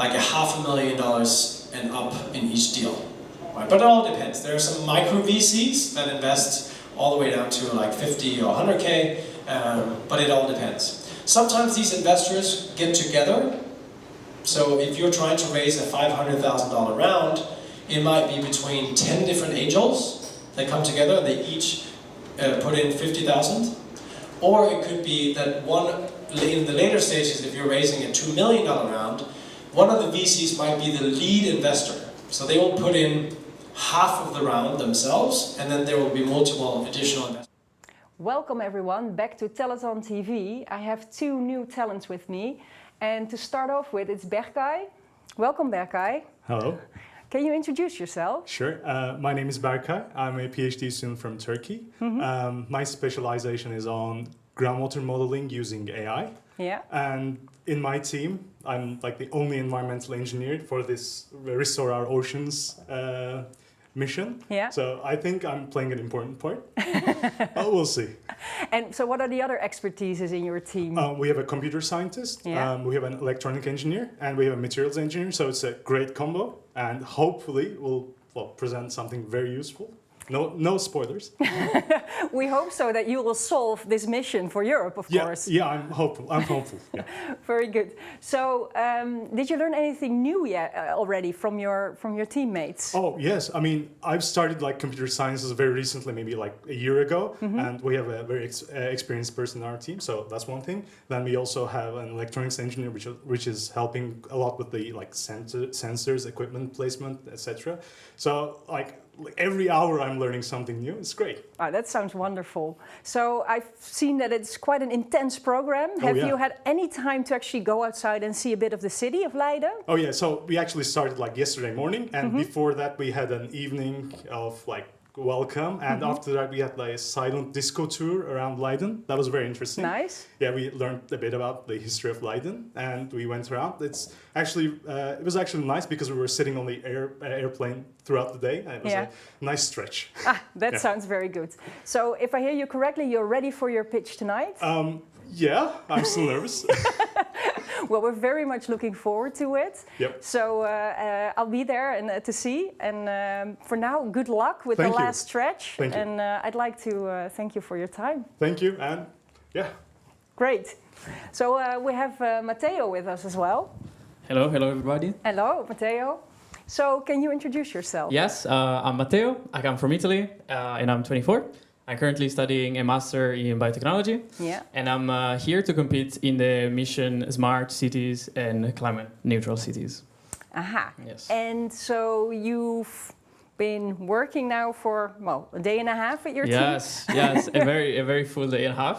like $500,000 and up in each deal. Right? But it all depends. There are some micro VCs that invest all the way down to like 50 or 100K, but it all depends. Sometimes these investors get together. So if you're trying to raise a $500,000 round, it might be between 10 different angels that come together and they each put in 50,000. Or it could be that in the later stages, if you're raising a $2 million round, one of the VCs might be the lead investor. So they will put in half of the round themselves, and then there will be multiple additional investors. Welcome everyone back to Telethon TV. I have two new talents with me. And to start off with, it's Berkay. Welcome Berkay. Hello. Can you introduce yourself? Sure. My name is Berkay. I'm a PhD student from Turkey. My specialization is on groundwater modeling using AI. Yeah. And in my team, I'm like the only environmental engineer for this Restore Our Oceans mission. Yeah. So I think I'm playing an important part. We'll see. And so what are the other expertises in your team? We have a computer scientist, Yeah. we have an electronic engineer, and we have a materials engineer. So it's a great combo, and hopefully we'll present something very useful. No spoilers. We hope so, that you will solve this mission for Europe, of course. Yeah, I'm hopeful. Yeah. Very good. So, did you learn anything new yet already from your teammates? Oh yes, I mean I've started like computer sciences very recently, maybe like a year ago, and we have a very experienced person in our team. So that's one thing. Then we also have an electronics engineer, which is helping a lot with the like sensors, equipment placement, etc. So like every hour I'm learning something new. It's great. Oh, that sounds wonderful. So I've seen that it's quite an intense program. Have you had any time to actually go outside and see a bit of the city of Leiden? Oh yeah, so we actually started like yesterday morning, and before that we had an evening of like welcome, and after that we had like a silent disco tour around Leiden. That was very interesting. Nice. Yeah, we learned a bit about the history of Leiden, and we went around. It's actually it was actually nice because we were sitting on the airplane throughout the day, and it was a nice stretch. That sounds very good. So if I hear you correctly, you're ready for your pitch tonight? Yeah, I'm still nervous. Well, we're very much looking forward to it. Yep. So I'll be there and to see. And for now, good luck with the last stretch. Thank you. And I'd like to thank you for your time. Thank you, and yeah. Great. So we have Matteo with us as well. Hello everybody. Hello, Matteo. So can you introduce yourself? Yes, I'm Matteo. I come from Italy, and I'm 24. I'm currently studying a master in biotechnology. Yeah. And I'm here to compete in the mission Smart Cities and Climate Neutral Cities. Aha. Yes. And so you've been working now for, well, a day and a half at your team? Yes, a very full day and a half.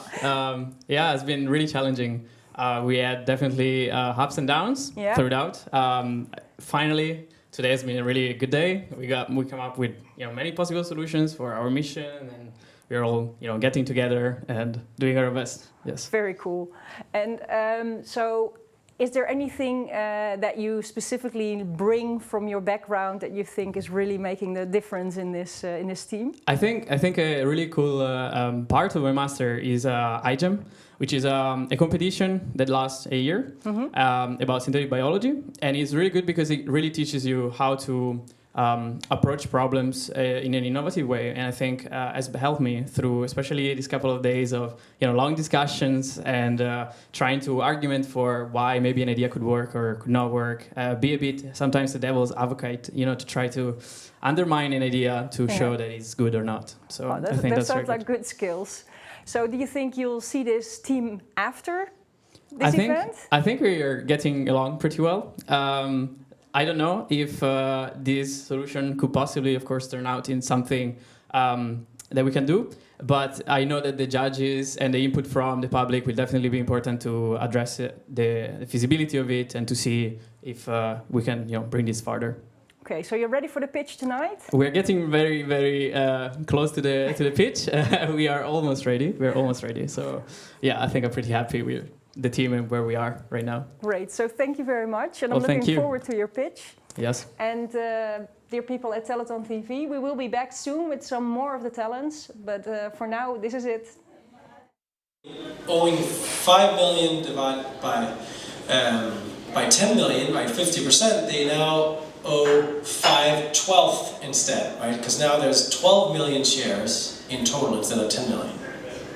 Yeah, it's been really challenging. We had definitely ups and downs throughout. Finally, today has been a really good day. We come up with many possible solutions for our mission, and we're all getting together and doing our best. Yes. Very cool. And so, is there anything that you specifically bring from your background that you think is really making the difference in this team? I think a really cool part of my master is iGEM, which is a competition that lasts a year about synthetic biology, and it's really good because it really teaches you how to approach problems in an innovative way, and I think has helped me through especially these couple of days of long discussions and trying to argument for why maybe an idea could work or could not work, be a bit sometimes the devil's advocate, to try to undermine an idea to show that it's good or not. So I think that that's sounds like good skills. So do you think you'll see this team after this event? I think we are getting along pretty well. I don't know if this solution could possibly, of course, turn out in something that we can do. But I know that the judges and the input from the public will definitely be important to address the feasibility of it and to see if we can, bring this farther. Okay, so you're ready for the pitch tonight? We're getting very, very close to the pitch. We are almost ready. We're almost ready. So, yeah, I think I'm pretty happy with the team and where we are right now. Great. So thank you very much. And I'm looking forward to your pitch. Yes. And dear people at Telethon TV, we will be back soon with some more of the talents. But for now, this is it. Owing 5 million divided by by 10 million, right, 50%, they now owe 5/12 instead, right? Because now there's 12 million shares in total instead of 10 million.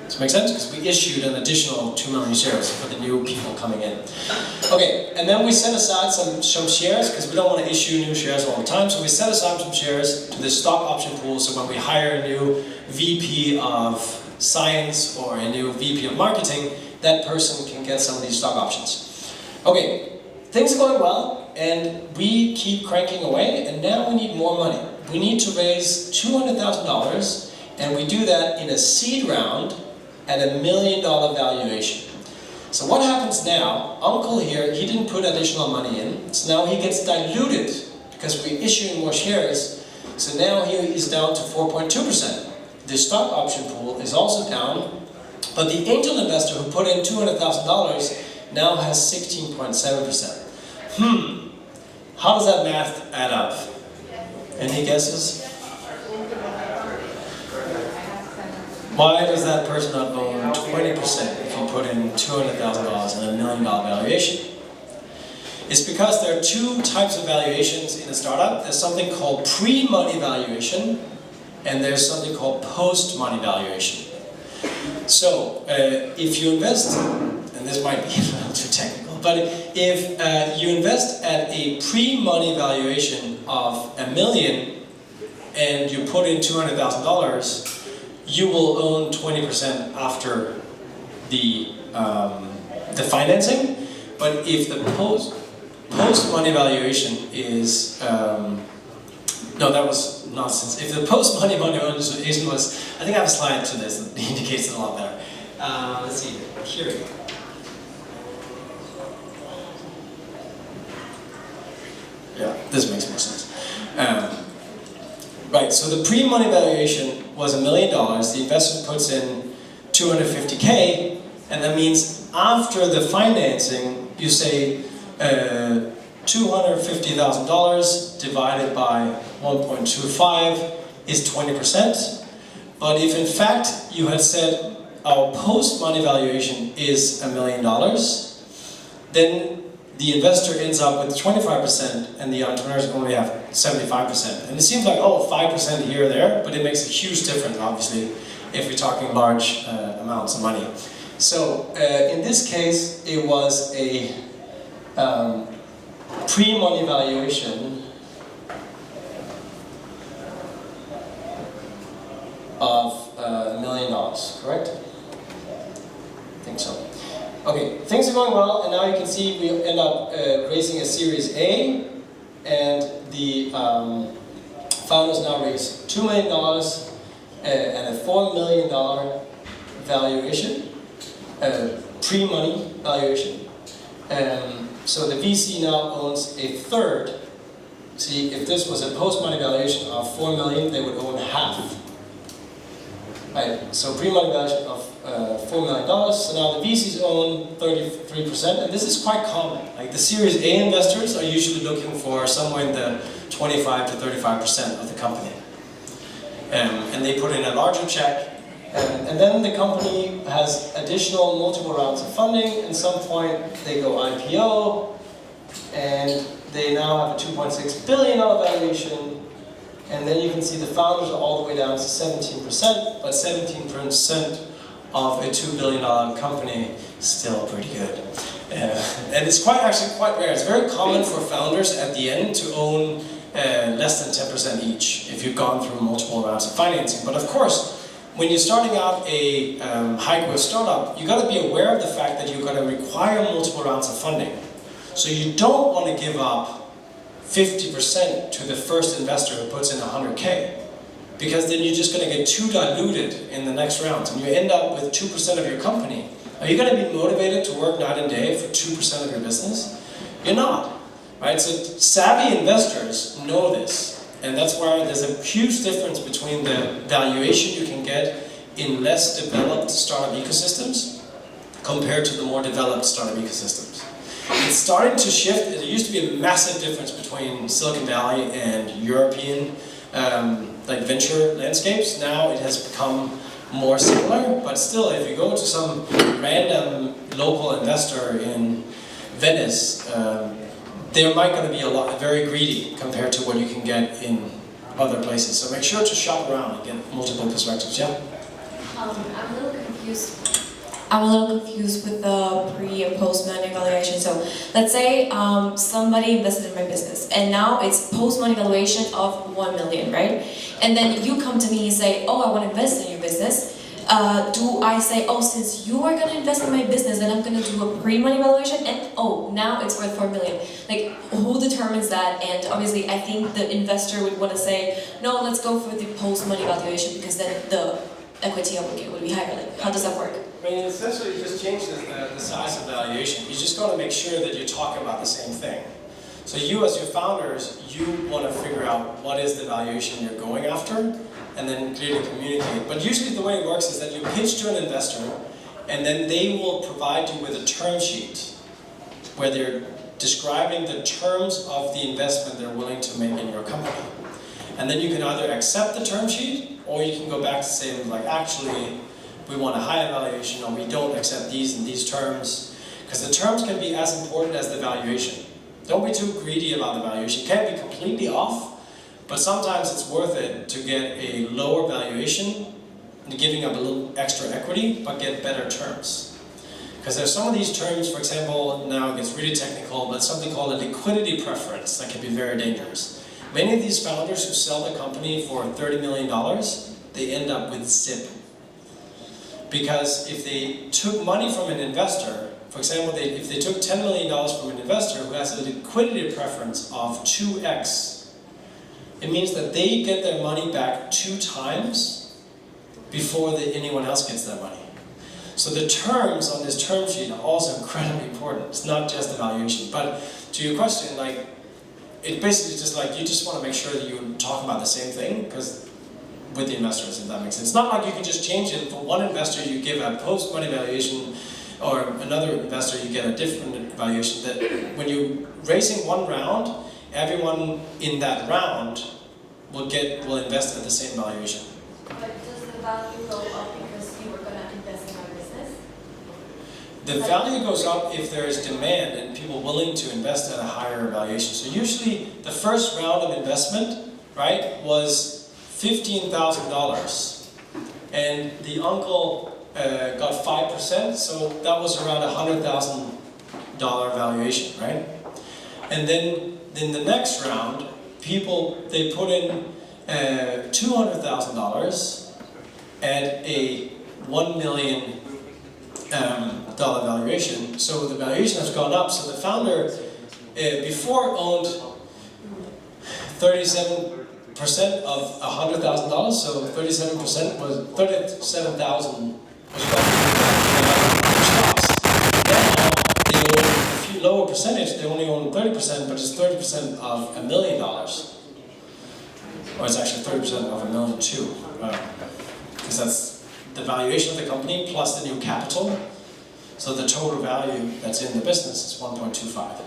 Does that make sense? Because we issued an additional 2 million shares for the new people coming in. Okay, and then we set aside some shares because we don't want to issue new shares all the time. So we set aside some shares to the stock option pool. So when we hire a new VP of science or a new VP of marketing, that person can get some of these stock options. Okay, things are going well, and we keep cranking away, and now we need more money. We need to raise $200,000, and we do that in a seed round at $1 million valuation. So what happens now, Uncle here, he didn't put additional money in, so now he gets diluted because we're issuing more shares, so now he is down to 4.2%. The stock option pool is also down, but the angel investor who put in $200,000 now has 16.7%. How does that math add up? Any guesses? Why does that person not own 20% if you put in $200,000 and $1 million valuation? It's because there are two types of valuations in a startup. There's something called pre-money valuation, and there's something called post-money valuation. So, if you invest, and this might be a little too technical, but if you invest at a pre-money valuation of $1 million and you put in $200,000, you will own 20% after the financing. But if the post-money valuation is no, that was nonsense. If the post-money valuation was, I think I have a slide to this that indicates it a lot better. Let's see, here we go. Yeah, this makes more sense. Right, so the pre-money valuation was $1 million. The investor puts in 250K, and that means after the financing, you say $250,000 divided by 1.25 is 20%. But if in fact you had said our post-money valuation is $1 million, then the investor ends up with 25% and the entrepreneurs only have 75%. And it seems like, oh, 5% here or there, but it makes a huge difference, obviously, if we're talking large amounts of money. So in this case, it was a pre-money valuation of $1 million, correct? I think so. Okay, things are going well, and now you can see we end up raising a Series A, and the founders now raise $2 million and a $4 million valuation, pre-money valuation. So the VC now owns a third. See, if this was a post-money valuation of $4 million, they would own half. Right, so pre-money valuation of $4 million, so now the VCs own 33%, and this is quite common. Like the Series A investors are usually looking for somewhere in the 25 to 35% of the company. And they put in a larger check, and then the company has additional multiple rounds of funding. At some point they go IPO, and they now have a $2.6 billion valuation. And then you can see the founders are all the way down to 17%, but 17% of a $2 billion company is still pretty good. And it's actually quite rare. It's very common for founders at the end to own less than 10% each if you've gone through multiple rounds of financing. But of course, when you're starting out a high-growth startup, you've got to be aware of the fact that you're going to require multiple rounds of funding. So you don't want to give up 50% to the first investor who puts in 100K, because then you're just going to get too diluted in the next round, and you end up with 2% of your company. Are you going to be motivated to work night and day for 2% of your business? You're not, right? So savvy investors know this, and that's why there's a huge difference between the valuation you can get in less developed startup ecosystems compared to the more developed startup ecosystems. It's starting to shift. There used to be a massive difference between Silicon Valley and European like venture landscapes. Now it has become more similar, but still, if you go to some random local investor in Venice, they might going to be very greedy compared to what you can get in other places. So make sure to shop around and get multiple perspectives. Yeah. I'm a little confused. I'm a little confused with the pre and post money valuation. So let's say somebody invested in my business, and now it's post money valuation of 1 million, right? And then you come to me and say, "Oh, I want to invest in your business." Do I say, "Oh, since you are going to invest in my business, then I'm going to do a pre-money valuation, and oh, now it's worth 4 million." Like, who determines that? And obviously, I think the investor would want to say, "No, let's go for the post-money valuation because then the equity would be higher." Like, how does that work? I mean, essentially, it just changes the size of valuation. You just got to make sure that you're talking about the same thing. So you, as your founders, you want to figure out what is the valuation you're going after, and then clearly communicate. But usually the way it works is that you pitch to an investor, and then they will provide you with a term sheet where they're describing the terms of the investment they're willing to make in your company. And then you can either accept the term sheet, or you can go back to say, like, actually, we want a higher valuation, or we don't accept these and these terms. Because the terms can be as important as the valuation. Don't be too greedy about the valuation. It can't be completely off, but sometimes it's worth it to get a lower valuation, giving up a little extra equity, but get better terms. Because there's some of these terms, for example, now it gets really technical, but something called a liquidity preference that can be very dangerous. Many of these founders who sell the company for $30 million, they end up with zip. Because if they took money from an investor, for example, if they took $10 million from an investor who has a liquidity preference of 2x, it means that they get their money back 2 times before anyone else gets their money. So the terms on this term sheet are also incredibly important. It's not just the valuation. But to your question, like, it basically just like, you just want to make sure that you talk about the same thing, because with the investors, if that makes sense. It's not like you can just change it. For one investor, you give a post-money valuation, or another investor, you get a different valuation. That when you're raising one round, everyone in that round will invest at the same valuation. But does the value go up because you were going to invest in my business? The value goes up if there is demand and people willing to invest at a higher valuation. So usually the first round of investment, right, was $15,000, and the uncle got 5%, so that was around $100,000 valuation, right? And then in the next round, they put in $200,000 at a $1 million dollar valuation. So the valuation has gone up. So the founder before owned 37% of $100,000. So 37% was 37,000 was stocks. Now they own a few lower percentage. They only own 30%, but it's 30% of $1 million. Or it's actually 30% of $1 million too, because that's the valuation of the company plus the new capital. So the total value that's in the business is 1.25.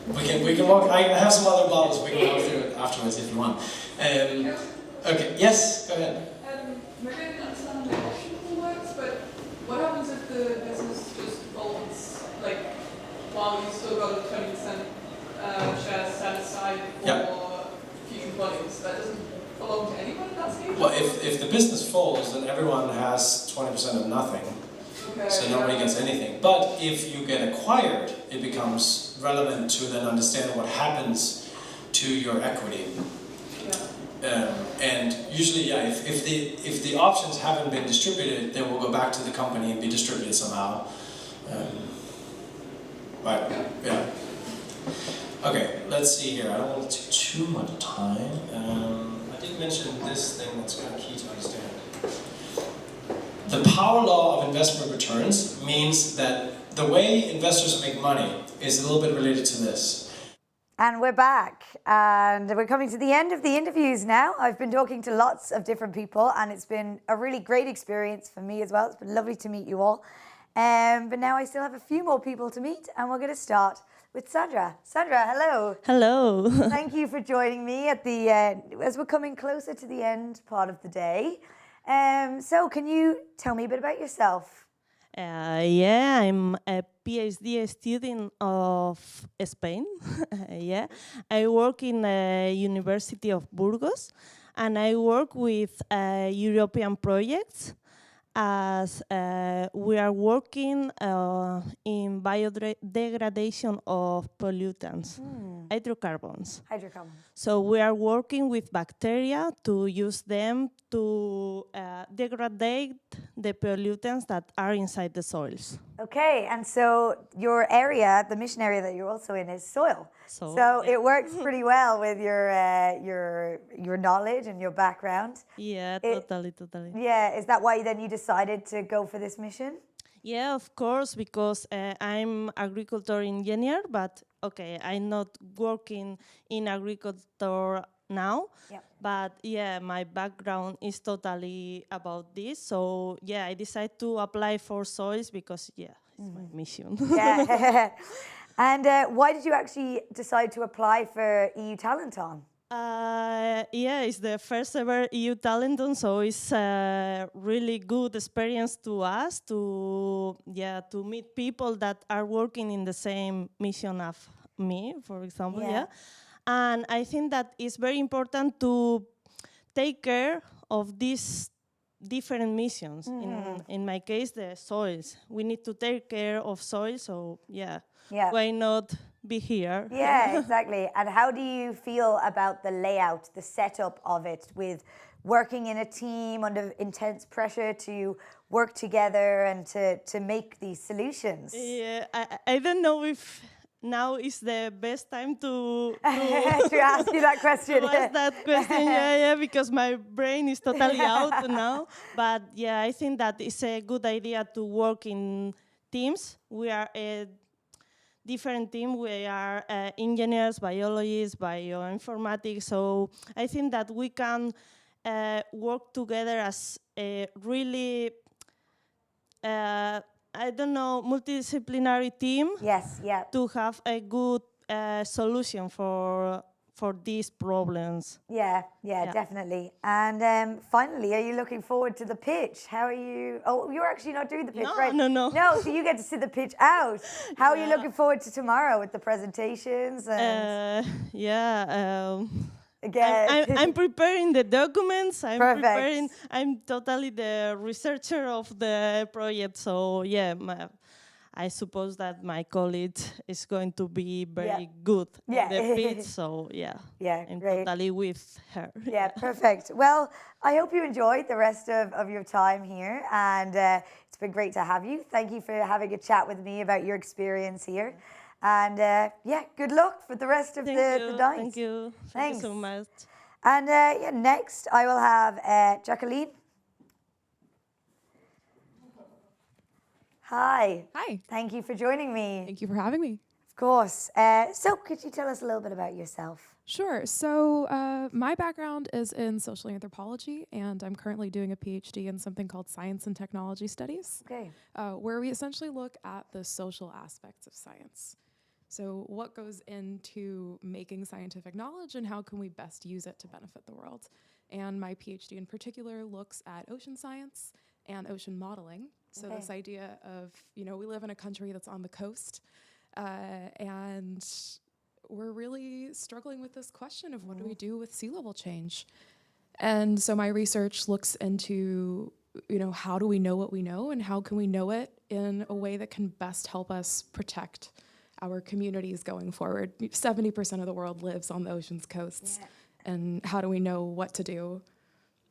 We can walk. I have some other models. We can walk through it afterwards if you want. Okay. Yes. Go ahead. Maybe I didn't understand how the option pool works, but what happens if the business just folds, like, while you still got a 20% share set aside for future volumes? That doesn't belong to anyone at that stage? Well, if the business folds, then everyone has 20% of nothing. Okay, So nobody gets anything. But if you get acquired, it becomes relevant to then understand what happens to your equity. And usually, if the options haven't been distributed, they will go back to the company and be distributed somehow. But yeah. Okay, let's see here. I don't want to take too much time. I did mention this thing that's kind of key to understand. The power law of investment returns means that the way investors make money is a little bit related to this. And we're back, and we're coming to the end of the interviews now. I've been talking to lots of different people, and it's been a really great experience for me as well. It's been lovely to meet you all. But now I still have a few more people to meet, and we're going to start with Sandra. Sandra, hello. Hello. Thank you for joining me at the as we're coming closer to the end part of the day. So can you tell me a bit about yourself? Yeah, I'm a PhD student of Spain. Yeah, I work in the University of Burgos, and I work with European projects as we are working in biodegradation of pollutants, hydrocarbons. Hydrocarbons. So we are working with bacteria to use them to degrade the pollutants that are inside the soils. Okay, and so your area, the mission area that you're also in, is soil. So, So yeah. it works pretty well with your knowledge and your background. Yeah, It- totally. Yeah, is that why then you decided to go for this mission? Yeah, of course, because I'm agriculture engineer, but okay, I'm not working in agriculture now. Yeah. But yeah, my background is totally about this. So yeah, I decided to apply for soils because yeah, it's my mission. Yeah. And why did you actually decide to apply for EU Talenton? Yeah, it's the first ever EU Talenton, so it's a really good experience to us to meet people that are working in the same mission as me, for example. Yeah. Yeah, and I think that it's very important to take care of these different missions. In my case, the soils. We need to take care of soil, so yeah. Yeah. Why not be here? Yeah, exactly. And how do you feel about the layout, the setup of it, with working in a team under intense pressure to work together and to make these solutions? Yeah, I don't know if now is the best time to To ask you that question. to ask that question. Yeah, because my brain is totally out now. But yeah, I think that it's a good idea to work in teams. We are a different team. We are engineers, biologists, bioinformatics. So I think that we can work together as a really, multidisciplinary team Yes, yeah. to have a good solution for these problems. Yeah, Yeah. definitely. And finally, are you looking forward to the pitch? How are you? Oh, you're actually not doing the pitch, No, right? no. No, so you get to see the pitch out. How are you Yeah. looking forward to tomorrow with the presentations? And again, I'm preparing the documents. Perfect. I'm totally the researcher of the project. So yeah, I suppose that my colleague is going to be very good Yeah. in the pitch. So yeah, Yeah, I'm great. totally with her. Yeah, perfect. Well, I hope you enjoyed the rest of your time here, and it's been great to have you. Thank you for having a chat with me about your experience here. And yeah, good luck for the rest of the night. Thank you. Thank Thanks. you so much. And yeah, next I will have Jacqueline. Hi. Hi, Thank you for joining me. thank you for having me. Of course. So could you tell us a little bit about yourself? Sure. So, my background is in social anthropology, and I'm currently doing a PhD in something called science and technology studies, Okay. where we essentially look at the social aspects of science. So, what goes into making scientific knowledge, and how can we best use it to benefit the world? And my PhD in particular looks at ocean science and ocean modeling. So, Okay. this idea of, we live in a country that's on the coast, and we're really struggling with this question of what do we do with sea level change? And so my research looks into, how do we know what we know, and how can we know it in a way that can best help us protect our communities going forward. 70% of the world lives on the ocean's coasts. Yeah. And how do we know what to do?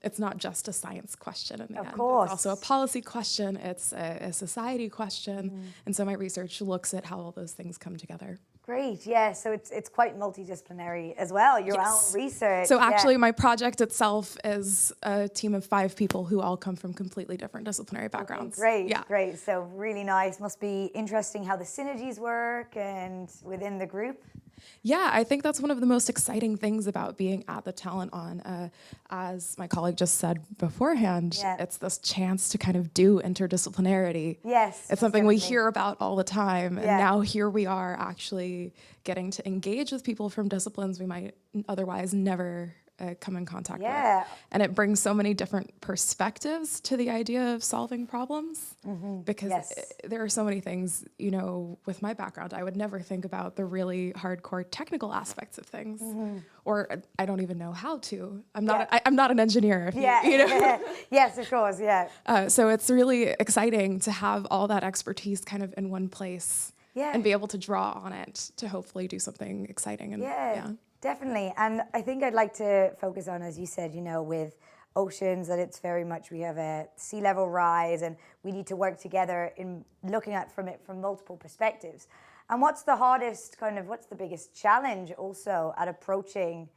It's not just a science question in the Of end. course. It's also a policy question. It's a society question. And so my research looks at how all those things come together. Great. Yeah. So it's quite multidisciplinary as well. Your Yes. own research. So yeah. actually, my project itself is a team of 5 people who all come from completely different disciplinary backgrounds. Great, Yeah. great. So really nice. Must be interesting how the synergies work and within the group. Yeah, I think that's one of the most exciting things about being at the Talent On. As my colleague just said beforehand, Yeah. it's this chance to kind of do interdisciplinarity. Yes. It's something we definitely. hear about all the time. And Yeah. now here we are actually getting to engage with people from disciplines we might otherwise never come in contact Yeah. with. And it brings so many different perspectives to the idea of solving problems. Because Yes. there are so many things, with my background, I would never think about the really hardcore technical aspects of things. Or I don't even know how to. I'm not an engineer. If Yeah. you know? Yes, of course. Yeah. So it's really exciting to have all that expertise kind of in one place. Yeah. And be able to draw on it to hopefully do something exciting. And, Yeah, definitely. And I think I'd like to focus on, as you said, with oceans, that it's very much, we have a sea level rise and we need to work together in looking at it from multiple perspectives. And what's the biggest challenge also at approaching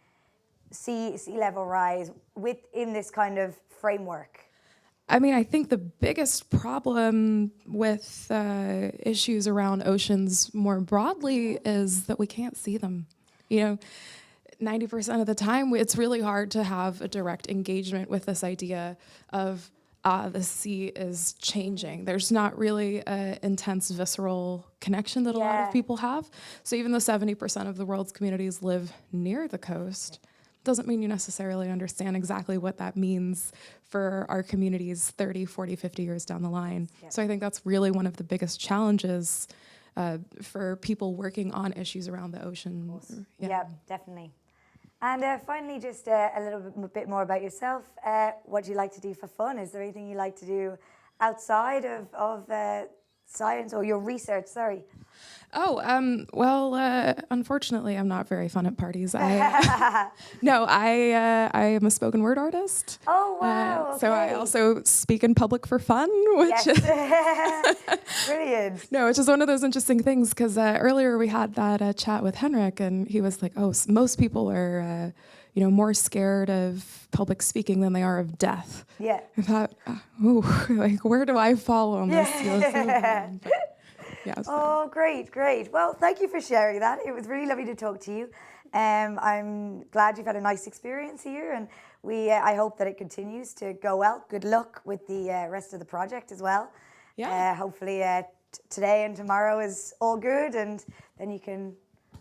sea level rise within this kind of framework? I mean, I think the biggest problem with issues around oceans more broadly is that we can't see them. 90% of the time, it's really hard to have a direct engagement with this idea of the sea is changing. There's not really an intense visceral connection that a lot of people have. So even though 70% of the world's communities live near the coast, doesn't mean you necessarily understand exactly what that means for our communities 30, 40, 50 years down the line. Yep. So I think that's really one of the biggest challenges for people working on issues around the ocean. Yeah, definitely. And finally, just a little bit more about yourself. What do you like to do for fun? Is there anything you like to do outside of science or your research? Sorry. Unfortunately, I'm not very fun at parties. I am a spoken word artist. Oh, wow. Okay. So I also speak in public for fun, which brilliant. No, which is one of those interesting things, because earlier we had that chat with Henrik, and he was like, most people are more scared of public speaking than they are of death. Yeah. I thought, where do I fall on this? Yeah, so. Oh, great. Well, thank you for sharing that. It was really lovely to talk to you. I'm glad you've had a nice experience here, and I hope that it continues to go well. Good luck with the rest of the project as well. Yeah. Hopefully today and tomorrow is all good, and then you can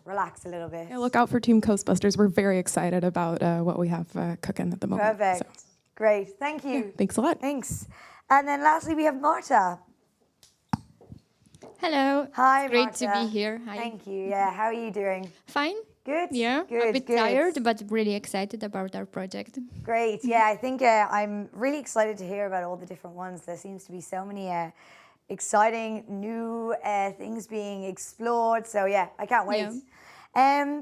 relax a little bit. Yeah, look out for Team Coastbusters. We're very excited about what we have cooking at the moment. Perfect. So. Great. Thank you. Yeah, thanks a lot. Thanks. And then lastly, we have Marta. Hello. Hi, it's great Marta. to be here. Hi. Thank you. Yeah, how are you doing? Fine. Good. Yeah. Good. A bit tired, but really excited about our project. Great. Yeah, I think I'm really excited to hear about all the different ones. There seems to be so many exciting new things being explored. So yeah, I can't wait. Yeah.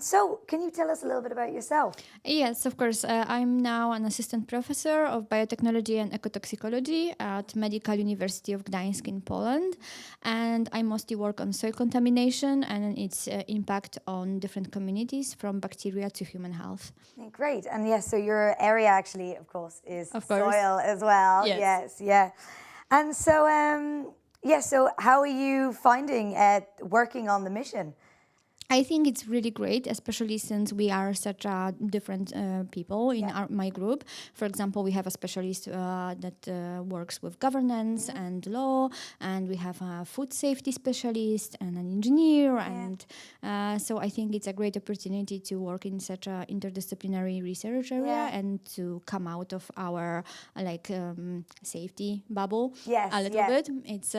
So can you tell us a little bit about yourself? Yes, of course. I'm now an assistant professor of biotechnology and ecotoxicology at Medical University of Gdańsk in Poland. And I mostly work on soil contamination and its impact on different communities, from bacteria to human health. Great. And yes, so your area actually, of course, is soil as well. Yes. Yeah. And so, so how are you finding working on the mission? I think it's really great, especially since we are such different people in my group. For example, we have a specialist that works with governance and law, and we have a food safety specialist and an engineer. And so I think it's a great opportunity to work in such an interdisciplinary research area and to come out of our safety bubble a little bit. It's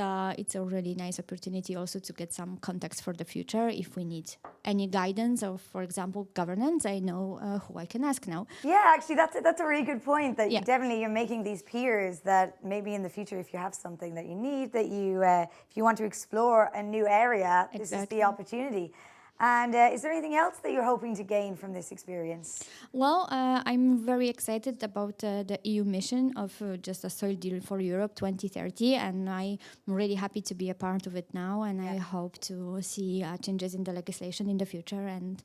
a really nice opportunity also to get some context for the future if we need any guidance of, for example, governance. I know who I can ask now. Yeah, actually, that's a really good point. That you're making these peers that maybe in the future, if you have something that you need, that you if you want to explore a new area, this is the opportunity. And is there anything else that you're hoping to gain from this experience? Well, I'm very excited about the EU mission of just a soil deal for Europe 2030, and I'm really happy to be a part of it now, and I hope to see changes in the legislation in the future and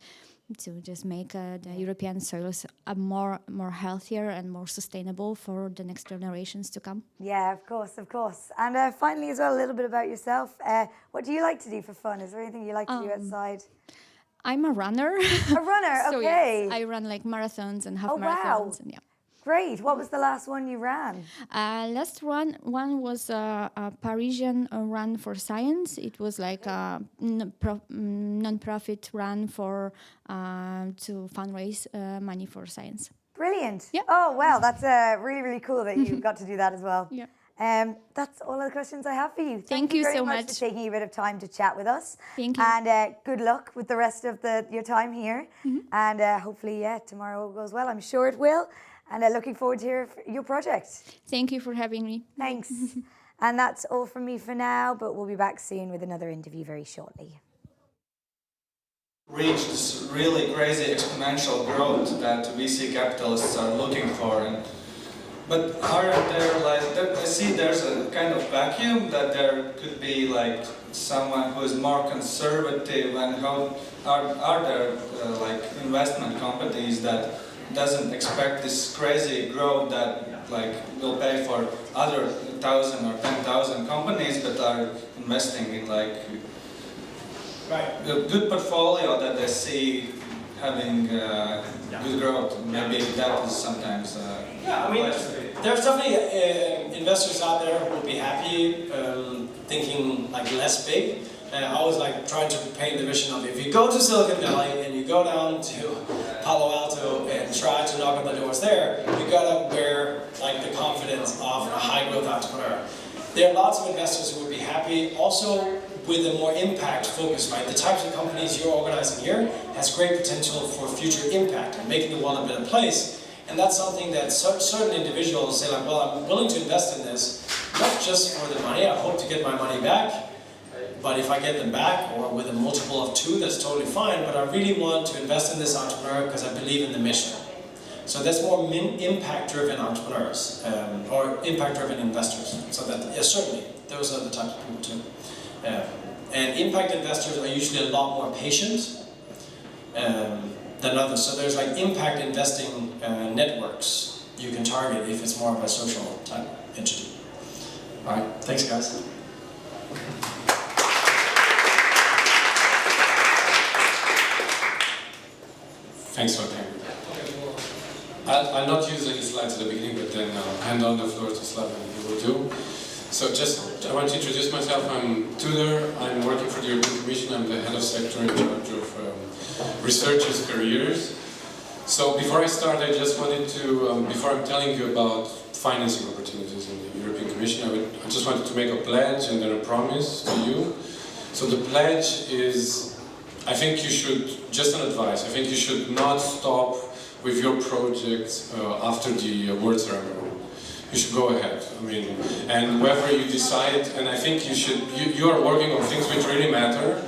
to just make the European soils more healthier and more sustainable for the next generations to come. Yeah, of course. And finally as well, a little bit about yourself. What do you like to do for fun? Is there anything you like to do outside? I'm a runner. A runner, So okay. yes, I run marathons and half marathons. Wow. And Great. What was the last one you ran? Last one was a Parisian run for science. It was like a non-profit run for to fundraise money for science. Brilliant. Yeah. Oh, well, that's really, really cool that you got to do that as well. Yeah. That's all of the questions I have for you. Thank you very so much much. for taking a bit of time to chat with us. Thank you. And good luck with the rest of your time here. And hopefully, tomorrow goes well. I'm sure it will. And looking forward to your project. Thank you for having me. Thanks. And that's all from me for now, but we'll be back soon with another interview very shortly. Reach this really crazy exponential growth that VC capitalists are looking for. But aren't there, like, I see there's a kind of vacuum that there could be like someone who is more conservative, and how are there like investment companies that doesn't expect this crazy growth that like will pay for other 1,000 or 10,000 companies, but are investing in like a good portfolio that they see having good growth. Maybe that is sometimes. Yeah, I mean, there's definitely investors out there who will be happy thinking like less big. I was like trying to paint the vision of, if you go to Silicon Valley and you go down to Palo Alto and try to knock on the doors there, you gotta wear like the confidence of a high growth entrepreneur. There are lots of investors who would be happy also with a more impact focus, right? The types of companies you're organizing here has great potential for future impact and making the world a better place. And that's something that certain individuals say like, well, I'm willing to invest in this, not just for the money, I hope to get my money back, but if I get them back, or with a multiple of 2, that's totally fine, but I really want to invest in this entrepreneur because I believe in the mission. So that's more impact-driven entrepreneurs, or impact-driven investors. So that, certainly, those are the types of people too. And impact investors are usually a lot more patient than others. So there's like impact investing networks you can target if it's more of a social type entity. All right, thanks guys. Thanks for that. I'll not use any slides at the beginning, but then I'll hand on the floor to Slaven, and he will do. So I want to introduce myself. I'm Tudor. I'm working for the European Commission. I'm the head of sector in charge of researchers' careers. So before I start, I just wanted to, before I'm telling you about financing opportunities in the European Commission, I just wanted to make a pledge and then a promise to you. So the pledge is, I think you should, just an advice, I think you should not stop with your project after the award ceremony. You should go ahead. I mean, and whether you decide, and I think you should, you are working on things which really matter.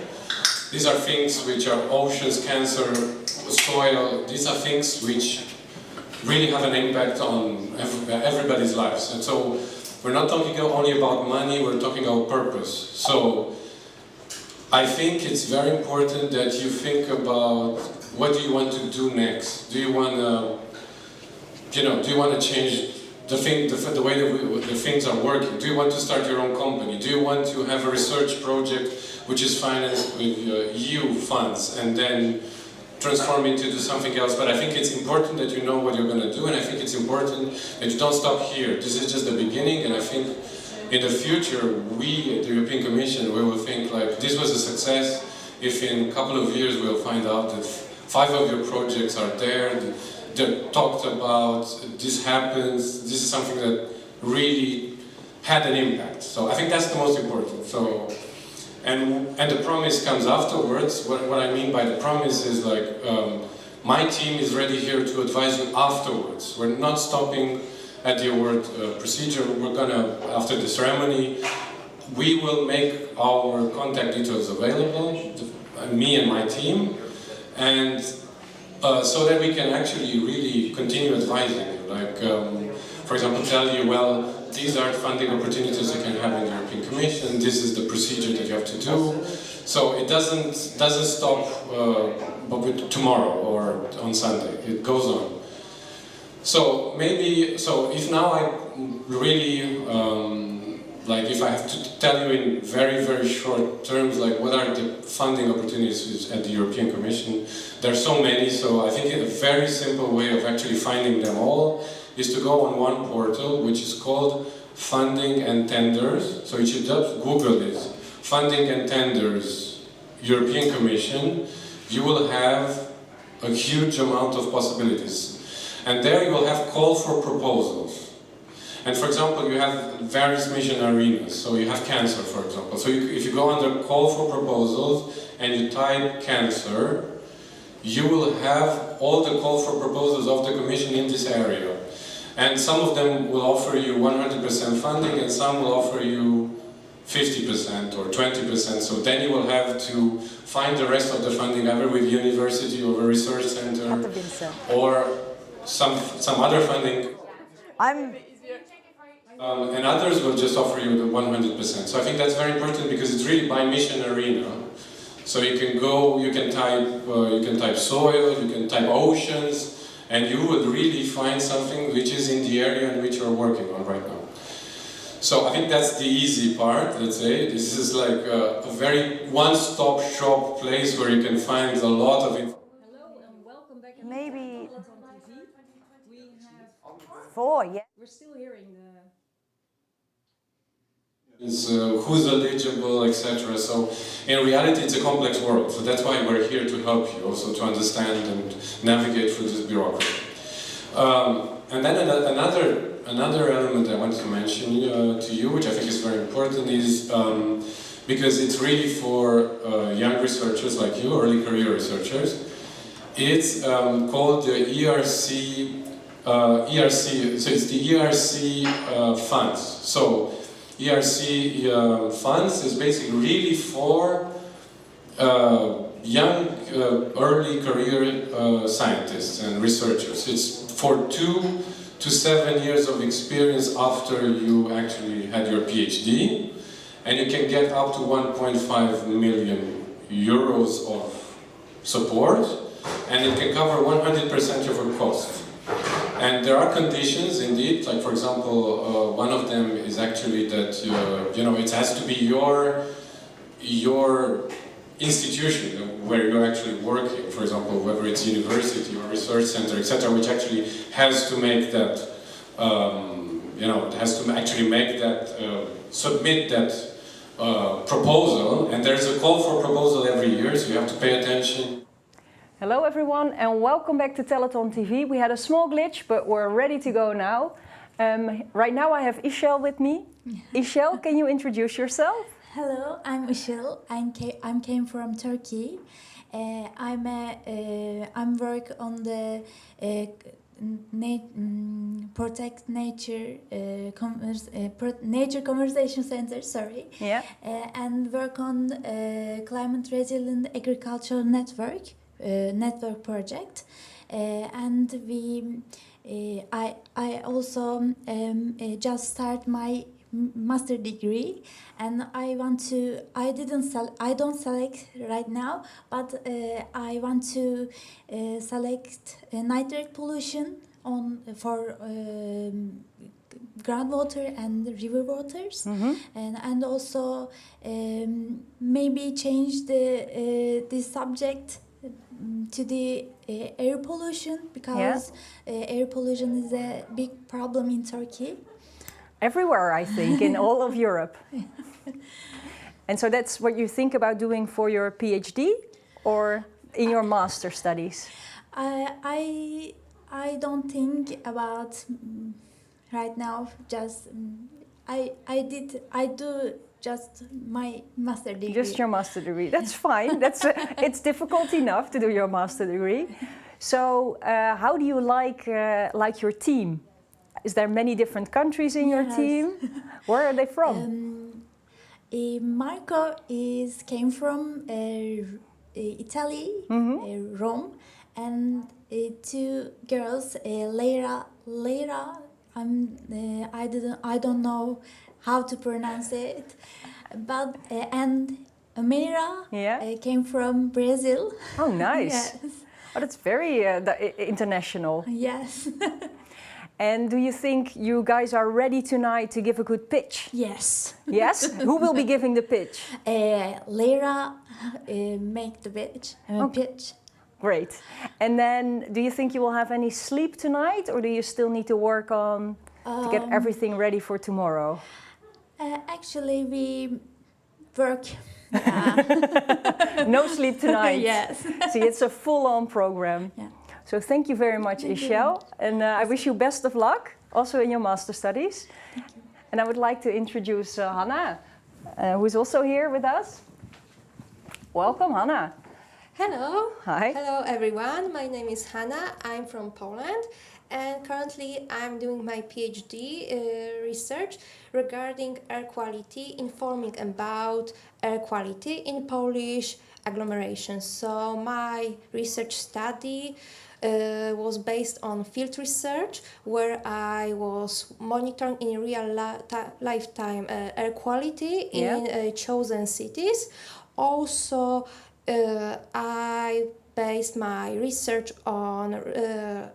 These are things which are oceans, cancer, soil. These are things which really have an impact on everybody's lives. And so we're not talking only about money, we're talking about purpose. So I think it's very important that you think about what do you want to do next. Do you want to, do you want to change the way the things are working? Do you want to start your own company? Do you want to have a research project which is financed with EU funds and then transform it into something else? But I think it's important that you know what you're going to do, and I think it's important that you don't stop here. This is just the beginning, and I think in the future, we at the European Commission, we will think like, this was a success. If in a couple of years we'll find out that 5 of your projects are there, they're talked about, this happens, this is something that really had an impact. So I think that's the most important. So, and the promise comes afterwards. What I mean by the promise is like, my team is ready here to advise you afterwards. We're not stopping at the award procedure. We're gonna, after the ceremony, we will make our contact details available, me and my team, and so that we can actually really continue advising you. Like, for example, tell you, well, these are funding opportunities you can have in the European Commission, this is the procedure that you have to do. So it doesn't stop with tomorrow or on Sunday, it goes on. So maybe, so if now I really, like if I have to tell you in very, very short terms, like what are the funding opportunities at the European Commission, there are so many, so I think a very simple way of actually finding them all is to go on one portal, which is called Funding and Tenders. So you should just Google it, Funding and Tenders, European Commission. You will have a huge amount of possibilities. And there you will have call for proposals. And for example, you have various mission arenas. So you have cancer, for example. So if you go under call for proposals and you type cancer, you will have all the call for proposals of the Commission in this area. And some of them will offer you 100% funding and some will offer you 50% or 20%. So then you will have to find the rest of the funding either with university or a research center or some other funding. And others will just offer you the 100%. So I think that's very important because it's really by mission arena. So you can go, you can type soil, you can type oceans, and you would really find something which is in the area in which you're working on right now. So I think that's the easy part, let's say. This is like a very one-stop shop place where you can find a lot of information. Hello and welcome back. Maybe We have 4, yeah. We're still hearing the. Who's eligible, etc. So in reality it's a complex world, so that's why we're here to help you also to understand and navigate through this bureaucracy. And then another element I wanted to mention to you, which I think is very important, is because it's really for young researchers like you, early career researchers. It's called the ERC, so it's the ERC funds. So ERC funds is basically really for young early career scientists and researchers. It's for 2 to 7 years of experience after you actually had your PhD, and you can get up to 1.5 million euros of support, and it can cover 100% of your cost. And there are conditions indeed, like for example, one of them is actually that it has to be your institution where you're actually working, for example, whether it's university or research center, etc., which actually has to make that, it has to actually make that, submit that proposal, and there's a call for proposal every year, so you have to pay attention. Hello everyone and welcome back to Telethon TV. We had a small glitch, but we're ready to go now. Right now I have Ishel with me. Ishel, can you introduce yourself? Hello, I'm Ishel. I came from Turkey. I'm work on the Protect Nature Nature Conservation Center. Sorry. Yeah. And work on climate resilient agricultural network project. And I also just start my master degree, and I don't select right now, but I want to select nitrate pollution for groundwater and river waters, and also maybe change this subject to the air pollution, because air pollution is a big problem in Turkey. Everywhere, I think, in all of Europe. And so that's what you think about doing for your PhD or in your master studies? I don't think about right now. Just I do just my master degree. Just your master degree. That's fine. It's difficult enough to do your master degree. So how do you like your team? Is there many different countries in your team? Where are they from? Marco came from Italy, Rome, and 2 girls, Leira. I don't know how to pronounce it, but and Amira came from Brazil. Oh, nice! Yes. Oh, that's very international. Yes. And do you think you guys are ready tonight to give a good pitch? Yes. Yes? Who will be giving the pitch? Leira make the pitch. Pitch. Great. And then do you think you will have any sleep tonight, or do you still need to work on to get everything ready for tomorrow? Actually, we work. No sleep tonight. Yes. See, it's a full-on program. Yeah. So thank you very much, Ishel. And I wish you best of luck, also in your master studies. And I would like to introduce Hanna, who is also here with us. Welcome, Hanna. Hello. Hi. Hello, everyone. My name is Hanna. I'm from Poland. And currently I'm doing my PhD research regarding air quality, informing about air quality in Polish agglomerations. So my research study was based on field research, where I was monitoring in real lifetime air quality in chosen cities. Also, I based my research on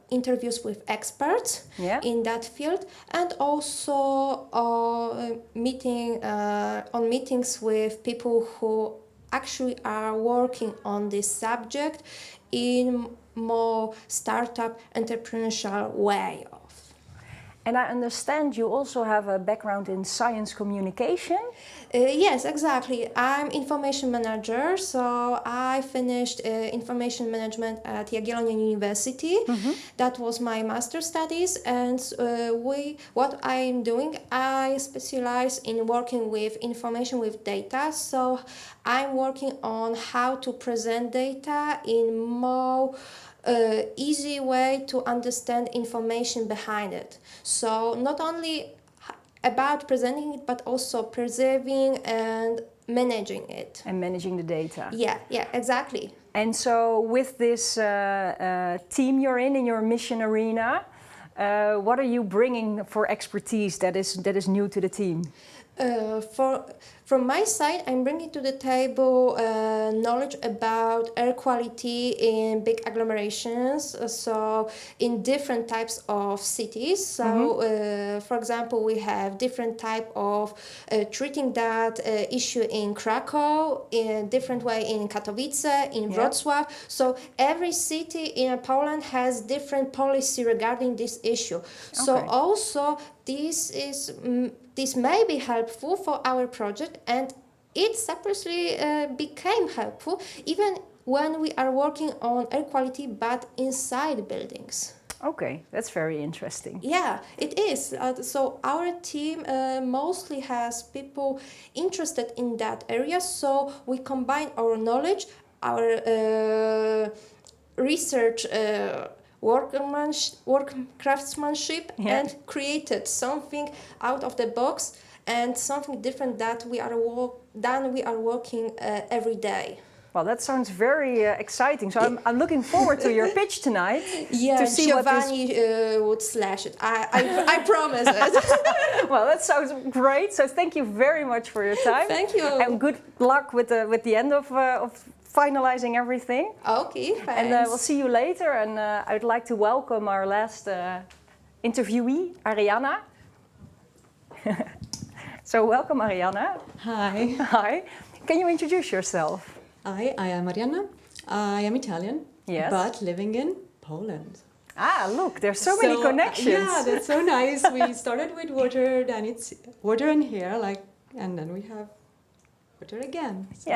interviews with experts in that field, and also meetings with people who actually are working on this subject in more startup entrepreneurial way. And I understand you also have a background in science communication? Yes, exactly. I'm information manager, so I finished information management at Jagiellonian University. That was my master's studies, and what I'm doing, I specialize in working with information with data. So I'm working on how to present data in more easy way to understand information behind it. So not only about presenting it, but also preserving and managing it. And managing the data. Yeah, exactly. And so with this team you're in your mission arena, what are you bringing for expertise that is new to the team? From my side, I'm bringing to the table knowledge about air quality in big agglomerations, so in different types of cities. So, for example, we have different type of treating that issue in Krakow, in a different way in Katowice, in Wrocław. So every city in Poland has different policy regarding this issue. So also this may be helpful for our project, and it separately became helpful even when we are working on air quality but inside buildings. Okay, that's very interesting. Yeah, it is. So our team mostly has people interested in that area, so we combine our knowledge, our research craftsmanship and created something out of the box and something different that we are working every day. Well, that sounds very exciting. So I'm looking forward to your pitch tonight. Yeah, to see Giovanni would slash it. I promise it. Well, that sounds great. So thank you very much for your time. Thank you. And good luck with the end of finalizing everything. Okay, thanks. And we'll see you later. And I would like to welcome our last interviewee, Arianna. So welcome, Arianna. Hi. Hi. Can you introduce yourself? I am Arianna. I am Italian, but living in Poland. Ah, look, there's so many connections. Yeah, that's so nice. We started with water, then it's water and hair, and then we have water again. So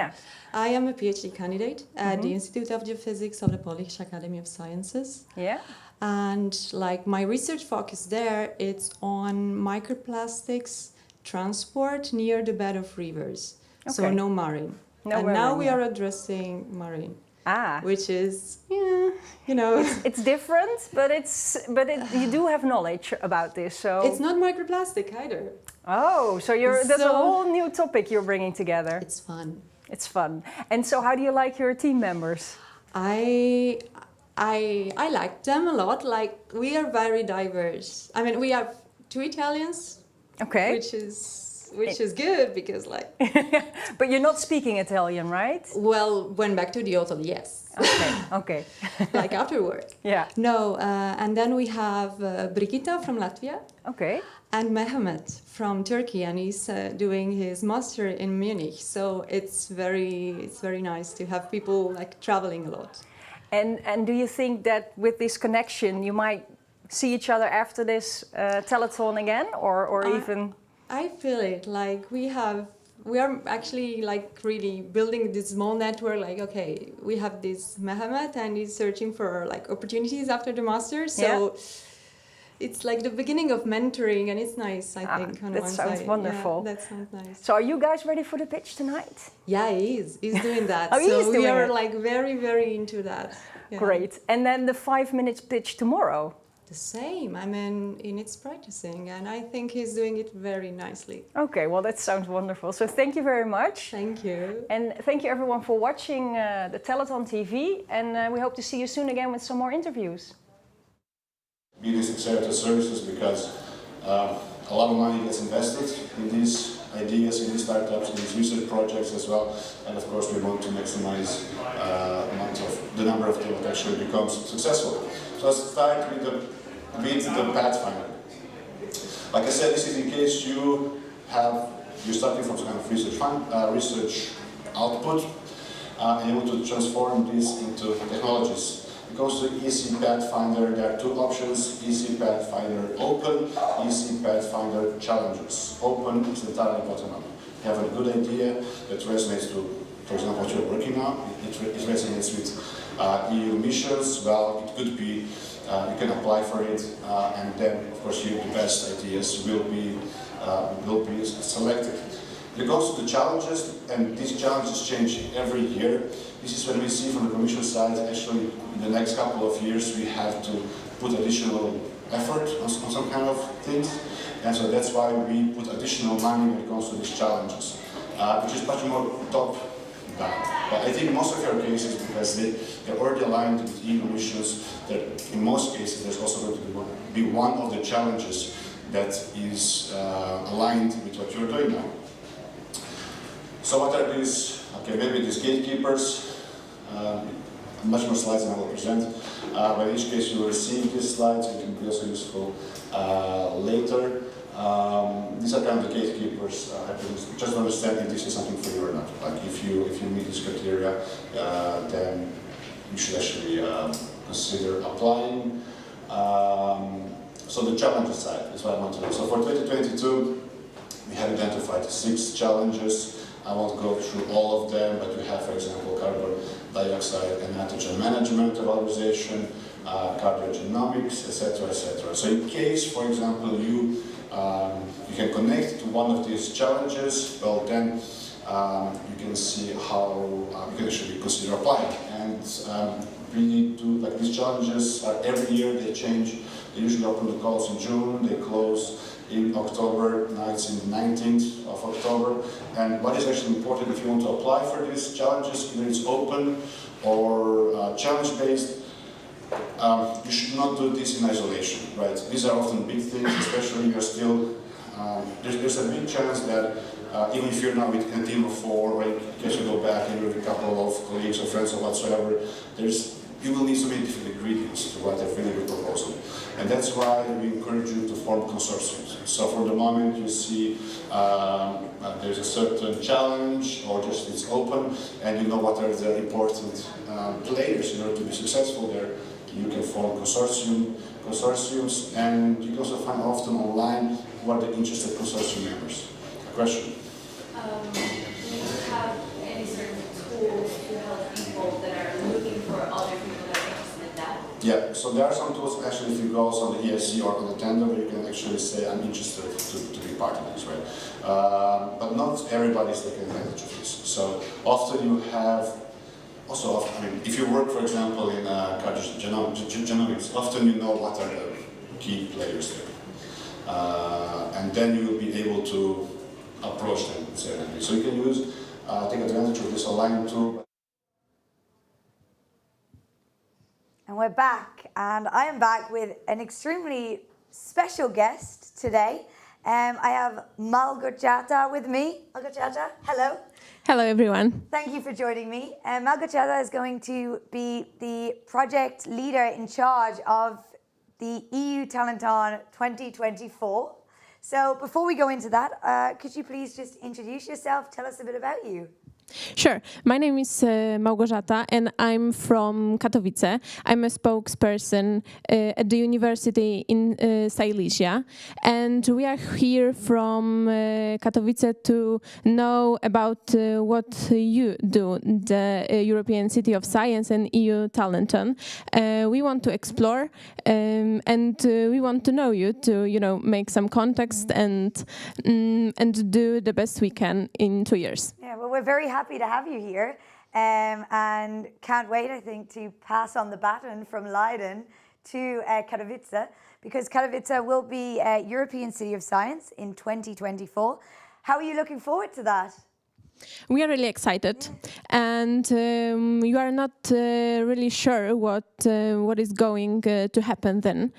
I am a PhD candidate at the Institute of Geophysics of the Polish Academy of Sciences. Yeah. And my research focus there, it's on microplastics transport near the bed of rivers. So no marine. Now we are addressing marine. Which is, it's different, but you do have knowledge about this. So it's not microplastic either. Oh, so that's a whole new topic you're bringing together. It's fun. It's fun. And so, how do you like your team members? I like them a lot. We are very diverse. I mean, we have 2 Italians. Okay. Which is good because But you're not speaking Italian, right? Well, when back to the hotel, yes. Okay. After work. Yeah. No, and then we have Brigitta from Latvia. Okay. And Mehmet from Turkey, and he's doing his master in Munich. So it's very nice to have people traveling a lot. And do you think that with this connection you might see each other after this telethon again, or even? I feel it. We have we are actually like really building this small network. Like, okay, we have this Mehmet and he's searching for like opportunities after the master. So it's like the beginning of mentoring, and it's nice, I think. On that one sounds side. wonderful. Yeah, that sounds nice. So are you guys ready for the pitch tonight? Yeah, he is. He's doing that. Oh, so he's we doing are it. like very, very into that. Yeah. Great. And then the 5-minute pitch tomorrow. The same. I mean, it's practicing, and I think he's doing it very nicely. Okay, well, that sounds wonderful. So thank you very much. Thank you. And thank you everyone for watching the Telethon TV. And we hope to see you soon again with some more interviews. Business accelerator services, because a lot of money gets invested in these ideas, in these startups, in these research projects as well, and of course we want to maximize the number of them that actually becomes successful. So let's start with the Pathfinder. Like I said, this is in case you're starting from some kind of research output, and you want to transform this into technologies. It goes to EC Pathfinder. There are two options: EC Pathfinder Open, EC Pathfinder Challengers. Open is entirely bottom up. You have a good idea that resonates to, for example, what you're working on. It resonates with EU missions. Well, it could be you can apply for it, and then, of course, the best ideas will be selected. It goes to the challenges, and these challenges change every year. This is when we see from the Commission side, actually, in the next couple of years, we have to put additional effort on some kind of things. And so that's why we put additional money when it comes to these challenges, which is much more top-down. But I think most of your cases, because they're already aligned with EU missions, that in most cases, there's also going to be one of the challenges that is aligned with what you're doing now. So what are these? Okay, maybe these gatekeepers. Much more slides than I will present. But in each case, you will receive these slides. It can be also useful later. These are kind of the gatekeepers. Just to understand if this is something for you or not. Like if you meet this criteria, then you should actually consider applying. So the challenges side is what I want to do. So for 2022, we have identified 6 challenges. I won't go through all of them, but we have, for example, carbon dioxide and nitrogen management, valorization, cardiogenomics, etc., etc. So in case, for example, you can connect to one of these challenges, well then you can see how you can actually consider applying. And we need to, like, these challenges are every year, they change. They usually open the calls in June, they close in October, now it's in the 19th of October. And what is actually important if you want to apply for these challenges, either it's open or challenge-based, you should not do this in isolation, right? These are often big things, especially you're still, there's a big chance that even if you're not with a team of 4, or in case you go back and you're with a couple of colleagues or friends or whatsoever, you will need so many different ingredients to write a really good proposal. And that's why we encourage you to form consortiums. So for the moment you see there's a certain challenge, or just it's open, and you know what are the important players in order to be successful there. You can form consortiums, and you can also find often online who are the interested consortium members. A question? Do you have any certain tools to help people that are looking for other people that are interested in that? Yeah, so there are some tools, actually, if you go also on the ESC or on the tender, where you can actually say, I'm interested to be part of this, right? But not everybody is taking advantage of this. So often you have, also, I mean, if you work, for example, in genomics, often you know what are the key players there. And then you will be able to approach them. So you can use, take advantage of this online tool. And we're back, and I am back with an extremely special guest today. I have Malgorzata with me. Malgorzata, hello. Hello, everyone. Thank you for joining me. Malgorzata is going to be the project leader in charge of the EU Telethon 2024. So before we go into that, could you please just introduce yourself, tell us a bit about you? Sure. My name is Małgorzata and I'm from Katowice. I'm a spokesperson at the university in Silesia. And we are here from Katowice to know about what you do, the European City of Science and EU Talenton. We want to explore and we want to know you to, make some context and do the best we can in 2 years. Yeah, well, we're very happy to have you here and can't wait, I think, to pass on the baton from Leiden to Katowice, because Katowice will be a European City of Science in 2024. How are you looking forward to that? We are really excited, and you are not really sure what is going to happen then.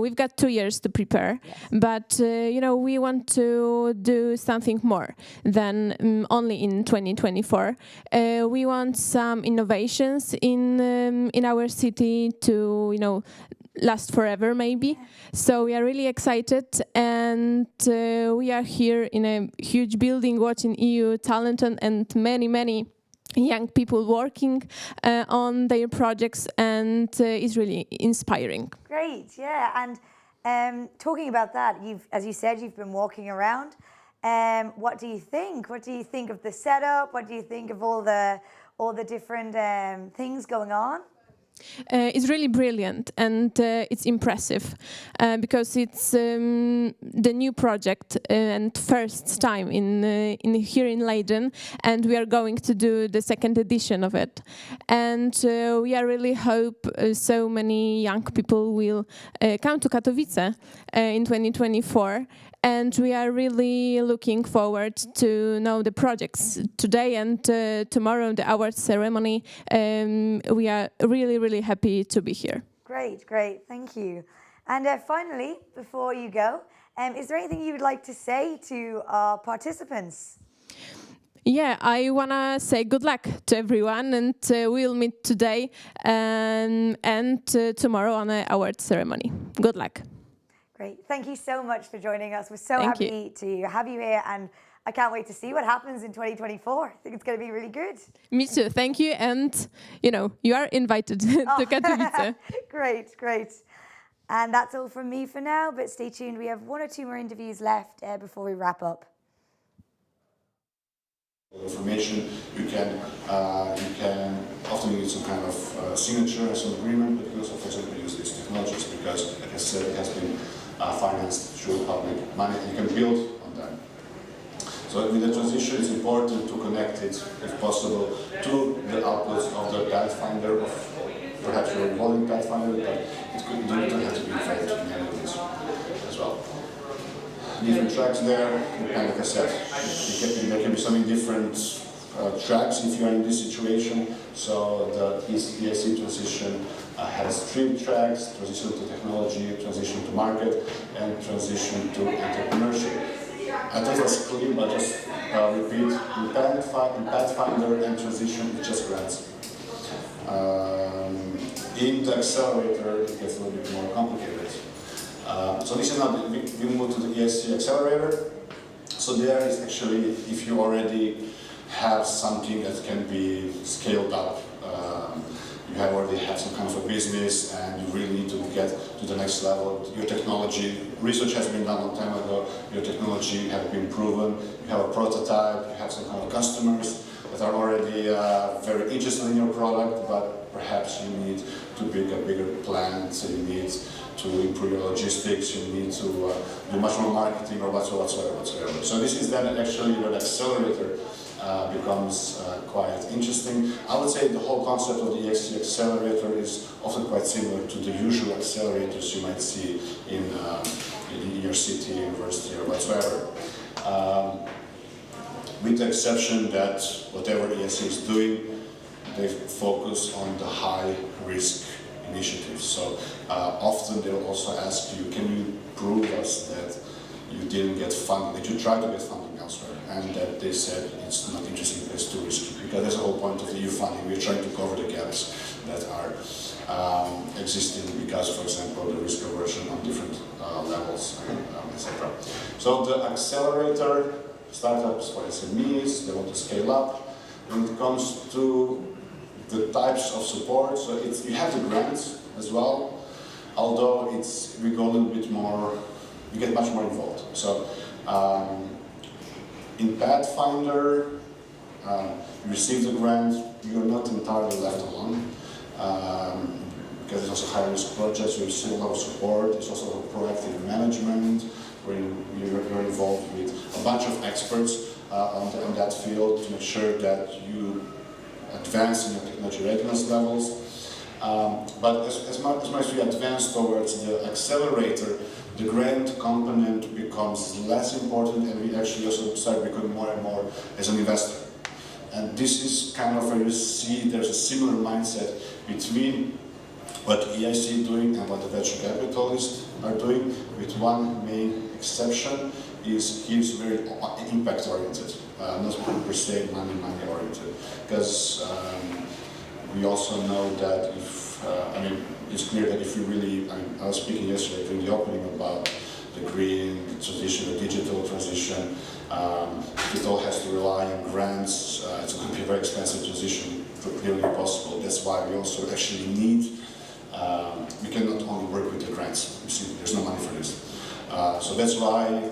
We've got 2 years to prepare, but we want to do something more than only in 2024. We want some innovations in our city to last forever, maybe. So we are really excited, and we are here in a huge building watching EU Talenton and many young people working on their projects, and it's really inspiring. Great, yeah. And talking about that, as you said, you've been walking around. What do you think? What do you think of the setup? What do you think of all the different things going on? It's really brilliant, and it's impressive because it's the new project and first time here in Leiden, and we are going to do the second edition of it. And we are really hope so many young people will come to Katowice in 2024. And we are really looking forward to know the projects today and tomorrow, the awards ceremony. We are really happy to be here. Great, thank you. And finally, before you go, is there anything you would like to say to our participants? Yeah, I want to say good luck to everyone, and we'll meet today and tomorrow on the awards ceremony. Good luck. Great. Thank you so much for joining us. We're so happy to have you here, and I can't wait to see what happens in 2024. I think it's going to be really good. Me too. Thank you. And, you are invited to Katowice. Great. And that's all from me for now, but stay tuned. We have 1 or 2 more interviews left before we wrap up. Information, you can often need some kind of signature, some agreement, but you also, for example, use these technologies because, like I said, it has been financed through public money. You can build on them. So with the transition, it's important to connect it, if possible, to the outputs of the Pathfinder, of perhaps your evolving Pathfinder, but it doesn't have to be fed to many of these as well. Different tracks there, and like I said, there can be some different tracks if you are in this situation. So the ESC transition has 3 tracks: transition to technology, transition to market, and transition to entrepreneurship. I thought it was clear, but just repeat: in Pathfinder and transition, it just grants. In the accelerator, it gets a little bit more complicated. So this is not, we move to the ESC accelerator. So there is actually, if you already have something that can be scaled up, you already have some kind of a business and you really need to get to the next level. Your technology, research has been done a long time ago, your technology has been proven, you have a prototype, you have some kind of customers that are already very interested in your product, but perhaps you need to build a bigger plan, so you need to improve your logistics, you need to do much more marketing or whatsoever. So this is then actually where the accelerator becomes quite interesting. I would say the whole concept of the EXC accelerator is often quite similar to the usual accelerators you might see in your city, university, or whatsoever. With the exception that whatever ESC is doing, they focus on the high-risk initiatives. So often they will also ask you, can you prove us that you didn't get funding, that you tried to get funding elsewhere, and that they said it's not interesting, it's too risky. Because that's the whole point of the EU funding. We're trying to cover the gaps that are existing because, for example, the risk aversion on different levels, etc. So the accelerator, startups for SMEs, they want to scale up. when it comes to the types of support, so you have the grants as well, although we go a little bit more, we get much more involved. So in Pathfinder, you receive the grant, you're not entirely left alone. Because it's also high-risk projects, you receive a lot of support. It's also proactive management, where you're involved with a bunch of experts on that field to make sure that you advance in your technology readiness levels. But as much as we advance towards the accelerator, the grant component becomes less important, and we actually also start becoming more and more as an investor. And this is kind of where you see there's a similar mindset between what EIC is doing and what the venture capitalists are doing, with one main exception, is he's very impact-oriented, not per se money-oriented. Because we also know that if, I mean, it's clear that if we really, I was speaking yesterday during the opening about the green transition, the digital transition, it all has to rely on grants. It's going to be a very expensive transition, clearly impossible. That's why we also actually need, we cannot only work with the grants. You see, there's no money for this. So that's why,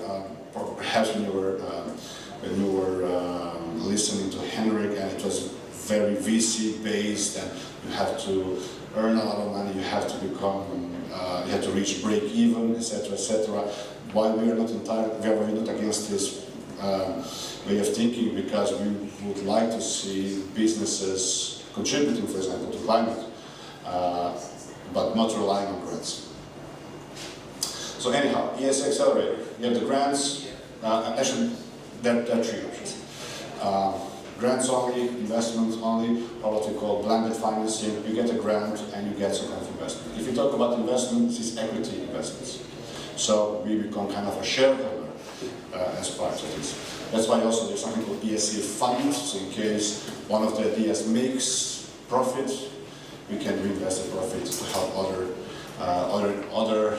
perhaps when you were listening to Henrik, and it was very VC based, and you have to earn a lot of money, you have to become, you have to reach break even, etc., etc. While we are not we're not against this way of thinking, because we would like to see businesses contributing, for example, to climate, but not relying on grants. So anyhow, EIC Accelerator, you have the grants, actually there are three options. Grants only, investments only, or what we call blended financing. You get a grant and you get some kind of investment. If you talk about investments, it's equity investments. So we become kind of a shareholder as part of this. That's why also there's something called EIC funds. So in case one of the ideas makes profit, we can reinvest the profit to help other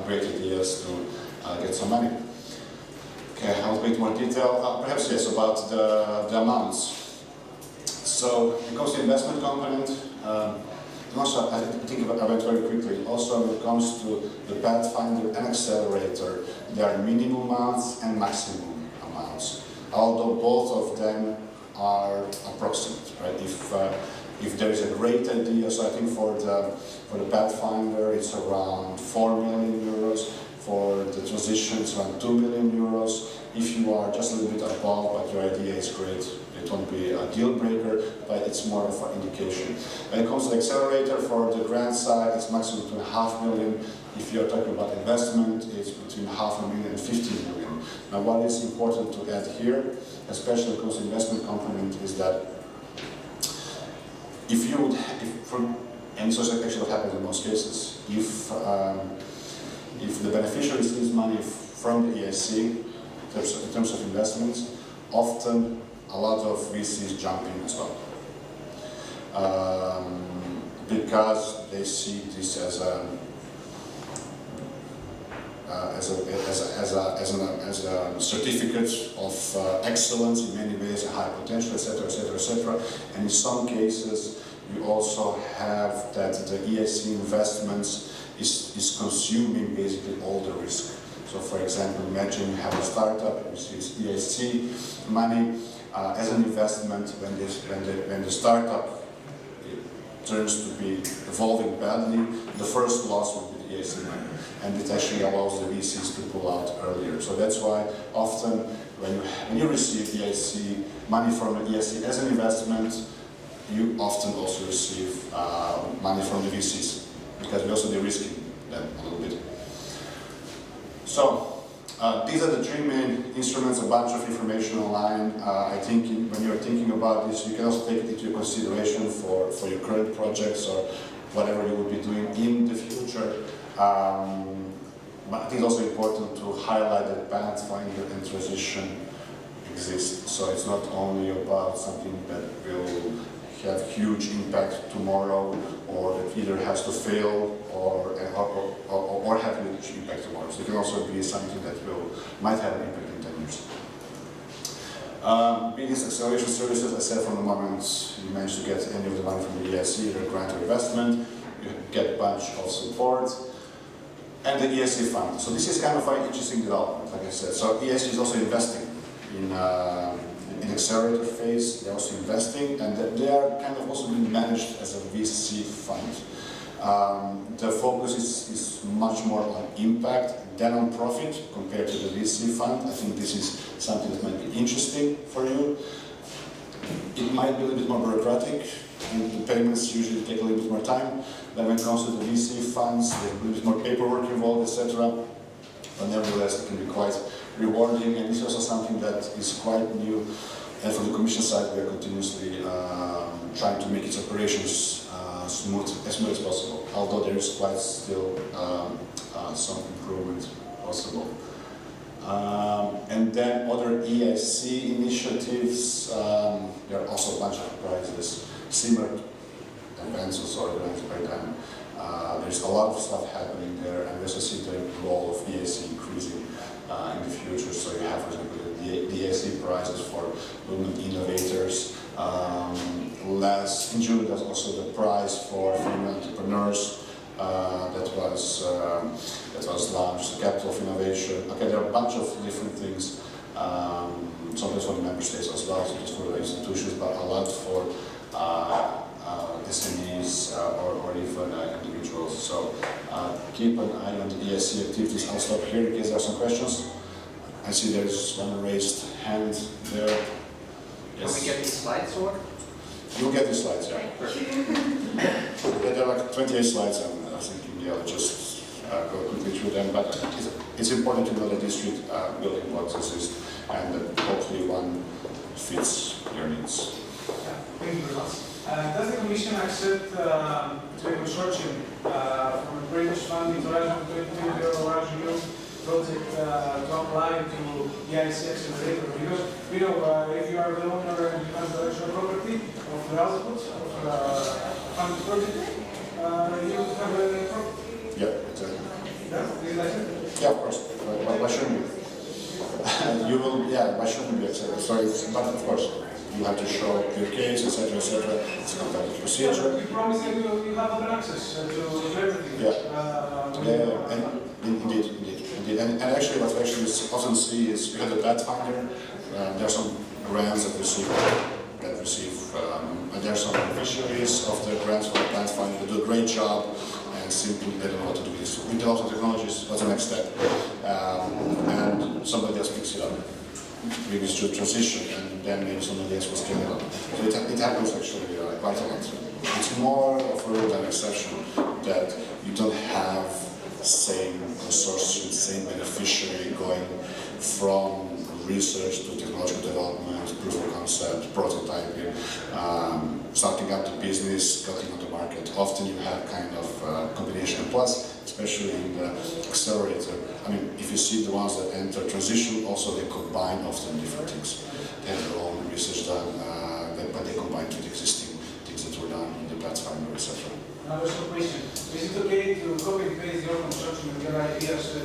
great ideas to get some money. Okay, I'll go into more detail. Perhaps yes, about the amounts. So when it comes to investment component, and also I think I went very quickly. Also when it comes to the Pathfinder and Accelerator, there are minimum amounts and maximum amounts. Although both of them are approximate, right? If there is a great idea, so I think for the Pathfinder it's around 4 million euros. For the transition, it's around 2 million euros. If you are just a little bit above, but your idea is great, it won't be a deal breaker, but it's more of an indication. When it comes to the accelerator, for the grant side, it's maximum 2.5 million. If you're talking about investment, it's between 500,000 and 15 million. Now, what is important to add here, especially when it comes to investment component, is that if you would, and so actually what happens in most cases, if the beneficiary receives money from the EIC, in terms of investments, often a lot of VCs jump in as well. Because they see this as a certificate of excellence in many ways, a high potential, etc., etc., etc. And in some cases, you also have that the EIC investments is consuming basically all the risk. So for example, imagine you have a startup, which is EIC money as an investment. When the startup turns to be evolving badly, the first loss would be the EIC money. And it actually allows the VCs to pull out earlier. So that's why often when you receive EIC money from the EIC as an investment, you often also receive money from the VCs, because we're also de-risking them a little bit. So, these are the three main instruments, a bunch of information online. I think when you're thinking about this, you can also take it into consideration for your current projects or whatever you will be doing in the future. But I think it's also important to highlight that Pathfinder and transition exist. So it's not only about something that will have huge impact tomorrow, or that either has to fail or have huge impact tomorrow. So it can also be something that might have an impact in 10 years. Business acceleration services, I said, from the moment you manage to get any of the money from the EIC, either grant or investment, you get a bunch of support. And the EIC fund. So this is kind of an interesting development, like I said. So EIC is also investing in accelerator phase. They're also investing, and they are kind of also being managed as a VC fund. The focus is much more on impact than on profit compared to the VC fund. I think this is something that might be interesting for you. It might be a little bit more bureaucratic, and the payments usually take a little bit more time. Then when it comes to the VC funds, there's a little bit more paperwork involved, etc. But nevertheless, it can be quite rewarding, and this is also something that is quite new. And from the Commission side, we are continuously trying to make its operations as smooth as possible, although there is quite still some improvement possible. And then other EIC initiatives, there are also a bunch of prizes, similar events also organized by them. There's a lot of stuff happening there, and we also see the role of EIC increasing in the future. So you have, for example, the EIC prizes for women innovators. In June, there's also the prize for female entrepreneurs that was launched, the Capital of Innovation. Okay, there are a bunch of different things. Sometimes for the member states as well, sometimes for the institutions, but a lot for SMEs or even individuals. So keep an eye on the EIC activities. I'll stop here in case there are some questions. I see there's one raised hand there. Yes. Can we get these slides or? You'll get the slides, yeah. There are like 28 slides, and I think I'll just go quickly through them. But it's important to know that these three building blocks exist, and that hopefully one fits your needs. Thank you very much. Does the Commission accept to a consortium from a British fund, Horizon 2020 or Horizon project to apply to EIC accelerator? Because we know if you are the owner and you have the intellectual property of the output of the funded project, you have a profit. Yeah, exactly. Yeah, is that it? Yeah, of course. Why shouldn't you? You will, yeah, why shouldn't you accept it? Sorry, but of course. You have to show your case, etc., etc. It's a competitive procedure. You promise that you have open access to everything. Yeah. And indeed. And actually, what we actually often see is because of Pathfinder, there are some grants that receive, and there are some beneficiaries of the grants for Pathfinder that do a great job, and simply they don't know what to do with this. We develop some technologies. What's the next step? And somebody else picks it up. Brings to transition, and then maybe somebody else will scale it up. So it happens actually quite a lot. It's more of a rule than exception that you don't have same consortium, same beneficiary going from research to technological development, proof of concept, prototyping, starting up the business, getting on the market. Often you have kind of combination. Plus, especially in the accelerator, I mean, if you see the ones that enter transition, also they combine often different things. They have their own research done, but they combine to the existing things that were done in the Pathfinder, etc. Another question. Is it okay to copy and paste your construction and your ideas to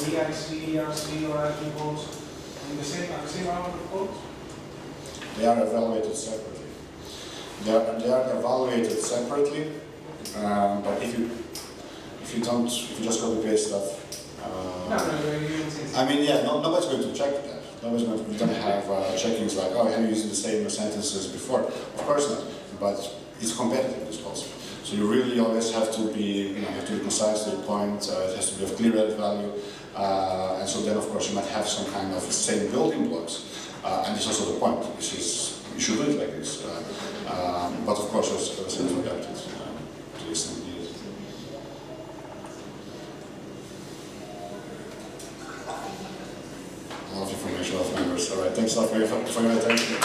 EIC, ERC, or IT boards in the same amount of code? They are evaluated separately. They are evaluated separately, but if you just copy paste stuff, I mean, yeah, nobody's going to check that. Nobody's going to have checkings like, oh, have you used the same sentences before? Of course not, but it's competitive, it's possible. So you really always have to be, have to be precise to the point. It has to be of clear added value, and so then, of course, you might have some kind of same building blocks. And this is also the point. This is you should do it like this. But of course, it's also adapted to the extent needed. A lot of information, a lot of numbers. All right, thanks a lot for your attention.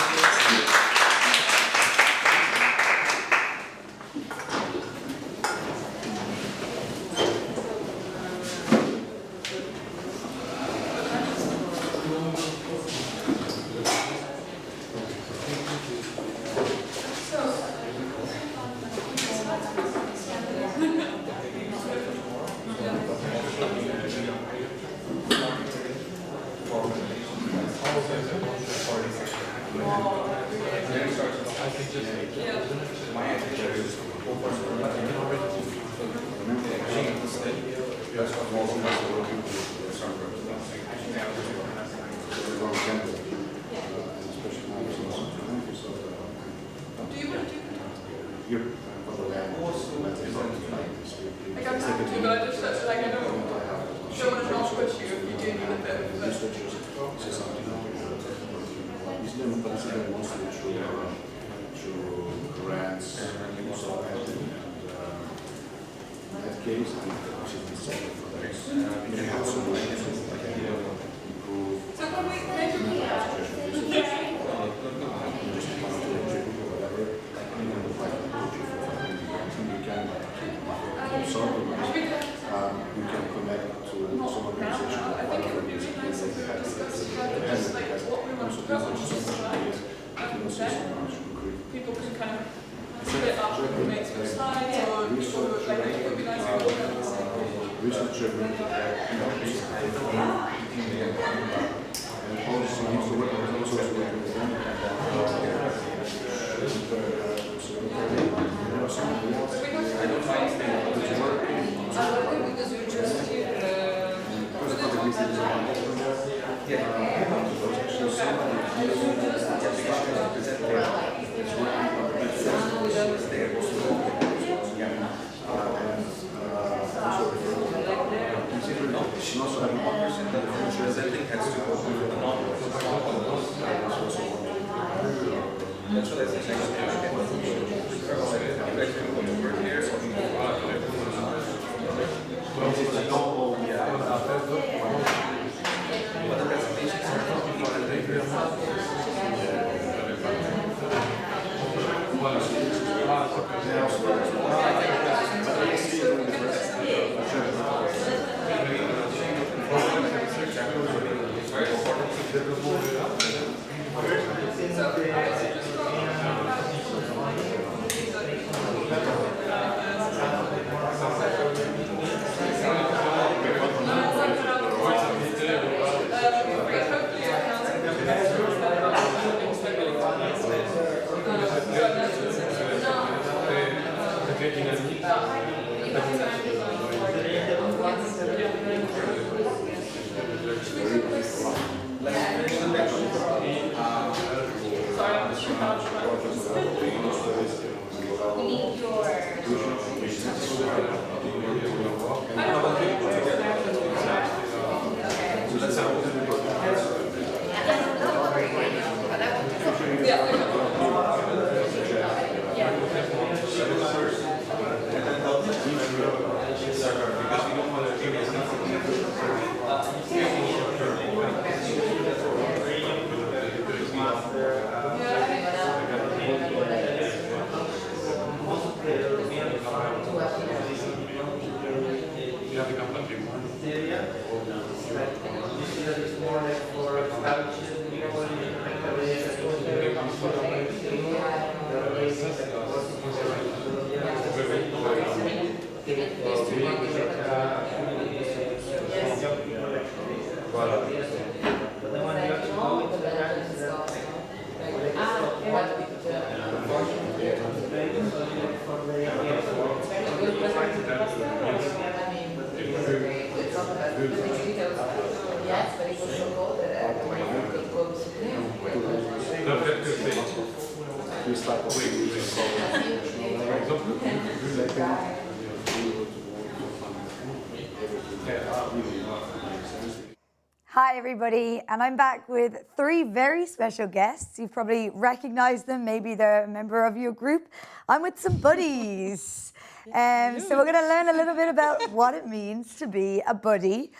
Hi everybody, and I'm back with three very special guests. You've probably recognized them, maybe they're a member of your group. I'm with some buddies. So we're going to learn a little bit about what it means to be a buddy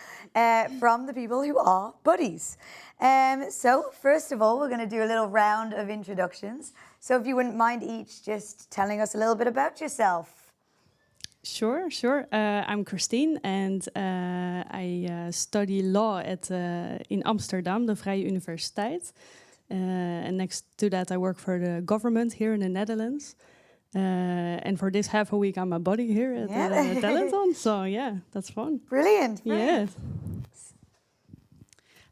from the people who are buddies. So first of all, we're going to do a little round of introductions. So if you wouldn't mind each just telling us a little bit about yourself. Sure. I'm Christine, and I study law in Amsterdam, the Vrije Universiteit. And next to that, I work for the government here in the Netherlands. And for this half a week, I'm a buddy here at Talenton. So yeah, that's fun. Brilliant. Yes.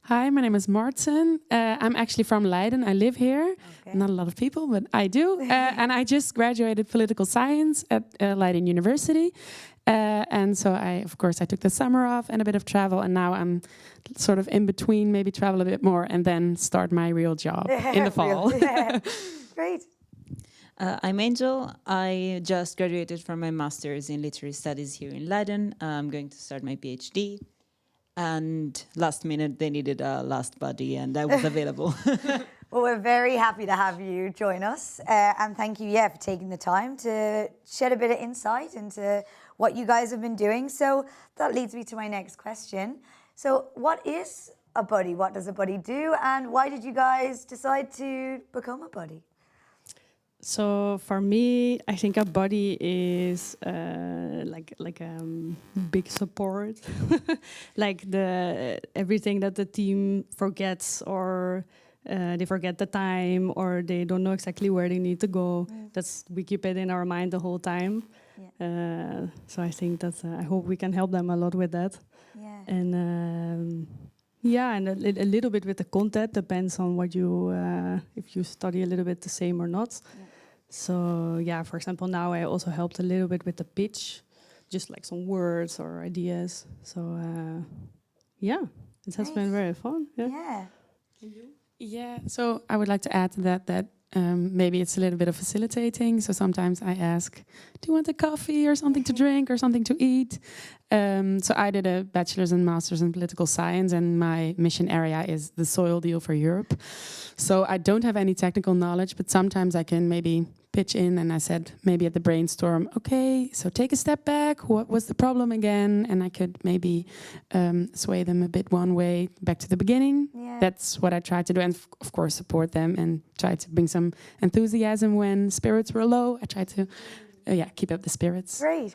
Hi, my name is Martin. I'm actually from Leiden. I live here. Okay. Not a lot of people, but I do. And I just graduated political science at Leiden University. And so of course, I took the summer off and a bit of travel, and now I'm sort of in between, maybe travel a bit more and then start my real job in the fall. Great. I'm Angel. I just graduated from my master's in literary studies here in Leiden. I'm going to start my PhD. And last minute, they needed a last buddy, and I was available. Well, we're very happy to have you join us. And thank you, for taking the time to shed a bit of insight into what you guys have been doing. So that leads me to my next question. So what is a buddy? What does a buddy do? And why did you guys decide to become a buddy? So for me, I think a buddy is like big support, like everything that the team forgets, or they forget the time, or they don't know exactly where they need to go. We keep it in our mind the whole time. Yeah. So I think that I hope we can help them a lot with that. Yeah. And and a little bit with the content depends on what you if you study a little bit the same or not. Yeah. So for example, now I also helped a little bit with the pitch, just like some words or ideas. So it has been very fun. Yeah. Yeah. So I would like to add to that maybe it's a little bit of facilitating. So sometimes I ask, do you want a coffee or something to drink or something to eat? So I did a bachelor's and master's in political science, and my mission area is the soil deal for Europe. So I don't have any technical knowledge, but sometimes I can maybe pitch in, and I said maybe at the brainstorm, okay, so take a step back, what was the problem again? And I could maybe sway them a bit one way back to the beginning. Yeah. That's what I tried to do, and of course support them and try to bring some enthusiasm when spirits were low. I tried to keep up the spirits. Great.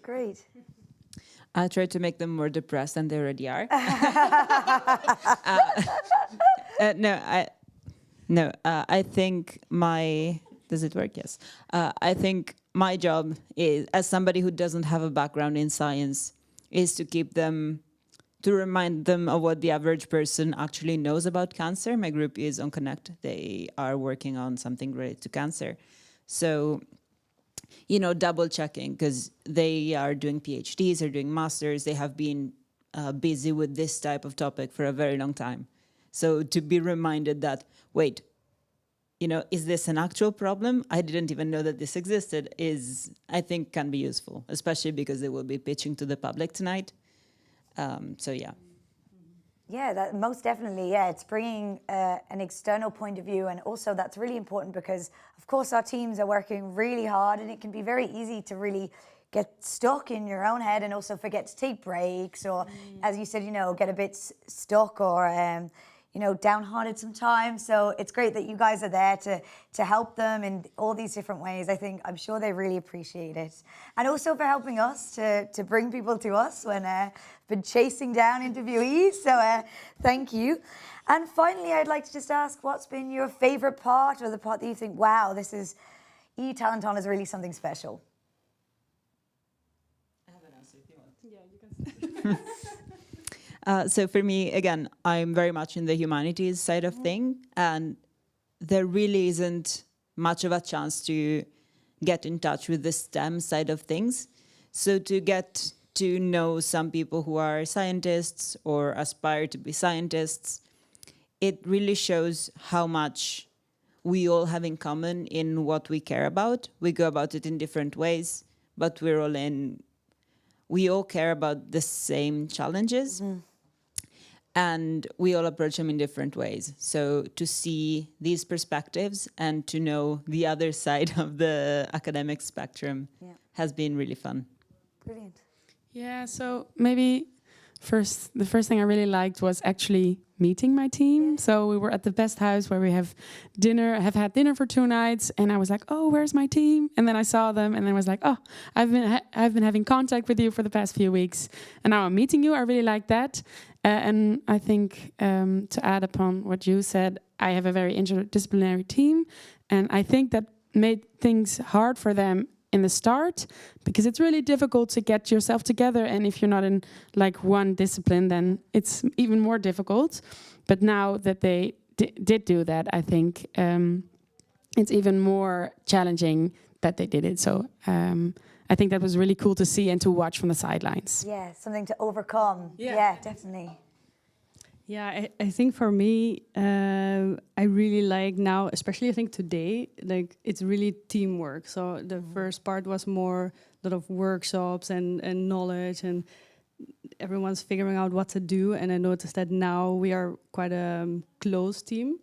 I tried to make them more depressed than they already are. I think does it work? Yes. I think my job is, as somebody who doesn't have a background in science, is to remind them of what the average person actually knows about cancer. My group is on Connect. They are working on something related to cancer. So, double checking, because they are doing PhDs, they're doing masters, they have been busy with this type of topic for a very long time. So to be reminded that, wait, is this an actual problem? I didn't even know that this existed, I think can be useful, especially because they will be pitching to the public tonight. Yeah, that most definitely. Yeah, it's bringing an external point of view, and also that's really important because, of course, our teams are working really hard, and it can be very easy to really get stuck in your own head and also forget to take breaks, or, as you said, get a bit stuck or downhearted sometimes. So it's great that you guys are there to help them in all these different ways. I'm sure they really appreciate it. And also for helping us to bring people to us when been chasing down interviewees. So thank you. And finally, I'd like to just ask, what's been your favorite part, or the part that you think, wow, EU Talenton is really something special? I have an answer if you want. Yeah, you can. So for me, again, I'm very much in the humanities side of thing, and there really isn't much of a chance to get in touch with the STEM side of things. So to get to know some people who are scientists or aspire to be scientists, it really shows how much we all have in common in what we care about. We go about it in different ways, but we all care about the same challenges. Mm-hmm. And we all approach them in different ways. So to see these perspectives and to know the other side of the academic spectrum has been really fun. Brilliant. Yeah, so maybe the first thing I really liked was actually meeting my team. So we were at the Best House where we have had dinner for 2 nights, and I was like, oh, where's my team? And then I saw them, and then I was like, oh, I've been having contact with you for the past few weeks, and now I'm meeting you. I really like that. And I think to add upon what you said, I have a very interdisciplinary team, and I think that made things hard for them in the start, because it's really difficult to get yourself together, and if you're not in like one discipline, then it's even more difficult. But now that they did do that, I think it's even more challenging that they did it. So I think that was really cool to see and to watch from the sidelines. Yeah, something to overcome. Yeah, definitely. Yeah, I think for me, I really like now, especially I think today, like it's really teamwork. So the first part was more a lot of workshops and knowledge, and everyone's figuring out what to do. And I noticed that now we are quite a close team,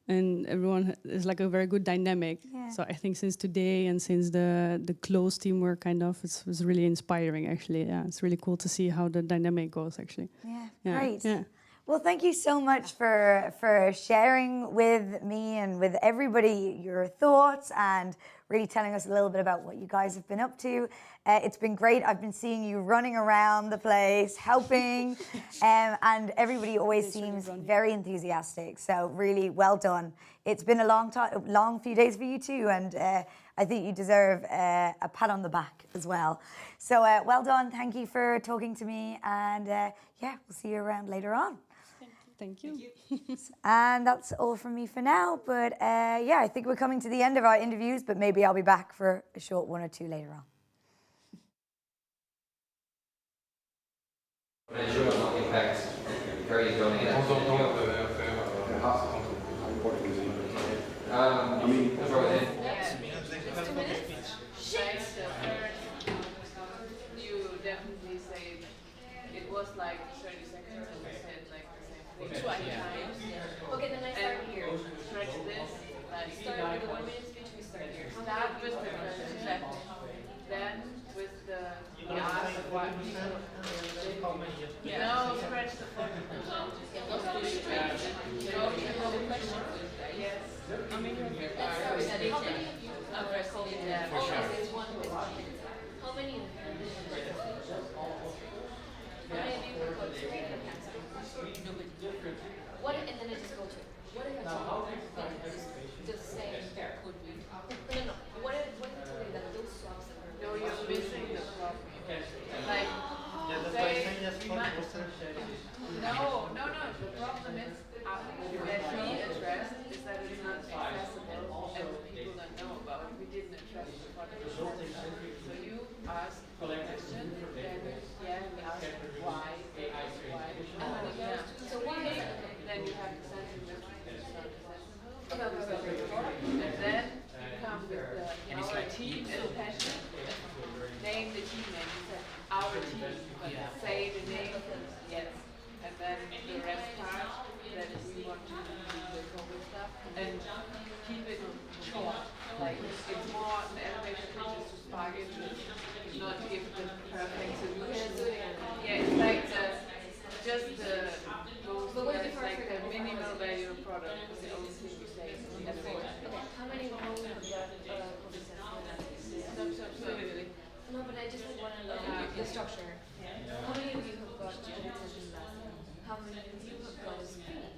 and everyone is like a very good dynamic. Yeah. So I think since today and since the close teamwork kind of, it was really inspiring actually. Yeah, it's really cool to see how the dynamic goes actually. Yeah, great. Yeah. Well, thank you so much for sharing with me and with everybody your thoughts and really telling us a little bit about what you guys have been up to. It's been great. I've been seeing you running around the place, helping, and everybody always seems very enthusiastic. So really well done. It's been a long few days for you too, and I think you deserve a pat on the back as well. So well done. Thank you for talking to me, and yeah, we'll see you around later on. Thank you. And that's all from me for now. But yeah, I think we're coming to the end of our interviews, but maybe I'll be back for a short one or two later on. Impact. Very going You definitely say it was like 30 seconds and we said like the same thing 20 times. Okay, then I start here. Stretch this. Start with the 1 minute speech, we start here. Start with the left. Then with the ask what people. No, stretch the foot. Go straight. Go to the question. Yes. How many of you are wrestling that? For sure. How many of you? How many of you would go straight to the cancer? Nobody. What if, and then I just go to, what if I told you, just say, could we? No. What if I told you that those swaps that were... No, you're missing the problem. Like, no. The problem is that we addressed is that it's not accessible and people don't know about it. We didn't address the problem. So you asked a question, then we asked why. So why is it? Then you have to send them this and then you come with our team and passion. Name the team name. You said our team, but say the name. Yes. And then the rest part that we want to do the COVID stuff and keep it short. Like it's more an elevator pitch is to spark it, not give the perfect solution. Yeah, it's like just the minimal value product is the only thing you say. Okay, how many of you have got COVID tests? No, but I just want to know the structure. How many of you have got COVID tests in the last year? How many of you have got a screening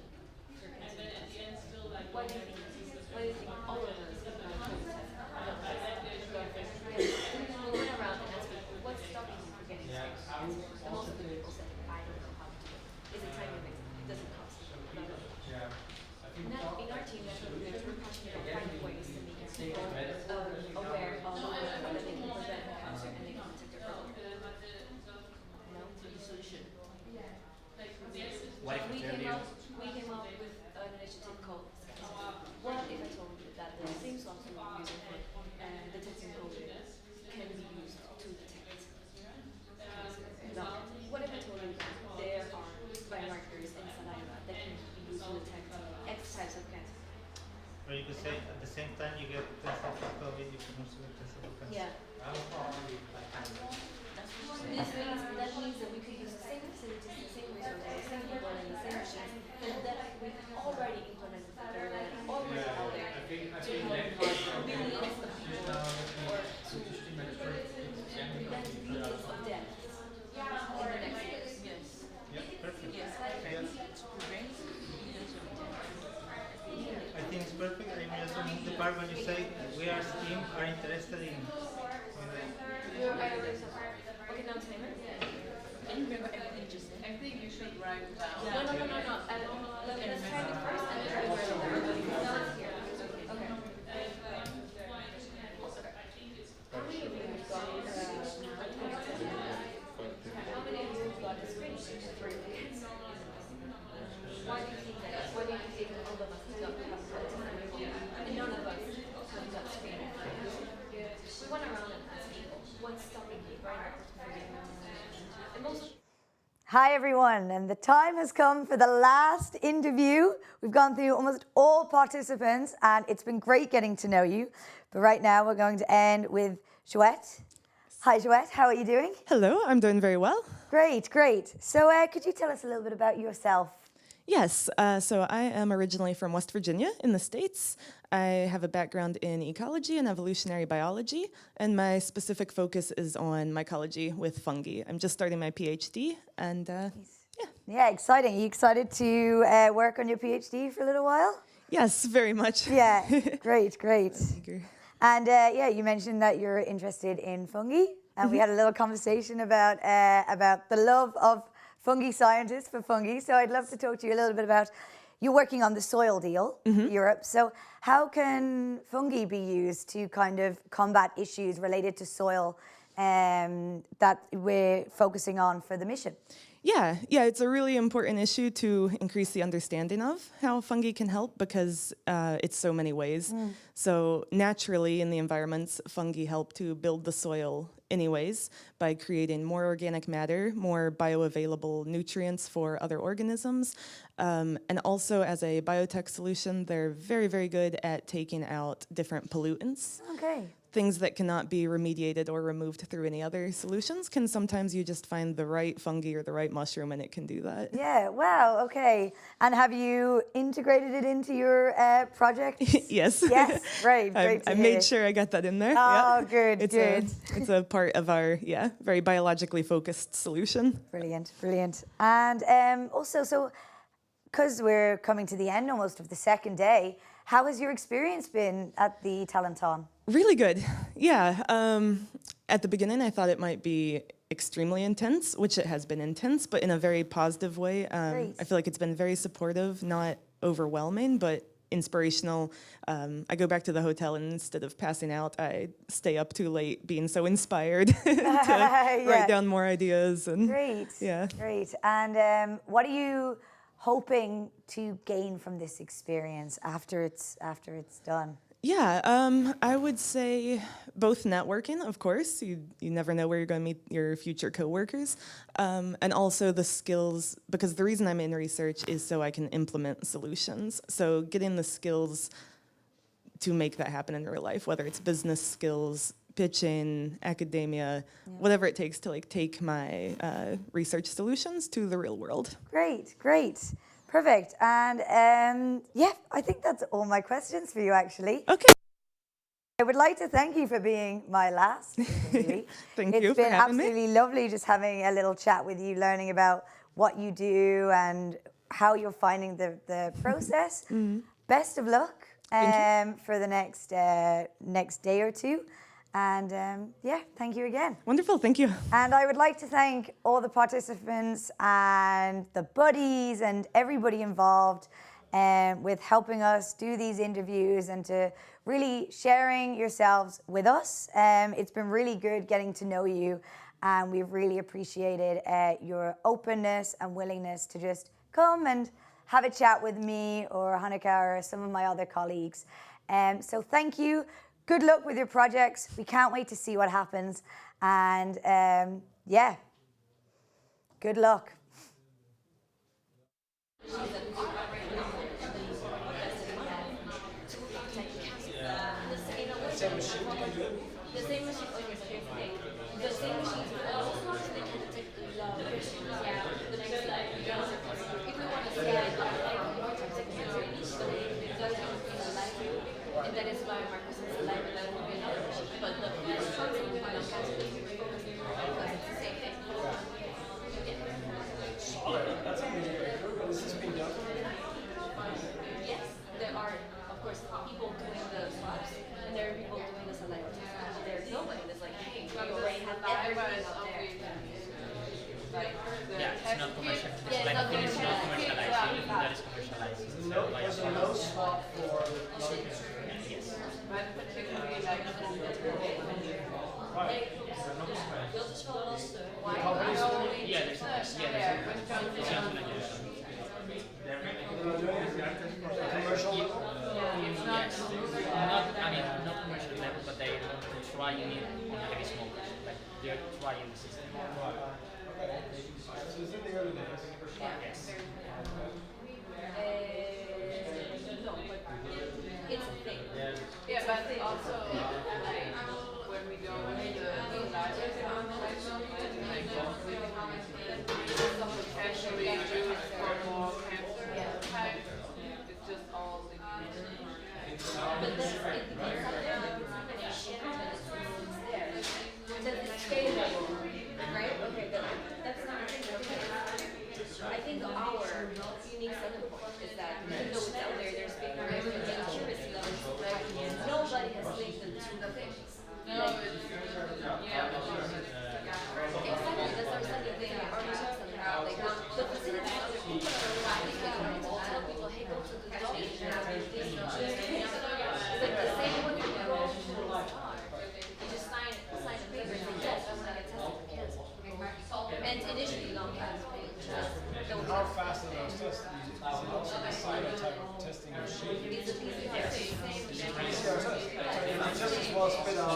for cancer tests? Why do you think all of us have got COVID tests? We'll run around and ask people, what's stopping you from getting screened? And most of the people say, I don't know how to do it. Is it time or it doesn't cost? Now, in our team, we're passionate about finding ways to make people aware of that they can prevent cancer and they can protect their health. No, the solution. We came up with an initiative called What if I told you that the same software we're using for detecting COVID can be used to detect cancer? What if I told you that there are biomarkers in saliva that can be used to detect X types of cancer? Or you could say at the same time you get tested for COVID, you can also get tested for cancer. Yeah. That means that we could use the same facilities, the same resources, the same people, and the same machines that we've already implemented that are already out there to help millions of people or to prevent millions of deaths in the next years. Yes. Perfect. Yes. I think it's perfect. I just remove the part when you say we are team are interested in. Okay, now timer. And you remember everything you just said? I think you should write it down. No. Let's try it first and then try it everybody. Now it's here. Okay. How many of you have got Hi everyone, and the time has come for the last interview. We've gone through almost all participants and it's been great getting to know you. But right now we're going to end with Joette. Hi Joette, how are you doing? Hello, I'm doing very well. Great, great. So could you tell us a little bit about yourself? Yes, so I am originally from West Virginia in the States. I have a background in ecology and evolutionary biology, and my specific focus is on mycology with fungi. I'm just starting my PhD, and Yeah, exciting. Are you excited to work on your PhD for a little while? Yes, very much. Yeah, great, great. And yeah, you mentioned that you're interested in fungi, and we had a little conversation about the love of fungi scientists for fungi. So I'd love to talk to you a little bit about you're working on the soil deal in Europe. So how can fungi be used to kind of combat issues related to soil that we're focusing on for the mission? Yeah, it's a really important issue to increase the understanding of how fungi can help because it's so many ways. So naturally in the environments, fungi help to build the soil anyways by creating more organic matter, more bioavailable nutrients for other organisms. And also as a biotech solution, they're very, very good at taking out different pollutants. Okay. Things that cannot be remediated or removed through any other solutions can sometimes you just find the right fungi or the right mushroom and it can do that. Yeah, wow, okay. And have you integrated it into your project? Yes. Yes, great, great to I hear. made sure I got that in there. Oh, good, good. It's a part of our, very biologically focused solution. Brilliant, brilliant. And also, so because we're coming to the end almost of the second day, how has your experience been at the Talenton? Really good. Yeah. At the beginning, I thought it might be extremely intense, which it has been intense, but in a very positive way. I feel like it's been very supportive, not overwhelming, but inspirational. I go back to the hotel and instead of passing out, I stay up too late being so inspired to write down more ideas. And Great. Yeah. Great. And what are you hoping to gain from this experience after it's done? Yeah, I would say both networking, of course. You never know where you're going to meet your future coworkers. And also the skills, because the reason I'm in research is so I can implement solutions. So getting the skills to make that happen in real life, whether it's business skills, pitching, academia, whatever it takes to take my research solutions to the real world. Great, great. Perfect. And yeah, I think that's all my questions for you, actually. Okay. I would like to thank you for being my last interview. Thank you It's for been having me. absolutely lovely just having a little chat with you, learning about what you do and how you're finding the process. Best of luck for the next day or two. And yeah, thank you again. Wonderful, thank you. And I would like to thank all the participants and the buddies and everybody involved with helping us do these interviews and to really sharing yourselves with us. It's been really good getting to know you, and we've really appreciated your openness and willingness to just come and have a chat with me or Hanneke or some of my other colleagues. So thank you. Good luck with your projects. We can't wait to see what happens. And yeah, good luck. The same machine on your chair today. The same machine also so they can detect the yeah, the next slide. If we want to say like secondary niche, so it doesn't in a live view, and that is why Marcus is alive, and that will be another machine. But the short one we want to catch it because it's the same thing. Solid. That's amazing. This has been done. Yes, there are of course people doing the swaps, and there are people doing the select. There's nobody that's like, hey, we already have everything up there. Yeah, it's not commercial. It's like a it's not commercialized. Everything that is commercialized. There's no spot for location. Yes. Yeah, there's commercial level? Yes. Not, I mean, not commercial level, but they try it on heavy smokers. Like they're trying the system. Okay. So is it the early days. No, but it's a thing. Yeah, but also like when we go with the larger conversation, like some potentially used for more cancer types, it's just all the But that's it depends on the combination and it's there. That it's scalable, right? Okay, that's not I think our unique selling point is that even though it's out there, there's big variety and accuracy levels. Nobody has linked the two things. No, it's Exactly, that's our second thing. Our results are now like the facilities other people are relying on tell people, hey, go to the doctor. It's like the same when you go to the star. You just sign a paper and say, yes, I want to get tested for cancer. And initially, lung cancer. How fast are those tests? Is it also the same type of testing machine? It's a PCR. PCR test. So just as well spit out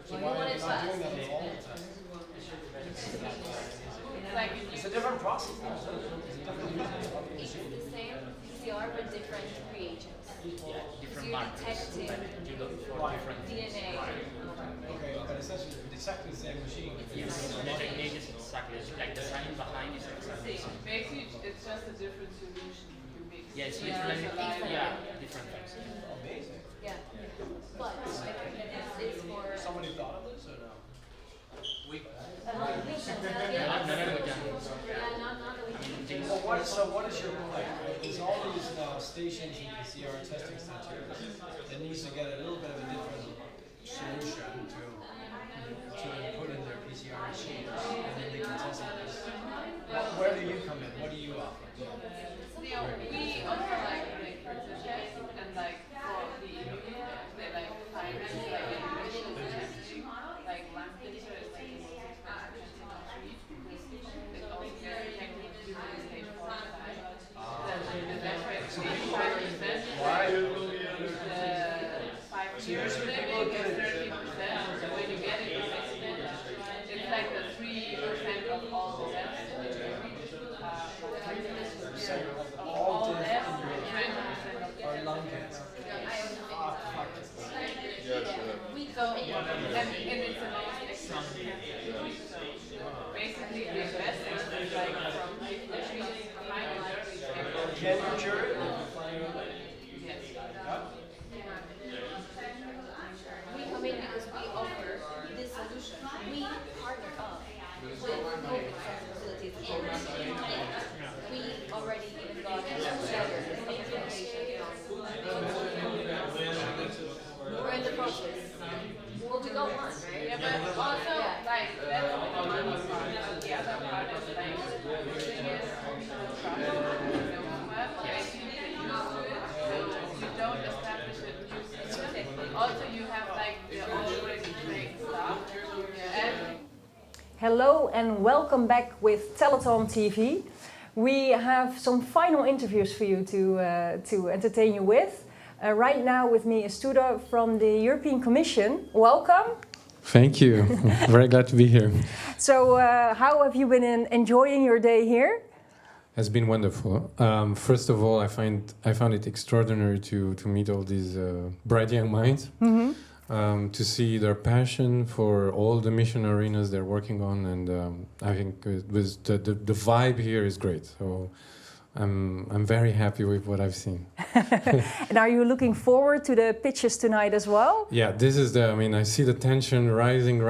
So why are you not doing that with all the tests? It's a different process. It's the same PCR but different reagents. Different So markers. you're detecting You look for different DNA. Okay, but essentially it's exactly the same machine. Yes, the technique is exactly like the science behind is exactly the same. basically it's just a different solution you mix. Yeah, it's different. Yeah, different things. Amazing. Yeah. But it's for Somebody thought of this or no? So what is your plan? There's all these stations and PCR testing centers that needs to get a little bit of a different solution to put in their PCR machines, and then they can test this. Where do you come in? What do you offer? We offer like precision tests and like for the they like find like initial testing, like lung cancer is like the most expensive to treat because it also gets detected during stage 4 and 5. The best rate is 85%. Why? 5 years maybe gets 30%. So when you get it, it's like the 3% of all the deaths. All death are lung cancer. So, and it's the most expensive. So, basically, the best is like from 50 trees behind the early. Can you cure it? Yes. we come in because we offer this solution. We partner up with COVID facilities and we already even got we're in the process. Well, we got one, right? Yeah, but also, like, that's the money part. The other part is like, the thing is, basically get used to it, so you don't establish a new system. Also, you have like the already trained staff, and Hello and welcome back with Telethon TV. We have some final interviews for you to entertain you with. Right now with me is Tudor from the European Commission. Welcome. Thank you. Very glad to be here. So how have you been enjoying your day here? It's been wonderful. First of all, I found it extraordinary to meet all these bright young minds, to see their passion for all the mission arenas they're working on, and I think the vibe here is great. So I'm very happy with what I've seen. And are you looking forward to the pitches tonight as well? Yeah, this is I see the tension rising,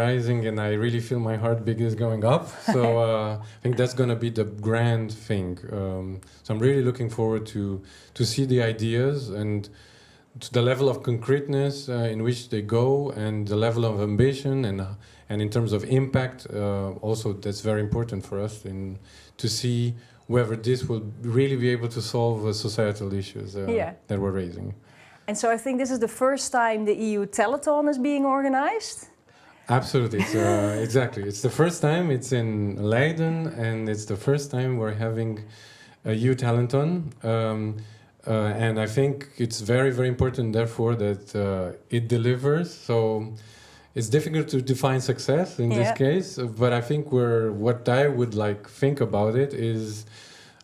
and I really feel my heartbeat is going up. So I think that's going to be the grand thing. So I'm really looking forward to see the ideas and to the level of concreteness in which they go, and the level of ambition, and in terms of impact. Also, that's very important for us to see whether this will really be able to solve societal issues that we're raising. And so I think this is the first time the EU Telethon is being organized. Absolutely, exactly. It's the first time. It's in Leiden, and it's the first time we're having a EU Telethon. And I think it's very, very important, therefore, that it delivers. So it's difficult to define success in this case, but I think what I would like think about it is,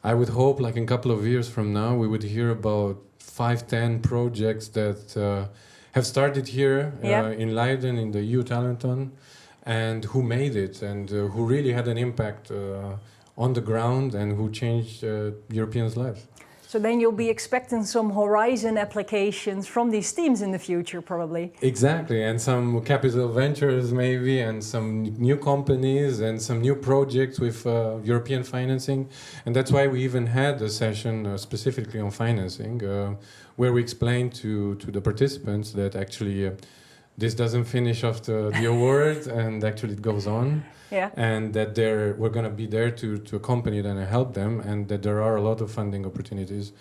I would hope like in a couple of years from now we would hear about 5-10 projects that have started here in Leiden in the EU Talenton, and who made it and who really had an impact on the ground and who changed Europeans' lives. So then you'll be expecting some horizon applications from these teams in the future, probably. Exactly, and some capital ventures maybe, and some new companies and some new projects with European financing. And that's why we even had a session specifically on financing, where we explained to the participants that actually this doesn't finish after the award, and actually it goes on. Yeah. And that we're going to be there to accompany them and help them, and that there are a lot of funding opportunities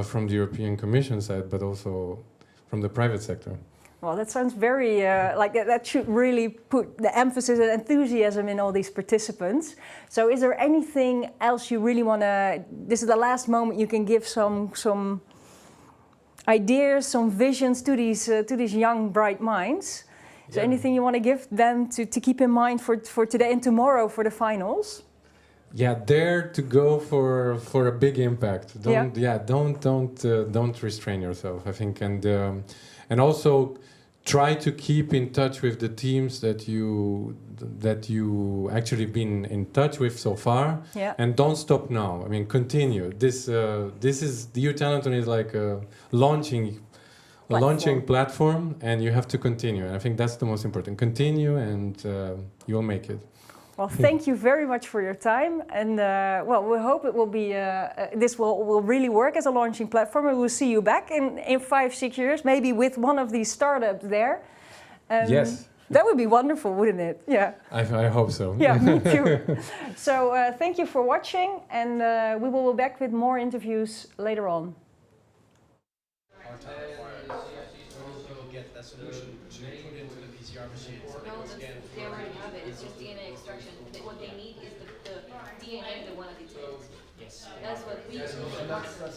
from the European Commission side, but also from the private sector. Well, that sounds very, like that should really put the emphasis and enthusiasm in all these participants. So is there anything else you really want to, this is the last moment you can give some ideas, some visions to these young, bright minds? Is there anything you want to give them to keep in mind for today and tomorrow for the finals? Yeah, dare to go for a big impact. Don't restrain yourself, I think, and also try to keep in touch with the teams that you actually been in touch with so far. Yeah. And don't stop now. I mean, continue. This is the EU Talenton is like a launching platform, and you have to continue. And I think that's the most important. Continue, and you'll make it. Well, thank you very much for your time, and well, we hope it will be this will really work as a launching platform, and we'll see you back in 5-6 years, maybe with one of these startups there. Yes. That would be wonderful, wouldn't it? Yeah. I hope so. Yeah, me too. So thank you for watching, and we will be back with more interviews later on. Get that solution to put into the PCR machine. No, they already have it. It's just DNA extraction. What they need is the DNA they want to detect. Yes. That's what we. That's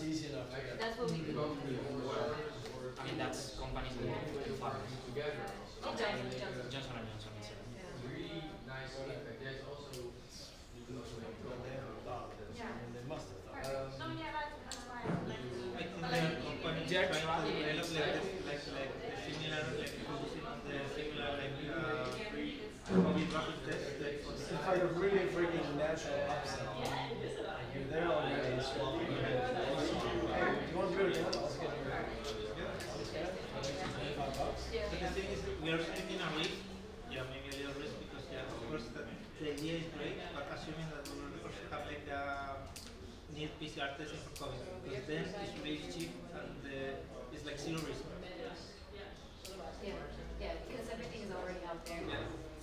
easy enough. That's what we do. I mean, that's companies that do farmers. Johnson & Johnson. Really nice feedback. There's also they must have thought. I think the company is trying to develop similar, focusing on the similar COVID rapid test. It's like a really freaking natural upsell. You're there already, so hey, do you want to do it again? I'll schedule it. But the thing is, we are taking a risk, maybe a little risk, because of course the idea is great, but assuming that we will also have need PCR testing for COVID, because then it's really cheap and it's like zero risk. Yeah, because everything is already out there.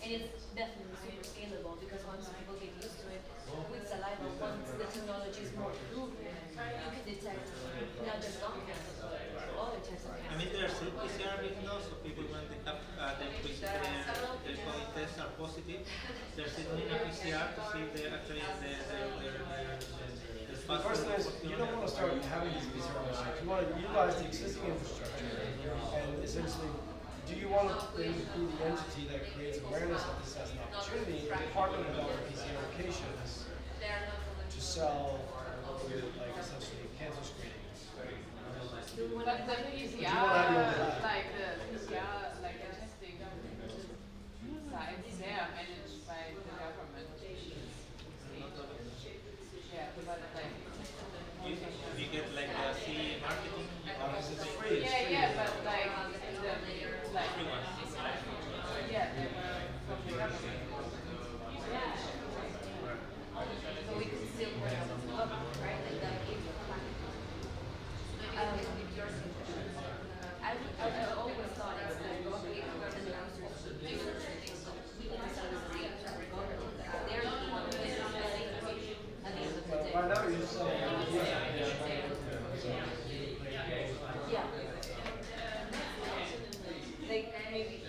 And it's definitely super scalable, because once people get used to it, with saliva, once the technology is more proven, you can detect not just lung cancer, but other types of cancer. I mean, there are still PCR windows, so people when they have their COVID tests are positive, they're still doing a PCR to see if they actually the question is, you don't want to start having these PCR machines. You want to utilize the existing infrastructure, and essentially, do you want to bring the entity that creates awareness that this has an opportunity and partner with other PCR locations to sell, like essentially cancer screening? But the PCR, like the PCR, like the testing side, they are managed by the government. Yeah, but like you get like CE marketing. Yeah, but like from the government. So we could still put it up, right? Like that is a plan. I always thought it's like, okay, we need to sell this data to the government. They're the one who is selling at the end of the day. Right now, you're selling yeah. Like maybe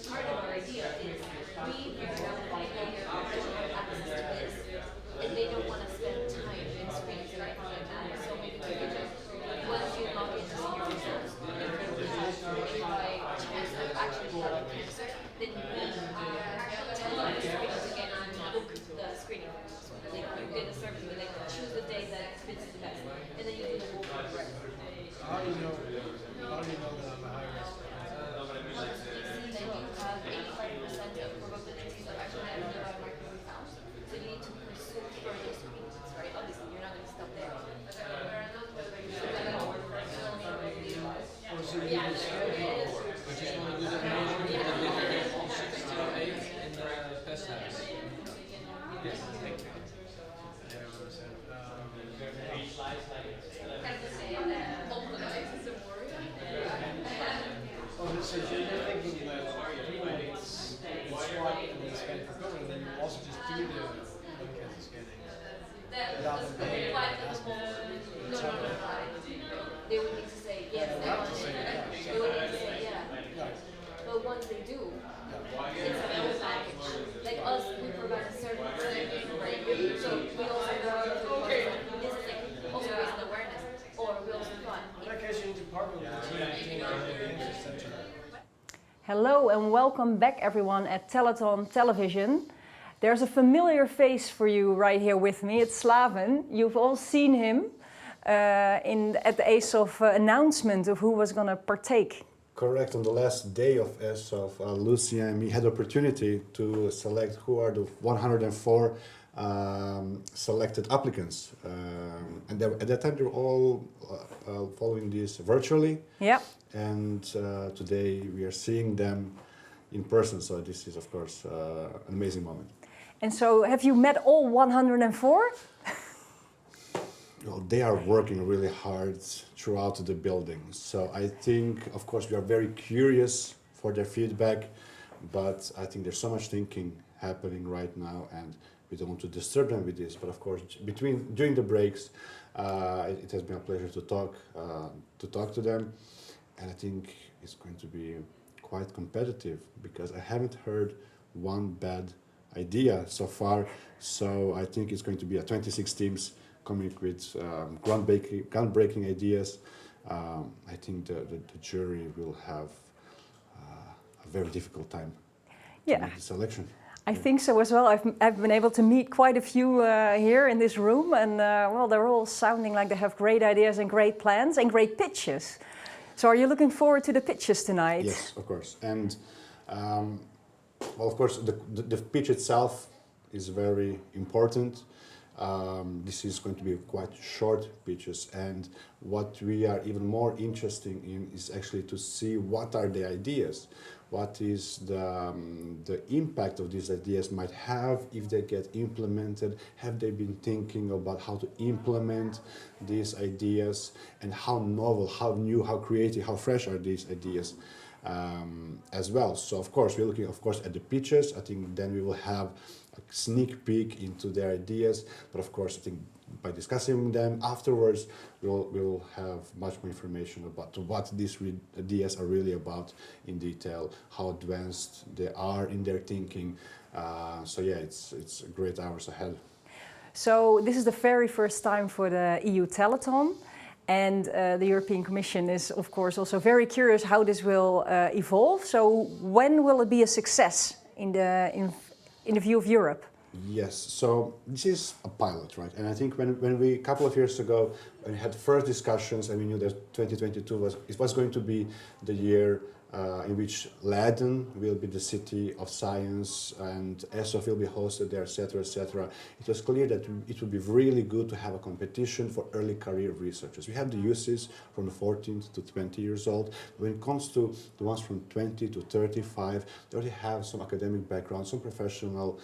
part of our idea is we figure out that they have access to this, and they don't want to spend time in screens or anything like that. So maybe we could just, once you log into your results, you can by chance what they do. It's a whole package. Like us, we provide a service, right? So we also go to this is like also raising awareness, or we also thought. In that case, you need to partner with the team center. Hello and welcome back everyone at Telethon Television. There's a familiar face for you right here with me. It's Slaven. You've all seen him at the ASOF announcement of who was going to partake. Correct. On the last day of ASOF, Lucy and me had the opportunity to select who are the 104 selected applicants. And at that time, they were all following this virtually. Yeah. And today we are seeing them in person. So this is, of course, an amazing moment. And so have you met all 104? Well, they are working really hard throughout the building. So I think, of course, we are very curious for their feedback, but I think there's so much thinking happening right now, and we don't want to disturb them with this. But of course, during the breaks, it has been a pleasure to talk to them, and I think it's going to be quite competitive because I haven't heard one bad idea so far. So I think it's going to be 26 teams coming with groundbreaking ideas. I think the jury will have a very difficult time to make the selection. I think so as well. I've been able to meet quite a few here in this room, and well, they're all sounding like they have great ideas and great plans and great pitches. So are you looking forward to the pitches tonight? Yes, of course. And well, of course, the pitch itself is very important. This is going to be quite short pitches, and what we are even more interested in is actually to see what are the ideas, what is the impact of these ideas might have if they get implemented. Have they been thinking about how to implement these ideas, and how novel, how new, how creative, how fresh are these ideas as well. So of course we're looking, of course, at the pitches. I think then we will have a sneak peek into their ideas, but of course I think by discussing them afterwards we'll have much more information about what these ideas are really about in detail, how advanced they are in their thinking. So yeah, it's great hours ahead. So this is the very first time for the EU Telethon, and the European Commission is of course also very curious how this will evolve. So when will it be a success in the view of Europe? Yes, so this is a pilot, right? And I think when we, a couple of years ago, when we had first discussions, and we knew that 2022 was going to be the year in which Leiden will be the city of science and ASOF will be hosted there, etc., etc. It was clear that it would be really good to have a competition for early career researchers. We have the UCs from 14 to 20 years old. When it comes to the ones from 20 to 35, they already have some academic background, some professional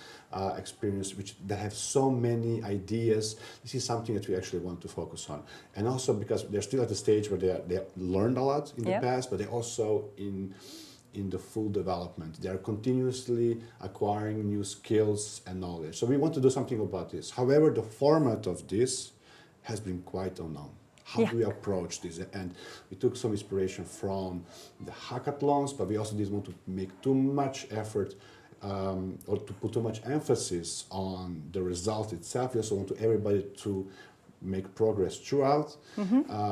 experience, that have so many ideas. This is something that we actually want to focus on. And also because they're still at the stage where they learned a lot in the past, but they're also in the full development. They are continuously acquiring new skills and knowledge. So we want to do something about this. However, the format of this has been quite unknown. How do we approach this? And we took some inspiration from the hackathons, but we also didn't want to make too much effort or to put too much emphasis on the result itself. We also want everybody to make progress throughout.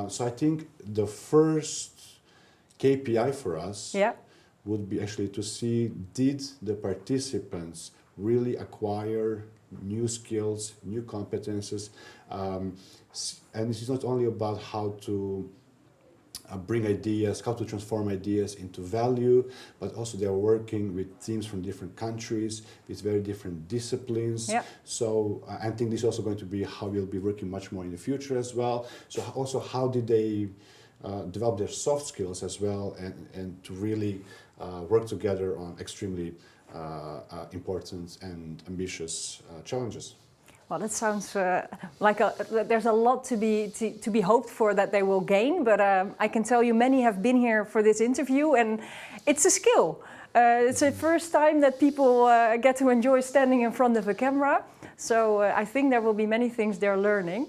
So I think the first KPI for us would be actually to see, did the participants really acquire new skills, new competences? And this is not only about how to bring ideas, how to transform ideas into value, but also they are working with teams from different countries, with very different disciplines. So I think this is also going to be how we'll be working much more in the future as well. So also how did they develop their soft skills as well, and to really work together on extremely important and ambitious challenges. Well, that sounds like there's a lot to be hoped for that they will gain, but I can tell you many have been here for this interview, and it's a skill. It's the first time that people get to enjoy standing in front of a camera, so I think there will be many things they're learning.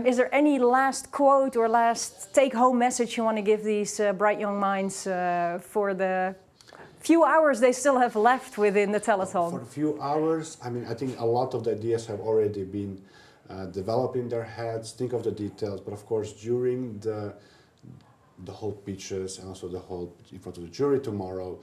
Is there any last quote or last take-home message you want to give these bright young minds for few hours they still have left within the telethon? For a few hours, I mean, I think a lot of the ideas have already been developed in their heads, think of the details, but of course during the whole pitches and also the whole in front of the jury tomorrow,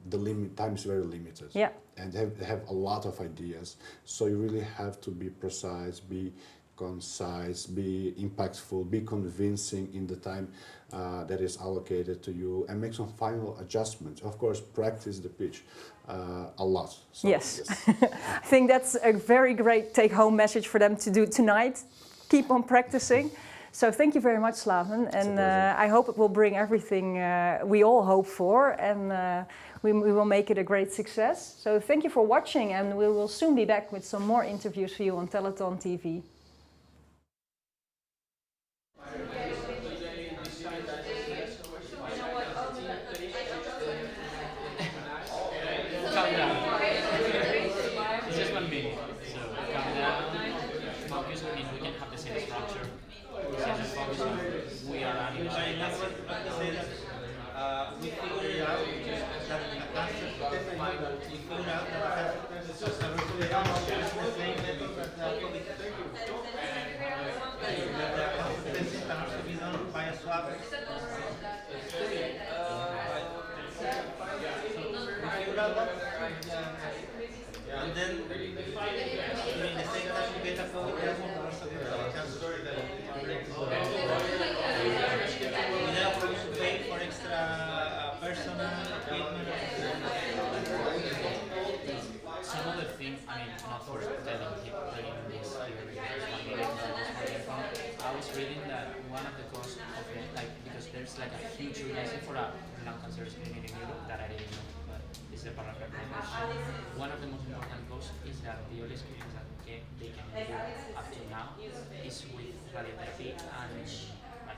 the time is very limited. Yeah. And they have a lot of ideas. So you really have to be precise, be concise, be impactful, be convincing in the time that is allocated to you, and make some final adjustments. Of course, practice the pitch a lot. So, yes. I think that's a very great take-home message for them to do tonight. Keep on practicing. So thank you very much, Slaven, and I hope it will bring everything we all hope for, and we will make it a great success. So thank you for watching, and we will soon be back with some more interviews for you on Telethon TV. And then during the same time you get a phone call from the rest of the without having to pay for extra personal equipment. Some other thing, I mean, not for telling this I was reading that one of the costs of it, like, because there's like a huge reason for a lung cancer screening in Europe that I didn't know, but this is a paragraph. One of the most important costs is that the only screenings that they can do up to now is with radiotherapy and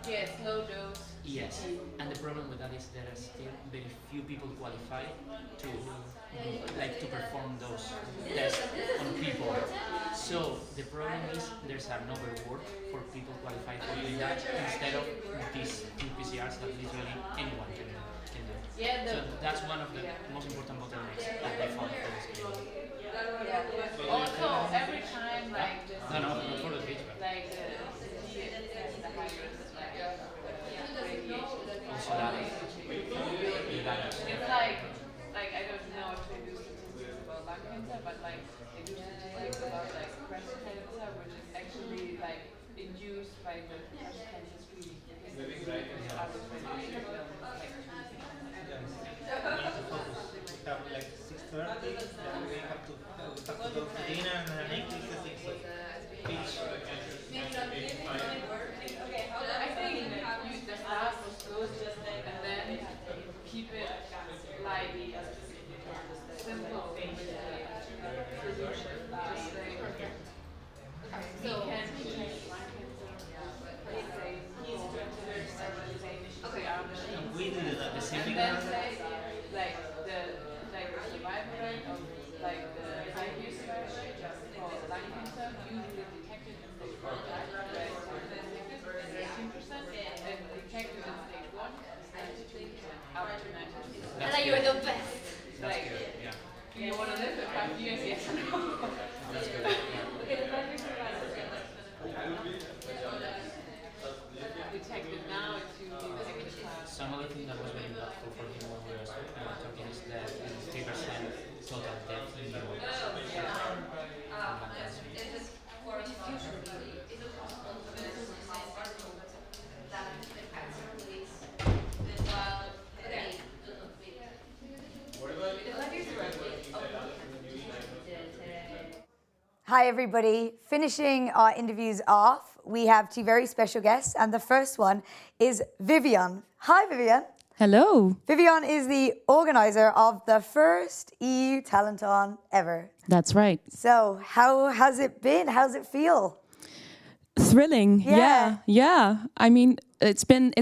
yes, low dose. Yes, and the problem with that is there are still very few people qualified to perform those tests on people. So the problem is there's an overwork for people qualified for doing that instead of these two PCRs that literally anyone can do. Yeah, so that's one of the most important bottlenecks that they found for this video. Also, every time like just not for the pitch, but like the high risk radiation. Also that it's like I don't know if they do statistics about lung cancer, but like they do statistics about like breast cancer, which is actually like induced by the breast cancer screening. Like 6:30, then we have to go to dinner and then 8:56. Beach. I think use the start was good, and then keep it like simple solution. Just say, we can detect lung cancer. Let's say we do that the same and thing. then say like the survival rate of like the 5 years for lung cancer usually detected in stage 1, right? 13%, and detected in stage 1 up to 90%. And you're the best. That's good, yeah. Do you want to live for 5 years? Yes or no? That's good. Detected now it's usually detected fast. some other thing that was very impactful for him when we were talking is that 3% total death in Europe. Hi everybody, finishing our interviews off, we have two very special guests, and the first one is Vivian. Hi Vivian. Hello. Vivian is the organizer of the first EU Telethon ever. That's right. So how has it been? How's it feel? Thrilling. Yeah. I mean, it's been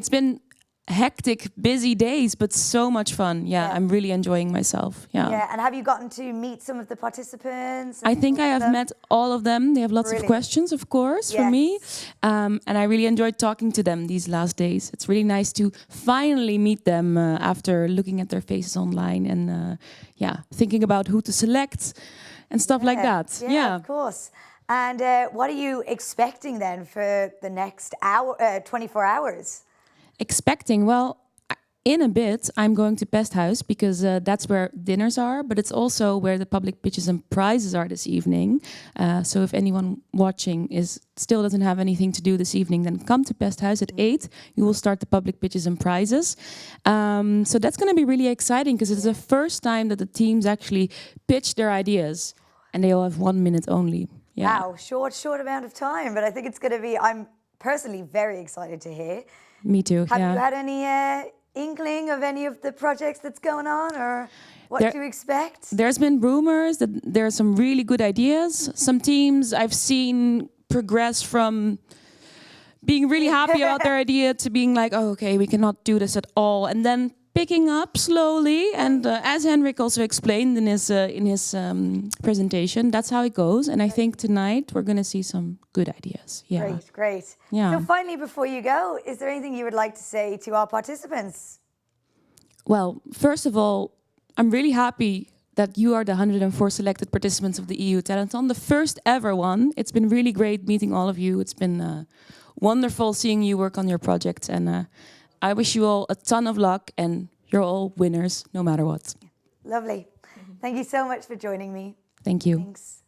hectic, busy days, but so much fun. Yeah, I'm really enjoying myself. Yeah. Yeah, and have you gotten to meet some of the participants? I think I have met all of them. They have lots of questions, of course, for me. And I really enjoyed talking to them these last days. It's really nice to finally meet them after looking at their faces online and thinking about who to select and stuff like that. Yeah, of course. And what are you expecting then for the next 24 hours? Expecting, well, in a bit, I'm going to Pesthuis because that's where dinners are, but it's also where the public pitches and prizes are this evening. So if anyone watching still doesn't have anything to do this evening, then come to Pesthuis at 8. You will start the public pitches and prizes. So that's going to be really exciting because it's the first time that the teams actually pitch their ideas, and they all have 1 minute only. Yeah. Wow, short amount of time, but I think it's going to be, I'm personally very excited to hear. Me too, Have you had any inkling of any of the projects that's going on, or what to expect? There's been rumors that there are some really good ideas. Some teams I've seen progress from being really happy about their idea to being like, oh, okay, we cannot do this at all. And then picking up slowly. And as Henrik also explained in his presentation, that's how it goes. And I think tonight we're going to see some good ideas. Yeah. Great. Yeah. So finally, before you go, is there anything you would like to say to our participants? Well, first of all, I'm really happy that you are the 104 selected participants of the EU Talenton, the first ever one. It's been really great meeting all of you. It's been wonderful seeing you work on your project. And I wish you all a ton of luck, and you're all winners no matter what. Lovely. Thank you so much for joining me. Thank you. Thanks.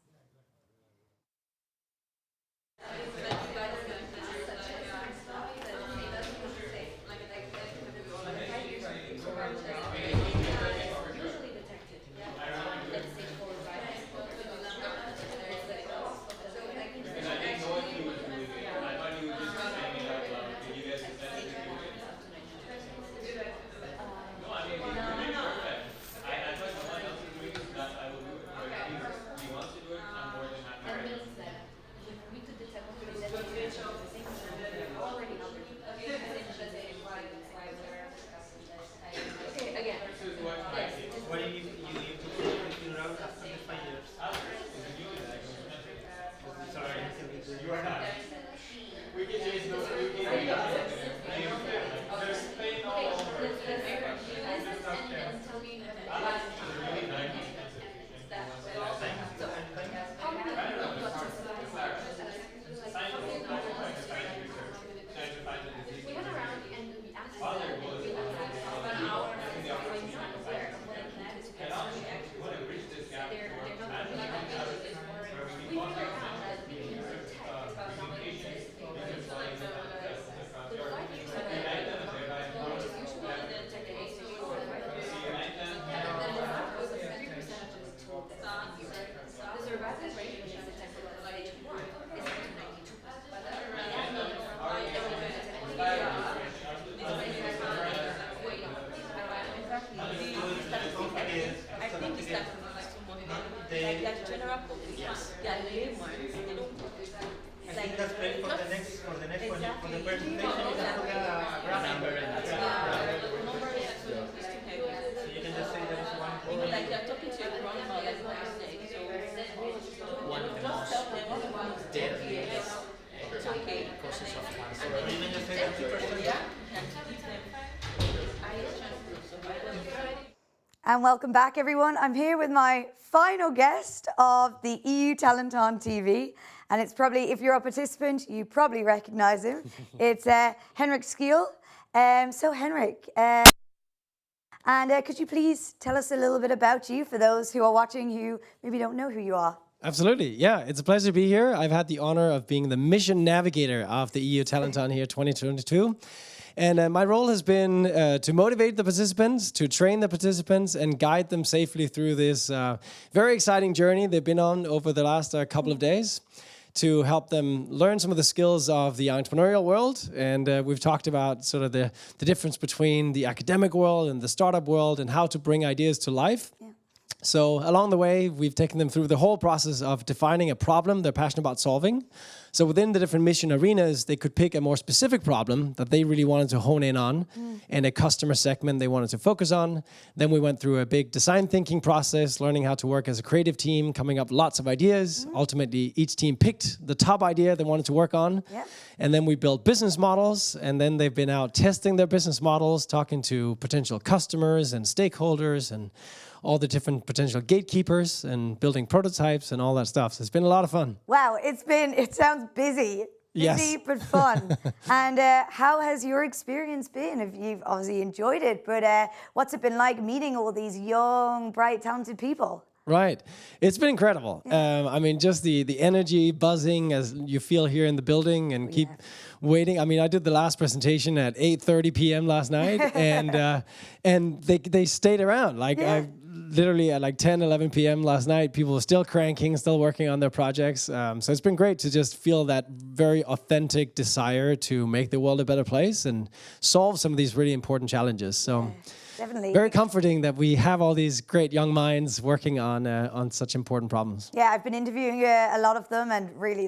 And welcome back, everyone. I'm here with my final guest of the EU Talenton TV. And it's probably, if you're a participant, you probably recognize him. It's Henrik Skiel. So Henrik, could you please tell us a little bit about you for those who are watching who maybe don't know who you are? Absolutely. Yeah, it's a pleasure to be here. I've had the honor of being the mission navigator of the EU Talenton here 2022. And my role has been to motivate the participants, to train the participants, and guide them safely through this very exciting journey they've been on over the last couple of days, to help them learn some of the skills of the entrepreneurial world. And we've talked about sort of the difference between the academic world and the startup world and how to bring ideas to life. Yeah. So along the way, we've taken them through the whole process of defining a problem they're passionate about solving. So within the different mission arenas, they could pick a more specific problem that they really wanted to hone in on and a customer segment they wanted to focus on. Then we went through a big design thinking process, learning how to work as a creative team, coming up with lots of ideas. Ultimately, each team picked the top idea they wanted to work on. And then we built business models, and then they've been out testing their business models, talking to potential customers and stakeholders and all the different potential gatekeepers and building prototypes and all that stuff. So it's been a lot of fun. Wow, it sounds busy. Busy, but fun. And how has your experience been? You've obviously enjoyed it, but what's it been like meeting all these young, bright, talented people? Right. It's been incredible. I mean, just the energy buzzing as you feel here in the building and keep waiting. I mean, I did the last presentation at 8:30 p.m. last night, and they stayed around. Like, literally at like 10, 11 p.m. last night, people were still cranking, still working on their projects. So it's been great to just feel that very authentic desire to make the world a better place and solve some of these really important challenges. So definitely. Very comforting that we have all these great young minds working on such important problems. Yeah, I've been interviewing a lot of them, and really,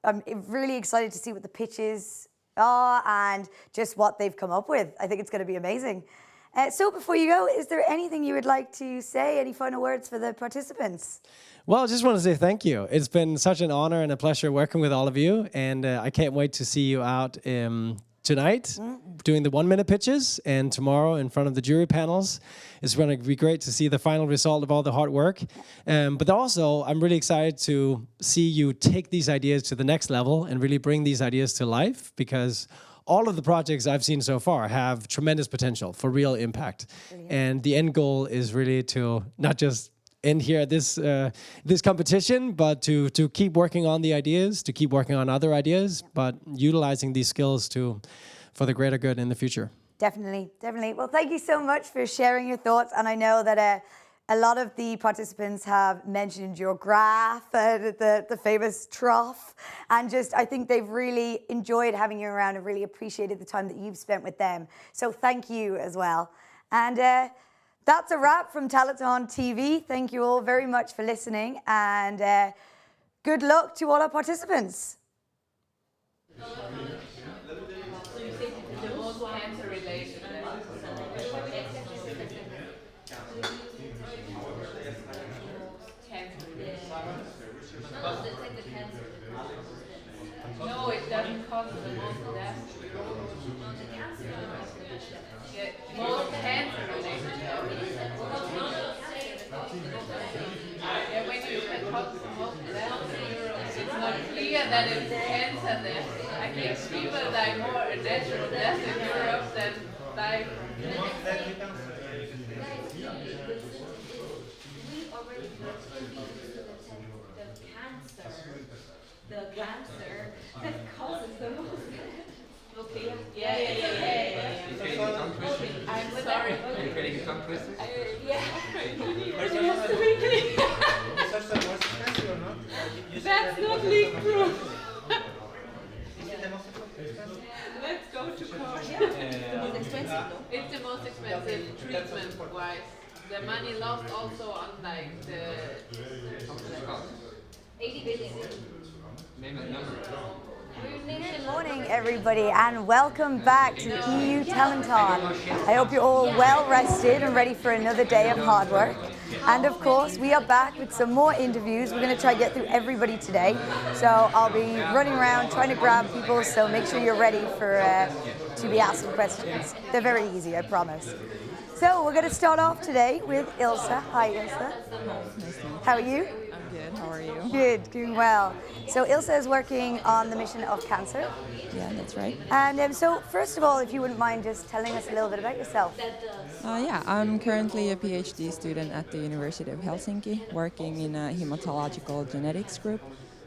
I'm really excited to see what the pitches are and just what they've come up with. I think it's going to be amazing. So before you go, is there anything you would like to say? Any final words for the participants? Well, I just want to say thank you. It's been such an honor and a pleasure working with all of you, and I can't wait to see you out tonight doing the 1-minute pitches, and tomorrow in front of the jury panels. It's going to be great to see the final result of all the hard work. But also, I'm really excited to see you take these ideas to the next level and really bring these ideas to life, because all of the projects I've seen so far have tremendous potential for real impact. And the end goal is really to not just end here at this competition, but to keep working on the ideas, to keep working on other ideas, but utilizing these skills for the greater good in the future. Definitely, definitely. Well, thank you so much for sharing your thoughts. And I know that a lot of the participants have mentioned your graph, the famous trough, and just I think they've really enjoyed having you around and really appreciated the time that you've spent with them. So thank you as well. And that's a wrap from Telethon TV. Thank you all very much for listening, and good luck to all our participants. No, it doesn't cause the most death. Most cancer related. Yeah, when you can cause the most death, it's not clear that it's cancer death. I think people die more a natural death in Europe than die. The cancer that causes the most. Okay. Yeah. I'm sorry. Are you creating a tongue twister? Yeah. That's not leak proof. Let's go to court. It's the most expensive treatment-wise. The money lost also on like the 80 billion. Name a number. Good morning, everybody, and welcome back to EU Telethon. I hope you're all well rested and ready for another day of hard work. And of course, we are back with some more interviews. We're going to try to get through everybody today. So I'll be running around trying to grab people, so make sure you're ready to be asked some questions. They're very easy, I promise. So we're going to start off today with Ilse. Hi, Ilse. How are you? I'm good. How are you? Good, doing well. So Ilse is working on the mission of cancer. Yeah, that's right. And so first of all, if you wouldn't mind just telling us a little bit about yourself. Yeah, I'm currently a PhD student at the University of Helsinki, working in a hematological genetics group.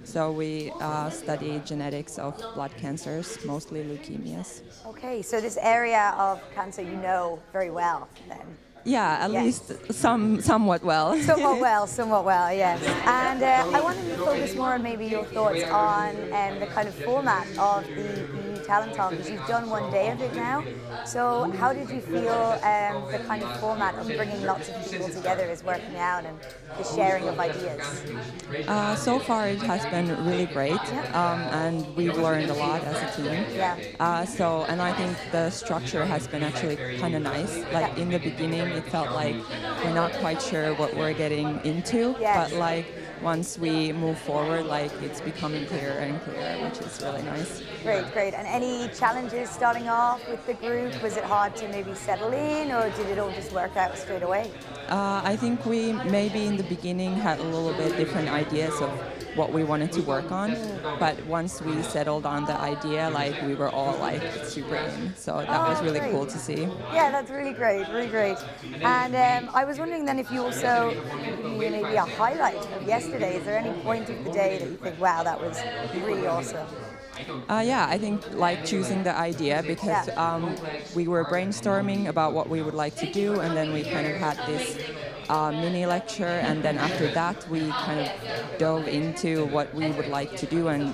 So we study genetics of blood cancers, mostly leukemias. Okay, so this area of cancer you know very well then. Yeah, at least somewhat well. Somewhat well, yes. And I wanted to focus more on maybe your thoughts on the kind of format of the EU Talent Talk, because you've done one day of it now. So how did you feel the kind of format of bringing lots of people together is working out and the sharing of ideas? So far it has been really great, and we've learned a lot as a team. And I think the structure has been actually kind of nice. Like in the beginning it felt like we're not quite sure what we're getting into, but like once we move forward, like it's becoming clearer and clearer, which is really nice. Great. And any challenges starting off with the group? Was it hard to maybe settle in, or did it all just work out straight away? I think we maybe in the beginning had a little bit different ideas of what we wanted to work on, but once we settled on the idea, like we were all like super in. So that was really cool to see. Yeah, that's really great. And I was wondering then if you also maybe a highlight of yesterday. Is there any point of the day that you think, wow, that was really awesome? I think like choosing the idea, because we were brainstorming about what we would like to do, and then we kind of had this mini lecture, and then after that we kind of dove into what we would like to do and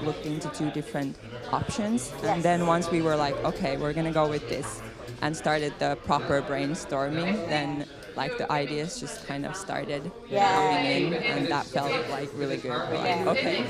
looked into 2 different options. And then once we were like, okay, we're gonna go with this, and started the proper brainstorming, then like the ideas just kind of started coming in, and that felt like really good. We're like, okay.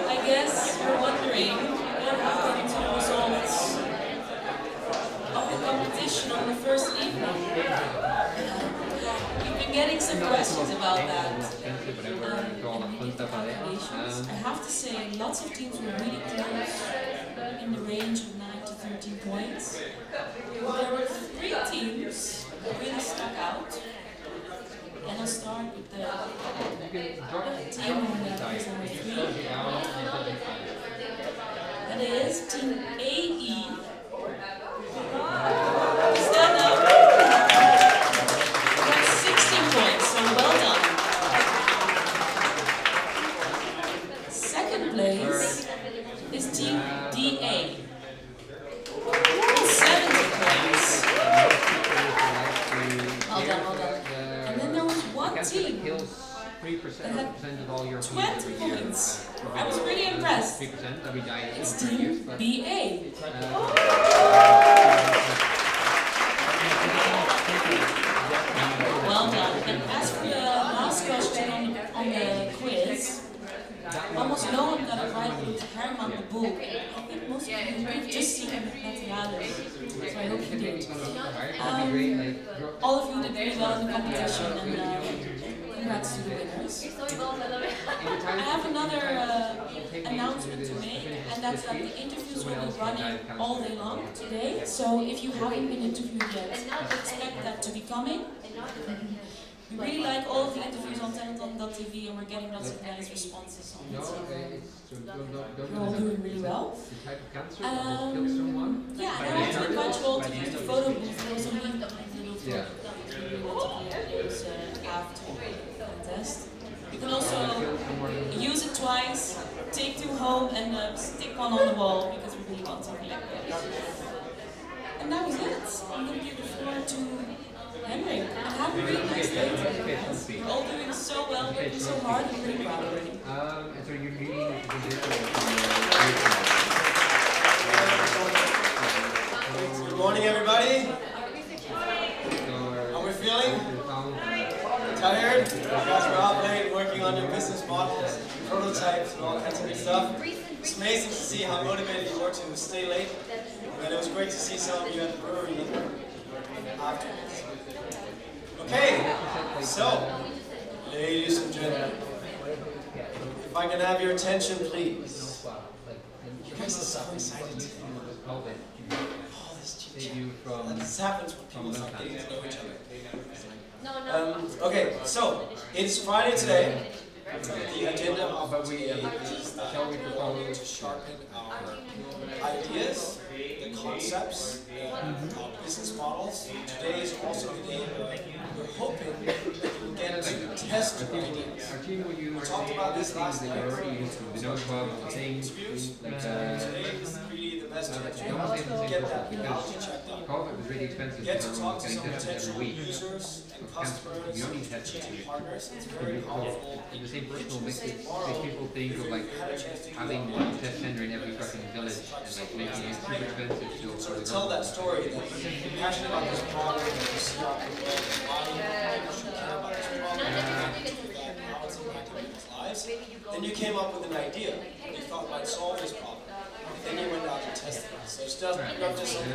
I guess you're wondering what happened to the results of the competition on the first evening. We've been getting some questions about that. I have to say, lots of teams were really close, in the range of 9 to 13 points. There were 3 teams that really stuck out. And I'll start with the team that is number 3. That is Team AE. Stand up. That's 16 points, so well done. Second place is Team DA. 70 points. Well done. And then there was one team that had 20 points. I was really impressed. It's Team BA. Well done. And as for the last question on the quiz, almost no one got it right with Herman the Bull. I think most of you have just seen him at Nationales, so I hope you did. All of you did really well in the competition, and congrats to the winners. I have another announcement to make, and that's that the interviews will be running all day long today. So if you haven't been interviewed yet, expect that to be coming. We really like all of the interviews on Talenton.tv, TV, and we're getting lots of nice responses on it. No, So don't we're all doing really well. The type of cancer that will kill someone. Yeah, and I also invite you all to use the photo booth. We also leave a little photo Yeah. that you want to use after the contest. You can also use it twice, take two home, and stick one on the wall because we really want to collect those. And that was it. I'm going to give the floor to Henry. And have a really nice day today, guys. You're all doing so well, working so hard. I'm really proud of you. And so you're meeting Good morning, everybody. How are we feeling? Tired? You guys were up late working on your business models, prototypes, and all kinds of good stuff. It's amazing to see how motivated you were to stay late. And it was great to see some of you at the brewery afterwards. Okay, so, ladies and gentlemen, if I can have your attention, please. You guys are so excited today. Oh, this chit-chat. This happens when people start getting to know each other. Okay, so, it's Friday today. The agenda of today is that we're going to sharpen our ideas, the concepts, our business models. Today is also the day where we're hoping that you'll get to test your ideas. We talked about this last night. Interviews. Today is really the best chance to get that technology checked out. Get to talk to some potential users and customers and partners. It's very powerful. The same personal makes people think of like having one test center in every fucking village and like making it super expensive still for the tell that story that you're passionate about this problem, that you see out in the world, why you should care about this problem, and how it's impacting people's lives. Then you came up with an idea that you thought might solve this problem. Then you went out and tested it. So it's just not just something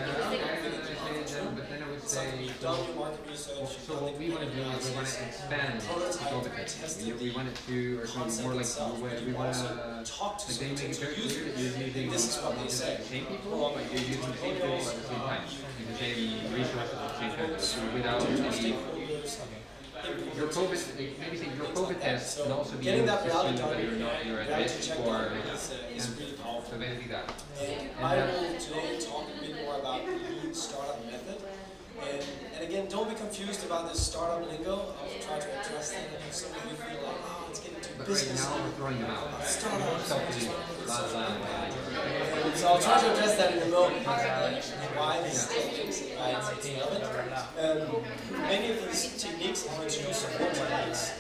but then I would say, you've done your market research. So what we want to do is we want to expand we want it to, or something more like we want to like they make it very clear that you're using the same people, but you're using the same people at the same time, using the same resources at the same time, so without any. Your COVID, maybe say your COVID test can also be used to see whether or not you're at risk for, so basically that. I will today talk a bit more about the lean startup method. And again, don't be confused about this startup lingo. I will try to address that. I know some of you feel like, oh, it's getting too business. But right now we're throwing them out. Startups. So I'll try to address that in a moment. Why these techniques and why it's relevant. Many of these techniques are to use support techniques.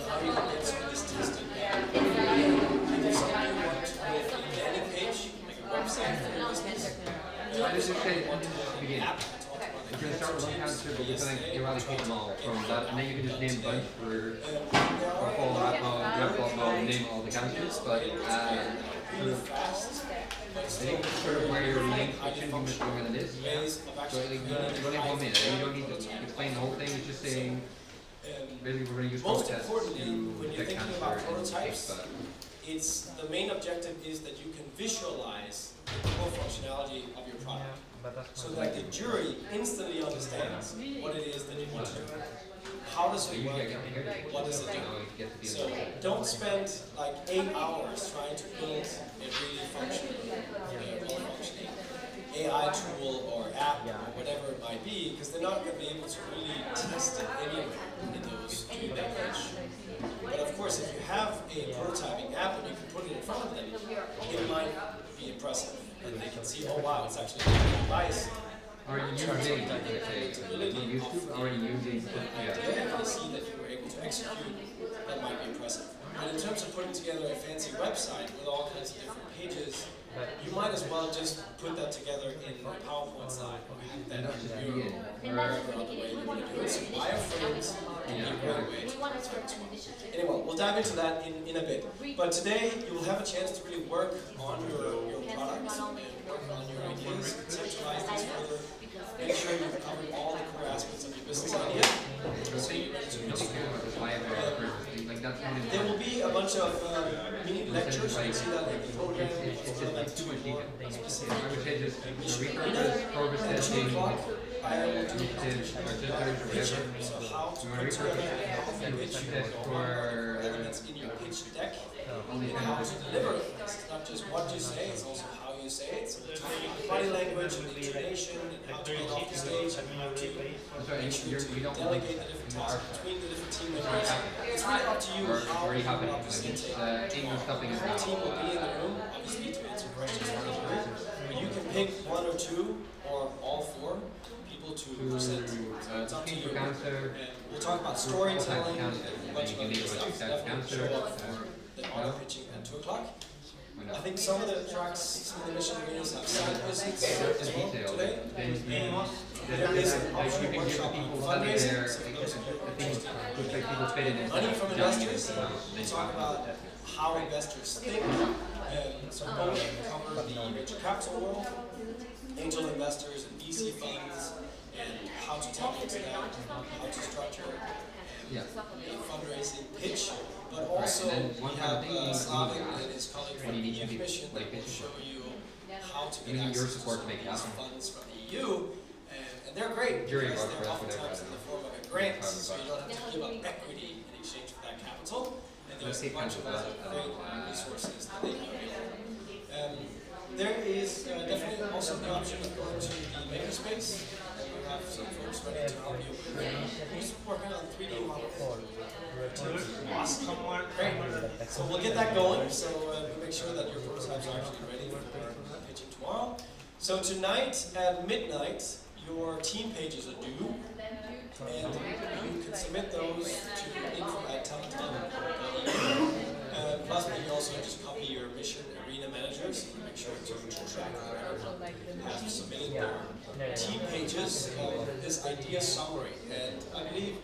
How you can get some of this testing. If somebody wants to create a landing page, like a website for your business, Let's just say, begin. If you're going to start with one cancer, but you're going to eradicate them all from that, and then you can just name a bunch for fall, name all the cancers, but I think sort of where your link, it shouldn't be much longer than this. So like, you only have 1 minute, you don't need to explain the whole thing, it's just saying, basically we're going to use most tests importantly, when you're to detect thinking cancer about prototypes, it's the main objective is that you can visualize the core functionality of your product, so that the jury instantly understands what it is that you want to do. How does it work? What does it do? So don't spend like 8 hours trying to build a really functional, well-functioning AI tool or app or whatever it might be, because they're not going to be able to really test it anyway in those 2 languages. But of course, if you have a prototyping app and you can put it in front of them, it might be impressive. And they can see, oh wow, it's actually a device. Are you using, YouTube? Are you using, They see that you were able to execute, that might be impressive. And in terms of putting together a fancy website with all kinds of different pages, you might as well just put that together in a PowerPoint slide. Then wherever other way you want to do it. So wireframes can be a great way to Anyway, we'll dive into that in a bit. But today you will have a chance to really work on your products and work on your ideas, conceptualize these further, make sure you've covered all the core aspects of your business idea. So you're ready to there will be a bunch of mini lectures. You can see that in the program. It's like 2 o'clock. I will do pitches or just whatever. so how to You want to put together repurpose a pitch for elements in your pitch deck and how to deliver it. It's not just what you say, it's also how you say it. So we'll talk about body language and intonation and how to get off the stage and how to make sure to delegate the different tasks between the different team members. It's really up to you how you want this intake. Every team will be in the room, obviously, to answer questions from the group. But you can pick one or two or all four people to present. So it's up to you. And we'll talk about storytelling and a bunch of other stuff. Definitely show up for the auto pitching at 2 o'clock. I think some of the tracks, some of the mission arenas have side visits as well today. And there is an optional workshop on fundraising. So for those of you who are interested in money from investors, we talk about how investors think. So both cover the venture capital world, angel investors and VC funds, and how to tap into that, how to structure a fundraising pitch. But also we have Slavik and his colleague from the EU Commission that will show you how to get access to some of these funds from the EU. And they're great because they're oftentimes in the form of a grant, so you don't have to give up equity in exchange for that capital. And there's a bunch of other great resources that they have available. There is definitely also the option of going to the makerspace, and we have some folks ready to help you with who's working on 3D models. Awesome. Great. So we'll get that going, so make sure that your prototypes are actually ready for pitching tomorrow. So tonight at midnight, your team pages are due, and you can submit those to info@talenttalent.eu. Plus, maybe also just copy your mission arena managers and make sure to track whoever has submitted their team pages of this idea summary. And I believe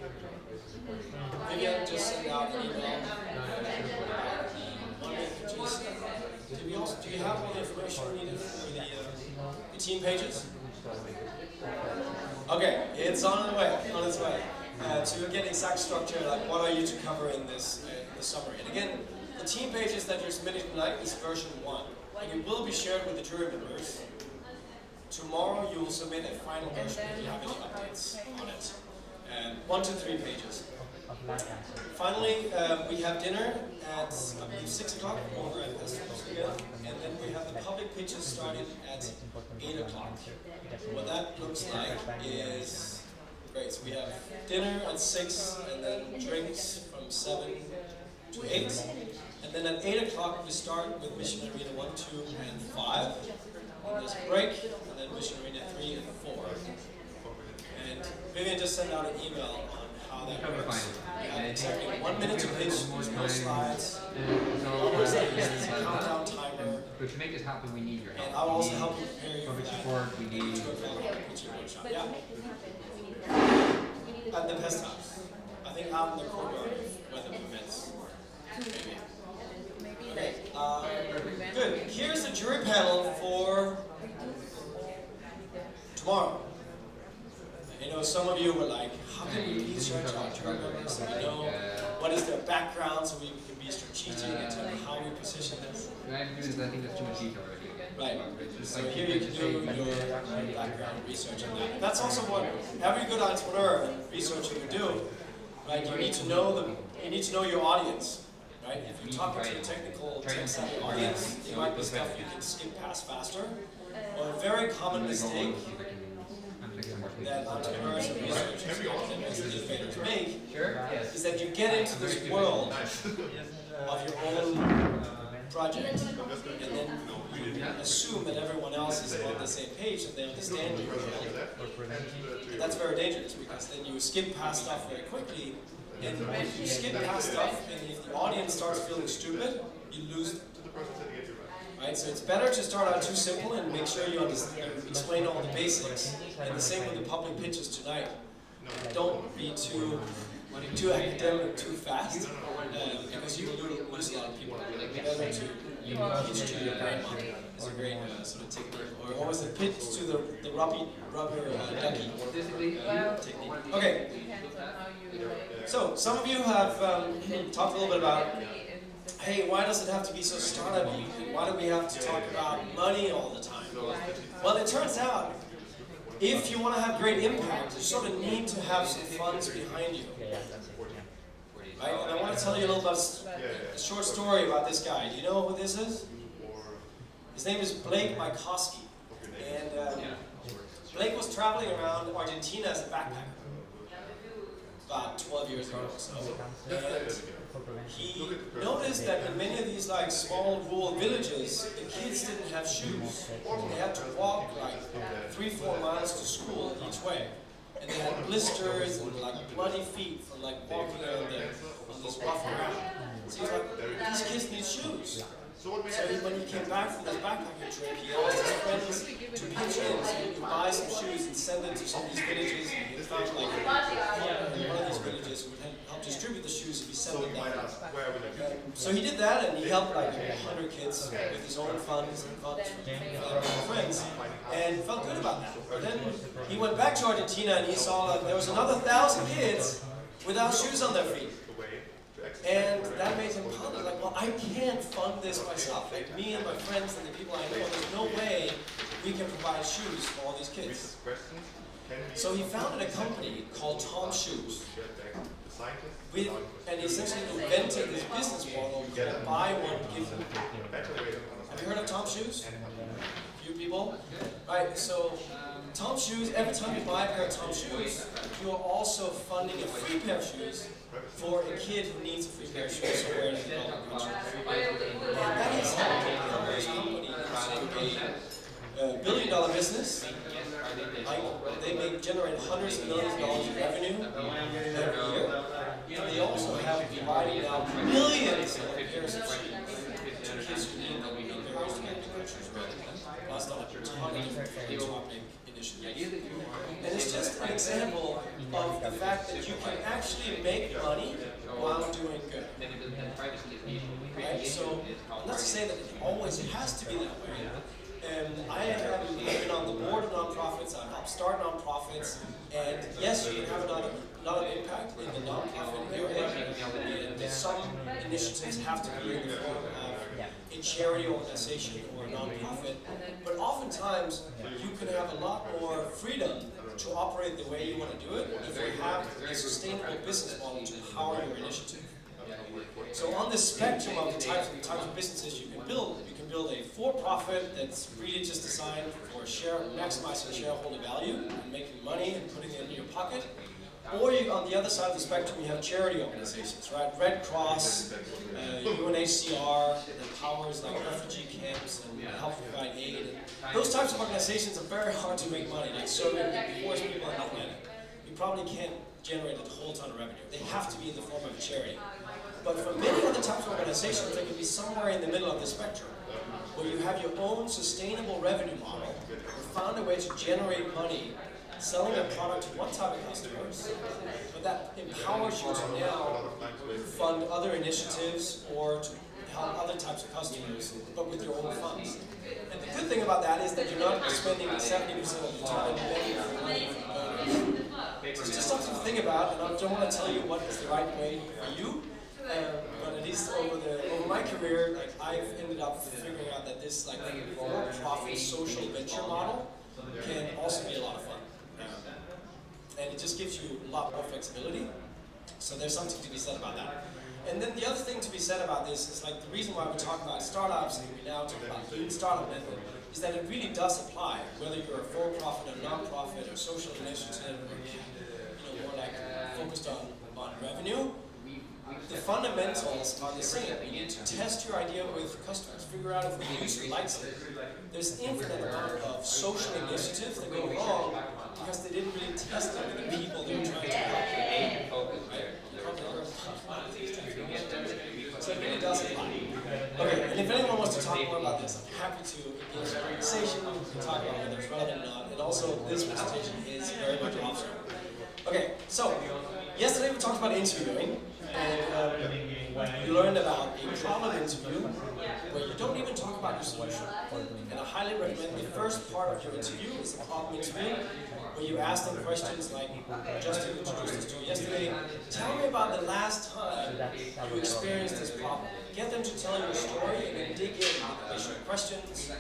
Vivian just sent out an email about the Monday pitches. Do you have all the information needed for the team pages? Okay, it's on its way. To get exact structure, like what are you to cover in this summary. And again, the team pages that you're submitting tonight is version 1, and it will be shared with the jury members. Tomorrow you will submit a final version if you have any updates on it. 1 to 3 pages. Finally, we have dinner at, I believe, 6 o'clock over at Estor's again, and then we have the public pitches starting at 8 o'clock. What that looks like is great. So we have dinner at 6, and then drinks from 7 to 8. And then at 8 o'clock we start with Mission Arena 1, 2, and 5. And there's a break, and then Mission Arena 3 and 4. And Vivian just sent out an email on how that works. We have exactly 1 minute to pitch, there's no slides. There's a countdown timer. But to make this happen, we need your help. And I'll also help you prepare you for support. We need 2 o'clock pitching workshop. Yeah. At the pest house. I think out in the courtyard, where the permits. Maybe. Okay, good. Here's the jury panel for tomorrow. You know, some of you were like, how can we research our jury members so we know what is their background so we can be strategic in terms of how we position this? I think that's too much detail already. Right. So here you can do your background research on that. That's also what every good entrepreneur and researcher would do. Right? You need to know your audience. Right? If you're talking to a technical tech-savvy audience, there might be stuff you can skip past faster. Or a very common mistake that entrepreneurs and researchers and innovators make is that you get into this world of your own project, and then you assume that everyone else is on the same page and they understand you. And that's very dangerous because then you skip past stuff very quickly. And if you skip past stuff and if the audience starts feeling stupid, you lose them. Right? So it's better to start out too simple and make sure you explain all the basics. And the same with the public pitches tonight. Don't be too academic too fast, because you lose a lot of people. Like better to pitch to your grandma is a great sort of technique. Or what was it? Pitch to the rubber ducky technique. Okay. So some of you have talked a little bit about, hey, why does it have to be so startup-y? Why do we have to talk about money all the time? Well, it turns out if you want to have great impact, you sort of need to have some funds behind you. Right? And I want to tell you a little about a short story about this guy. Do you know who this is? His name is Blake Mycoskie. And Blake was traveling around Argentina as a backpacker about 12 years ago or so. And he noticed that in many of these like small rural villages, the kids didn't have shoes. They had to walk like 3-4 miles to school each way. And they had blisters and like bloody feet from like walking on this rough ground. So he's like, these kids need shoes. So when he came back from his backpacking trip, he asked his friends to pitch in so he could buy some shoes and send them to some of these villages. And he found like one of these villages who would help distribute the shoes if he sent them down. So he did that, and he helped like 100 kids with his own funds and funds from friends, and felt good about that. But then he went back to Argentina and he saw that there was another 1,000 kids without shoes on their feet. And that made him ponder, like, well, I can't fund this myself. Like, me and my friends and the people I know, there's no way we can provide shoes for all these kids. So he founded a company called Tom Shoes. And he essentially invented this business model called buy one, give one. Have you heard of Tom Shoes? A few people? Right, so Tom Shoes, every time you buy a pair of Tom Shoes, you are also funding a free pair of shoes for a kid who needs a free pair of shoes somewhere in the developing country. And that is how this company is a $1 billion business. Like, they generate hundreds of millions of dollars in revenue every year. And they also have provided now millions of pairs of shoes to kids who need them in various developing countries around the world. Plus, a ton of different philanthropic initiatives. And it's just an example of the fact that you can actually make money while doing good. Right? So, not to say that it always has to be that way. I have been on the board of nonprofits, I've helped start nonprofits, and yes, you can have a lot of impact in the nonprofit area, and some initiatives have to be in the form of a charity organization or a nonprofit, but oftentimes you can have a lot more freedom to operate the way you want to do it if you have a sustainable business model to power your initiative. So on the spectrum of the types of businesses you can build a for-profit that's really just designed for maximizing shareholder value and making money and putting it in your pocket. Or on the other side of the spectrum, you have charity organizations, right? Red Cross, UNHCR, that powers like refugee camps and help provide aid. And those types of organizations are very hard to make money, like serving poor people in Afghanistan. You probably can't generate a whole ton of revenue. They have to be in the form of a charity. But for many other types of organizations, they can be somewhere in the middle of the spectrum, where you have your own sustainable revenue model, you found a way to generate money selling a product to one type of customers, but that empowers you to now fund other initiatives or to help other types of customers, but with your own funds. And the good thing about that is that you're not spending 70% of the time begging for money from donors. It's just something to think about, and I don't want to tell you what is the right way for you. But at least over my career, like, I've ended up figuring out that this like for-profit social venture model can also be a lot of fun, and it just gives you a lot more flexibility. So there's something to be said about that. And then the other thing to be said about this is like the reason why we talk about startups and we now talk about lean startup method is that it really does apply whether you're a for-profit or non-profit or social initiative or more like focused on revenue. The fundamentals are the same. You need to test your idea with customers, figure out if the user likes it. There's an infinite amount of social initiatives that go wrong because they didn't really test it with the people they were trying to help. So it really does apply. Okay, and if anyone wants to talk more about this, I'm happy to engage in a conversation. We can talk about whether it's relevant or not. And also, this presentation is very much optional. Okay, so yesterday we talked about interviewing. And you learned about a problem interview where you don't even talk about your solution. And I highly recommend the first part of your interview is a problem interview where you ask them questions like Justin introduced us to yesterday. Tell me about the last time you experienced this problem. Get them to tell you a story and then dig in with additional questions,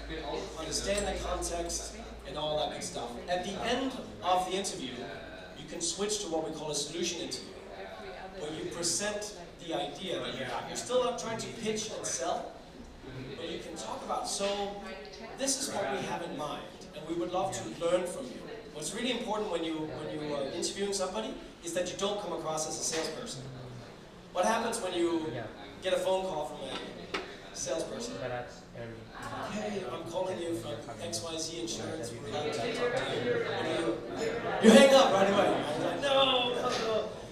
understand the context, and all that good stuff. At the end of the interview, you can switch to what we call a solution interview, where you present the idea that you have. You're still not trying to pitch and sell, but you can talk about, so this is what we have in mind, and we would love to learn from you. What's really important when you are interviewing somebody is that you don't come across as a salesperson. What happens when you get a phone call from a salesperson? Hey, I'm calling you from XYZ Insurance. We'd like to talk to you. And you hang up right away. I'm like, no.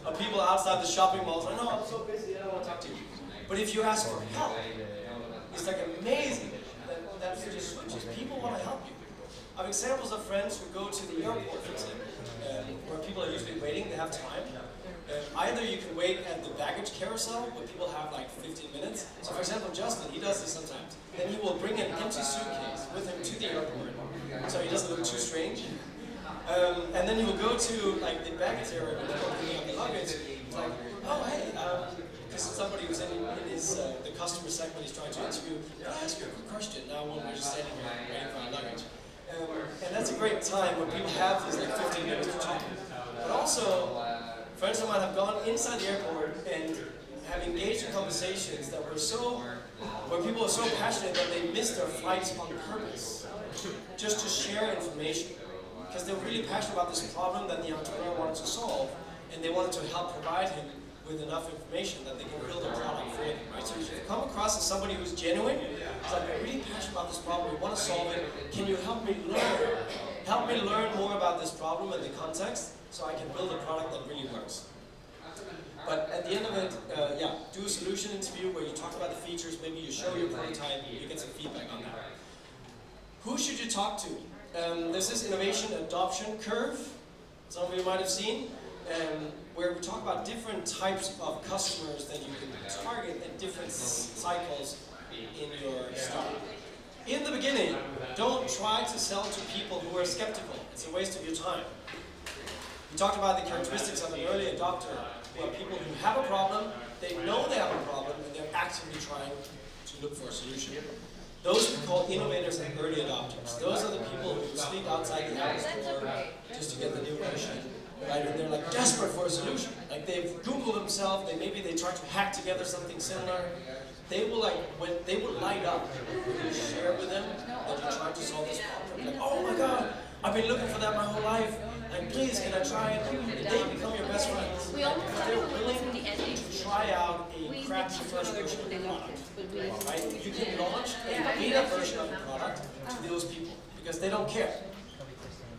Or people outside the shopping malls are like, no, I'm so busy, I don't want to talk to you. But if you ask for help, it's like amazing that just switches. People want to help you. I have examples of friends who go to the airport, for example, where people are usually waiting, they have time. Either you can wait at the baggage carousel, where people have like 15 minutes. So for example, Justin, he does this sometimes. Then he will bring an empty suitcase with him to the airport, so he doesn't look too strange. And then he will go to like the baggage area where people are picking up the luggage. It's like, oh hey, this is somebody who's in his, the customer segment he's trying to interview. Can I ask you a quick question now when we're just standing here waiting for our luggage? And that's a great time when people have these like 15 minutes to talk. But also, friends of mine have gone inside the airport and have engaged in conversations that were where people are so passionate that they missed their flights on purpose, just to share information. Because they were really passionate about this problem that the entrepreneur wanted to solve, and they wanted to help provide him with enough information that they can build a product for him, right? So if you come across as somebody who's genuine, it's like, I'm really passionate about this problem, we want to solve it, can you help me learn? Help me learn more about this problem and the context, so I can build a product that really works. But at the end of it, do a solution interview where you talk about the features, maybe you show your prototype, you get some feedback on that. Who should you talk to? There's this innovation adoption curve, some of you might have seen, where we talk about different types of customers that you can target at different cycles in your startup. In the beginning, don't try to sell to people who are skeptical. It's a waste of your time. We talked about the characteristics of an early adopter, who are people who have a problem, they know they have a problem, and they're actively trying to look for a solution. Those we call innovators and early adopters. Those are the people who sleep outside the Apple store just to get the new version. Right? And they're like desperate for a solution. Like they've Googled themselves, maybe they try to hack together something similar. They will light up when you share with them that you're trying to solve this problem. Like, oh my God, I've been looking for that my whole life. Like, please, can I try it? And they become your best friends. They're willing to try out a crappy first version of the product. Right? You can launch a beta version of the product to those people because they don't care.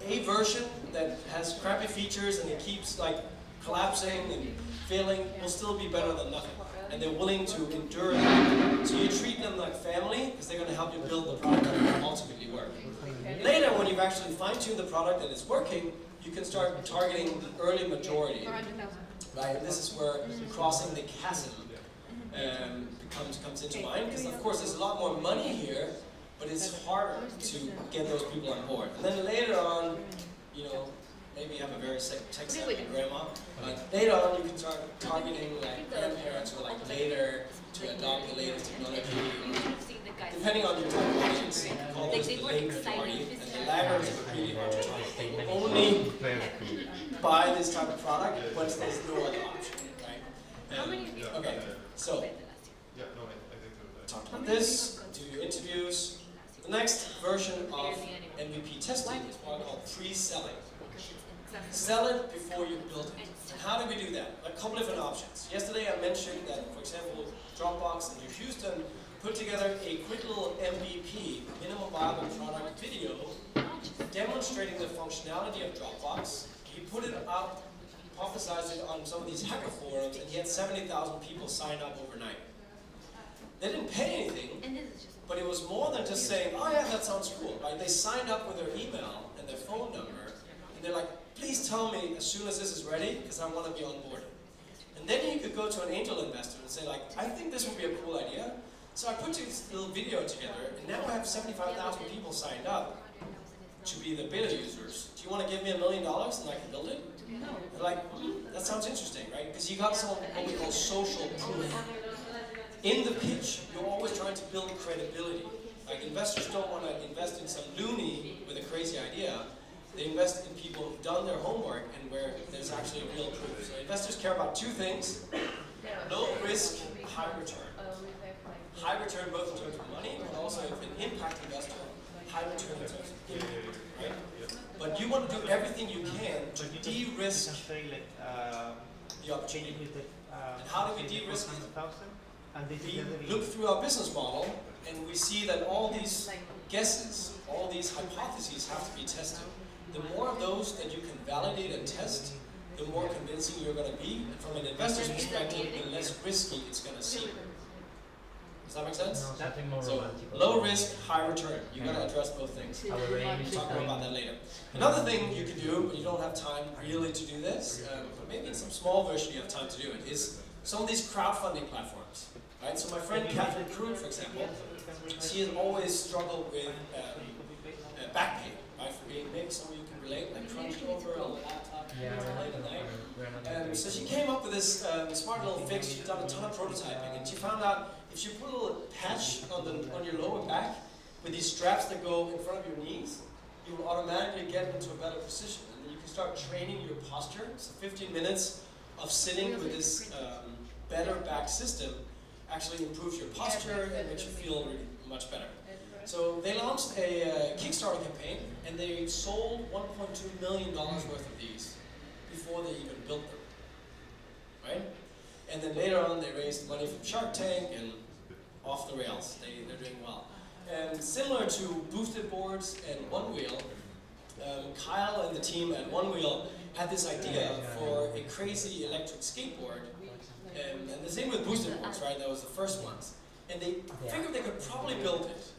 A version that has crappy features and it keeps like collapsing and failing will still be better than nothing. And they're willing to endure that. So you treat them like family because they're going to help you build the product that will ultimately work. Later, when you've actually fine-tuned the product and it's working, you can start targeting the early majority. Right? And this is where crossing the chasm comes into mind, because of course there's a lot more money here, but it's harder to get those people on board. And then later on, you know, maybe you have a very tech-savvy grandma, but later on you can start targeting like grandparents who are like later to adopt the latest technology. Depending on your type of audience, you can call those the late majority, and the laggards are really hard to target. They will only buy this type of product once there's no other option, right? Okay, so talk about this, do your interviews. The next version of MVP testing is what I call pre-selling. Sell it before you build it. And how do we do that? A couple different options. Yesterday I mentioned that, for example, Dropbox and Houston put together a quick little MVP, minimum viable product video, demonstrating the functionality of Dropbox. He put it up, publicized it on some of these hacker forums, and he had 70,000 people sign up overnight. They didn't pay anything, but it was more than just saying, oh yeah, that sounds cool, right? They signed up with their email and their phone number, and they're like, please tell me as soon as this is ready, because I want to be on board. And then you could go to an angel investor and say like, I think this would be a cool idea. So I put this little video together, and now I have 75,000 people signed up. to be the beta users. Do you want to give me $1 million and I can build it? They're like, that sounds interesting, right? Because you got some what we call social proof. In the pitch, you're always trying to build credibility. Like investors don't want to invest in some loony with a crazy idea. They invest in people who've done their homework and where there's actually real proof. So investors care about two things: low risk, high return. High return both in terms of money, but also if an impact investor, high return in terms of impact, right? But you want to do everything you can to de-risk the opportunity. And how do we de-risk it? We look through our business model and we see that all these guesses, all these hypotheses have to be tested. The more of those that you can validate and test, the more convincing you're going to be. And from an investor's perspective, the less risky it's going to seem. Does that make sense? So, low risk, high return. You got to address both things. We'll talk more about that later. Another thing you can do, but you don't have time really to do this, but maybe in some small version you have time to do it, is some of these crowdfunding platforms. Right? So my friend Catherine Krug, for example, she has always struggled with back pain. Right? For being big, some of you can relate, like crunched over on the laptop late at night. So she came up with this smart little fix. She's done a ton of prototyping, and she found out if you put a little patch on your lower back with these straps that go in front of your knees, you will automatically get into a better position, and then you can start training your posture. So 15 minutes of sitting with this better back system actually improves your posture and makes you feel really much better. So they launched a Kickstarter campaign, and they sold $1.2 million worth of these before they even built them, right? And then later on, they raised money from Shark Tank, and off the rails. They're doing well. And similar to boosted boards and Onewheel, Kyle and the team at Onewheel had this idea for a crazy electric skateboard. And the same with boosted boards, right? That was the first ones. And they figured they could probably build it.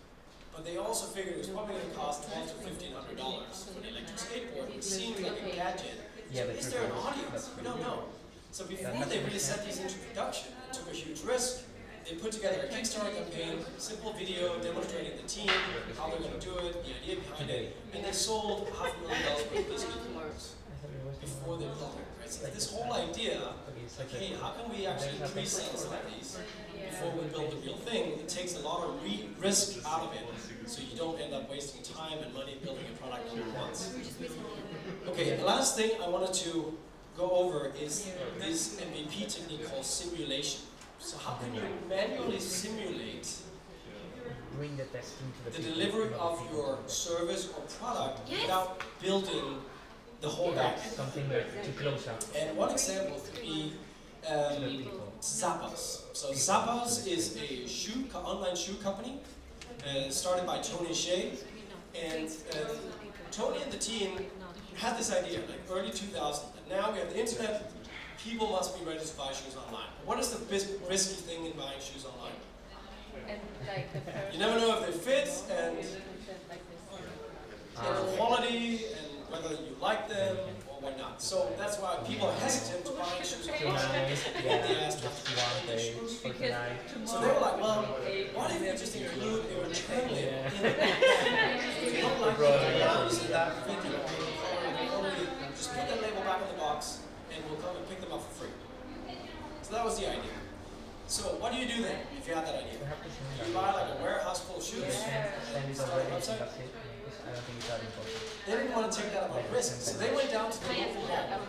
But they also figured it was probably going to cost $1,200 to $1,500 for an electric skateboard, which seemed like a gadget. So is there an audience? We don't know. So before they really set these into production and took a huge risk, they put together a Kickstarter campaign, simple video demonstrating the team, how they're going to do it, the idea behind it, and they sold $500,000 worth of these skateboards before they built it. Right? So this whole idea, like, hey, how can we actually pre-sell some of these before we build the real thing? It takes a lot of risk out of it, so you don't end up wasting time and money building a product all at once. Okay, the last thing I wanted to go over is this MVP technique called simulation. So how can you manually simulate the delivery of your service or product without building the whole backend? Something to close up. And one example could be Zappos. So Zappos is a online shoe company started by Tony Hsieh. And Tony and the team had this idea, like early 2000s, that now we have the internet, people must be ready to buy shoes online. But what is the risky thing in buying shoes online? You never know if they fit, and the quality, and whether you like them or whatnot. So that's why people are hesitant to buy shoes online. They ask us to buy their shoes. So they were like, well, why don't we just include a return label in the box? If you don't like the gloves and that fit you, just put that label back in the box, and we'll come and pick them up for free. So that was the idea. So what do you do then if you have that idea? You buy like a warehouse full of shoes, start a website. They didn't want to take that about risk, so they went down to the local mall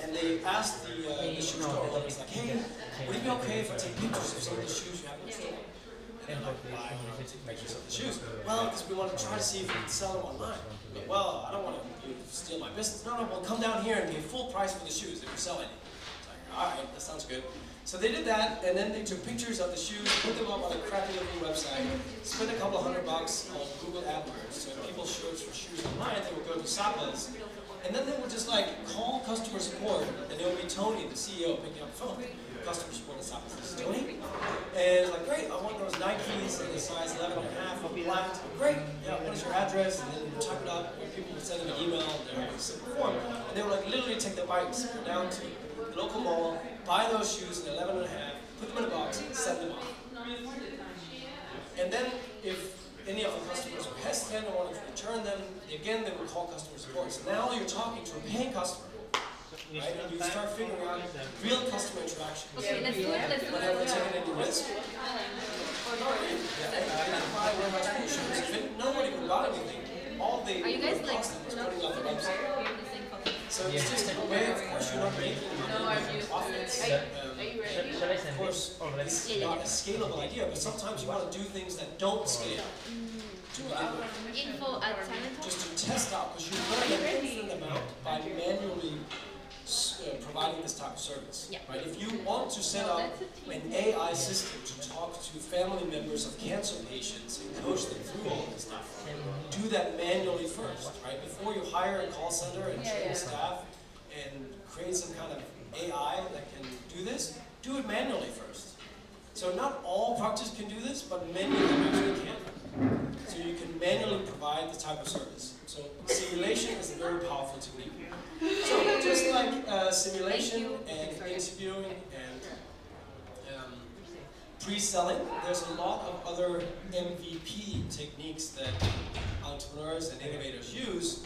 and they asked the shoe store owners, like, hey, would it be okay if I take pictures of some of the shoes you have in the store? And they're like, why would you take pictures of the shoes? Well, because we want to try to see if we can sell them online. But, well, I don't want you to steal my business. No, well, come down here and pay full price for the shoes if you're selling it. It's like, all right, that sounds good. So they did that, and then they took pictures of the shoes, put them up on a crappy looking website, spent a couple $100 on Google AdWords. So if people search for shoes online, they would go to Zappos, and then they would just like call customer support, and it would be Tony, the CEO, picking up the phone. Customer support at Zappos, this is Tony. And it's like, great, I want those Nikes in the size 11.5 black. Great, yeah, what is your address? And then you type it up, and people would send them an email, and they have a simple form. And they would like literally take the bikes, go down to the local mall, buy those shoes in 11.5, put them in a box, and send them off. And then if any of the customers were hesitant, spend, I wanted to return them. Again, they would call customer support. So now you're talking to a paying customer, right? And you start figuring out real customer interaction. Okay, let's do it. Let's do it. Have they taken any risk? Nobody would buy anything. All they Are you guys like cost them is putting on the website. So it's just a way, of course, you're not making profits. Of course, this is not a scalable idea, but sometimes you want to do things that don't scale. Info at Talent Just to test out, because you learn an infinite amount by manually providing this type of service. Right? If you want to set up an AI system to talk to family members of cancer patients and coach them through all this stuff, do that manually first, right? Before you hire a call center and train staff and create some kind of AI that can do this, do it manually first. So not all practices can do this, but many of them actually can. So you can manually provide this type of service. So simulation is a very powerful technique. So just like simulation and interviewing and pre-selling, there's a lot of other MVP techniques that entrepreneurs and innovators use.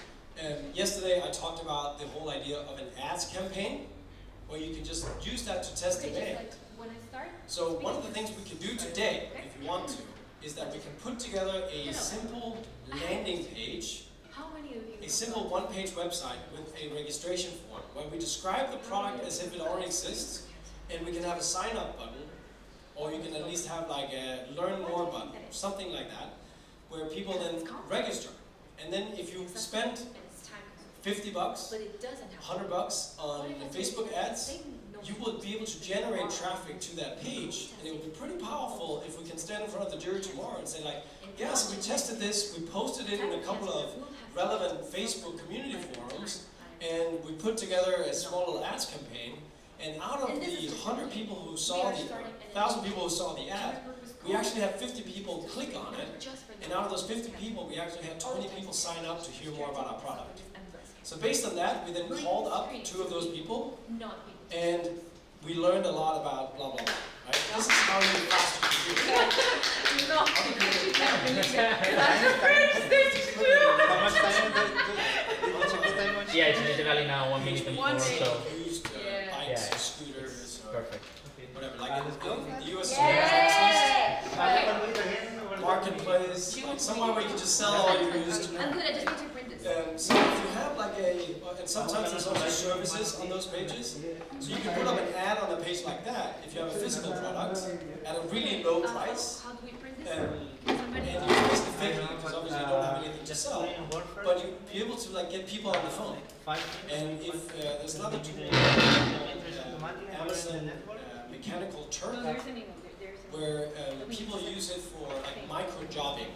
Yesterday I talked about the whole idea of an ads campaign, where you can just use that to test demand. So one of the things we can do today, if you want to, is that we can put together a simple landing page, a simple one-page website with a registration form, where we describe the product as if it already exists, and we can have a sign-up button, or you can at least have like a learn more button, something like that, where people then register. And then if you spend $50, $100 on Facebook ads, you will be able to generate traffic to that page, and it will be pretty powerful if we can stand in front of the jury tomorrow and say like, yes, we tested this, we posted it in a couple of relevant Facebook community forums, and we put together a small little ads campaign, and out of the 100 people who saw the, 1,000 people who saw the ad, we actually had 50 people click on it, and out of those 50 people, we actually had 20 people sign up to hear more about our product. So based on that, we then called up 2 of those people, and we learned a lot about blah, blah, blah. Right? This is how you fast Yeah, it's literally now 1 minute and 4, so. Bikes, scooters, or whatever. Like in the US, marketplace, like somewhere where you can just sell all your used. I'm good, I just need to print this. So if you have like a, and sometimes there's also services on those pages, so you can put up an ad on a page like that if you have a physical product at a really low price. How do we print this? And you basically fake it because obviously you don't have anything to sell, but you'll be able to like get people on the phone. And if there's another tool, Amazon Mechanical Turk, where people use it for like micro jobbing.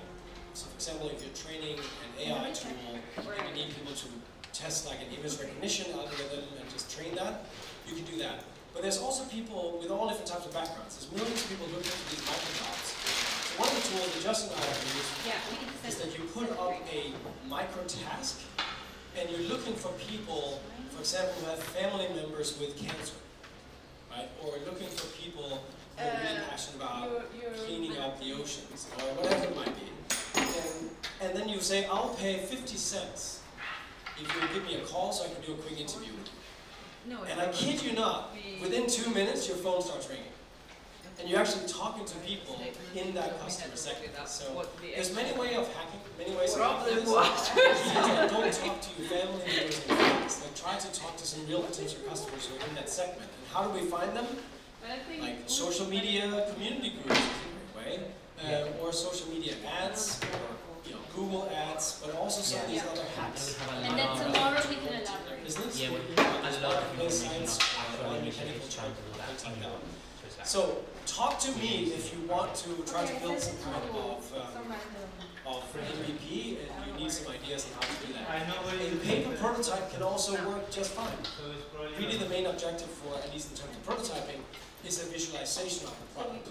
So for example, if you're training an AI tool and you need people to test like an image recognition algorithm and just train that, you can do that. But there's also people with all different types of backgrounds. There's millions of people looking for these micro jobs. So one of the tools that Justin and I have used is that you put up a micro task and you're looking for people, for example, who have family members with cancer, right? Or looking for people who are really passionate about cleaning up the oceans, or whatever it might be. And then you say, I'll pay 50 cents if you give me a call so I can do a quick interview. And I kid you not, within 2 minutes your phone starts ringing. And you're actually talking to people in that customer segment. So there's many ways of hacking, many ways of doing this. Don't talk to your family members and friends. Like, try to talk to some real potential customers who are in that segment. And how do we find them? Like social media community groups is a great way, or social media ads, or Google ads, but also some of these other hacks. And then tomorrow we can elaborate. Business? Yeah, a lot of those sites on Mechanical Turk, things like that. So talk to me if you want to try to build some kind of MVP and you need some ideas on how to do that. A paper prototype can also work just fine. Really the main objective for, at least in terms of prototyping, is a visualization of the product.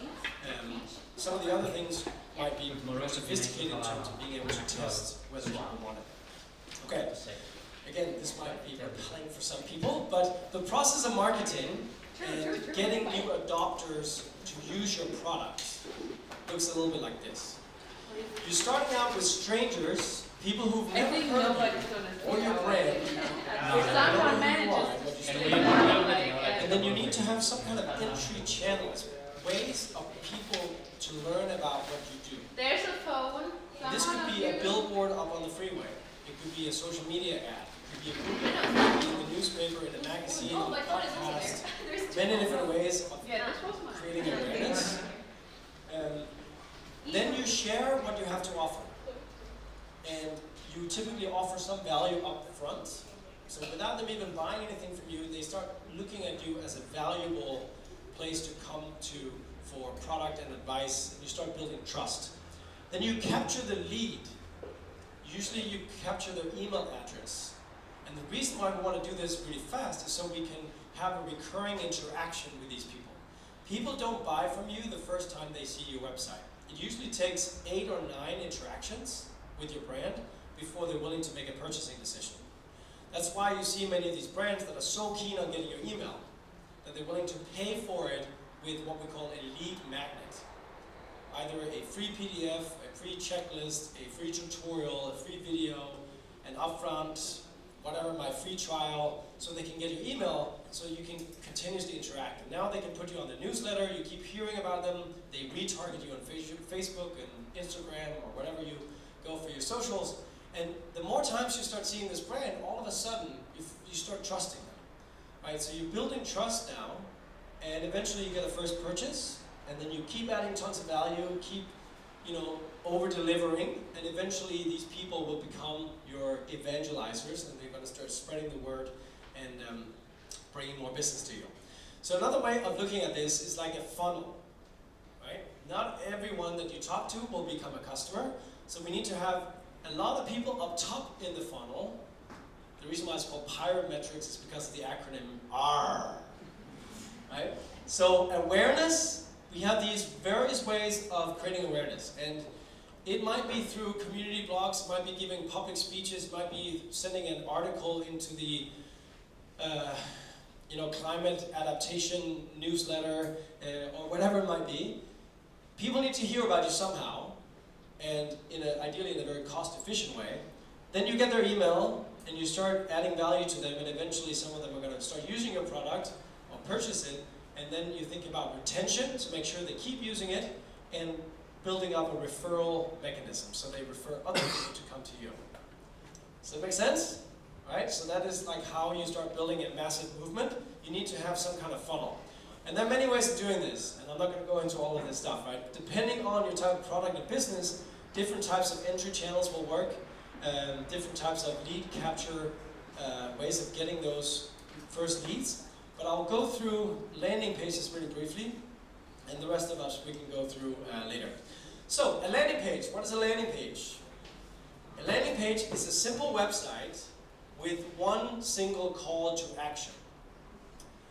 Some of the other things might be more sophisticated in terms of being able to test whether people want it. Okay, again, this might be repelling for some people, but the process of marketing and getting new adopters to use your product looks a little bit like this. You're starting out with strangers, people who've I never think heard of nobody's you gonna or your brand. Someone manages And then you need to have some kind of entry channels, ways of people to learn about what you do. There's a phone. This could be a billboard up on the freeway. It could be a social media ad. It could be a Google ad. It could be in the newspaper, in a magazine, in a podcast. Many different ways of creating awareness. Then you share what you have to offer. And you typically offer some value up front. So without them even buying anything from you, they start looking at you as a valuable place to come to for product and advice, and you start building trust. Then you capture the lead. Usually you capture their email address. And the reason why we want to do this really fast is so we can have a recurring interaction with these people. People don't buy from you the first time they see your website. It usually takes 8 or 9 interactions with your brand before they're willing to make a purchasing decision. That's why you see many of these brands that are so keen on getting your email that they're willing to pay for it with what we call a lead magnet. Either a free PDF, a free checklist, a free tutorial, a free video, an upfront, whatever, my free trial, so they can get your email so you can continuously interact. And now they can put you on the newsletter, you keep hearing about them, they retarget you on Facebook and Instagram or whatever you go for your socials. And the more times you start seeing this brand, all of a sudden you start trusting them, right? So you're building trust now, and eventually you get a first purchase, and then you keep adding tons of value, keep, over-delivering, and eventually these people will become your evangelizers, and they're going to start spreading the word and bringing more business to you. So another way of looking at this is like a funnel, right? Not everyone that you talk to will become a customer, so we need to have a lot of people up top in the funnel. The reason why it's called Pirate Metrics is because of the acronym R, right? So awareness, we have these various ways of creating awareness, and it might be through community blogs, it might be giving public speeches, it might be sending an article into the climate adaptation newsletter, or whatever it might be. People need to hear about you somehow, and ideally in a very cost-efficient way. Then you get their email, and you start adding value to them, and eventually some of them are going to start using your product or purchase it, and then you think about retention, to make sure they keep using it, and building up a referral mechanism, so they refer other people to come to you. Does that make sense? Right? So that is like how you start building a massive movement. You need to have some kind of funnel. And there are many ways of doing this, and I'm not going to go into all of this stuff, right? Depending on your type of product and business, different types of entry channels will work, different types of lead capture, ways of getting those first leads. But I'll go through landing pages really briefly, and the rest of us we can go through later. So, a landing page. What is a landing page? A landing page is a simple website with one single call to action.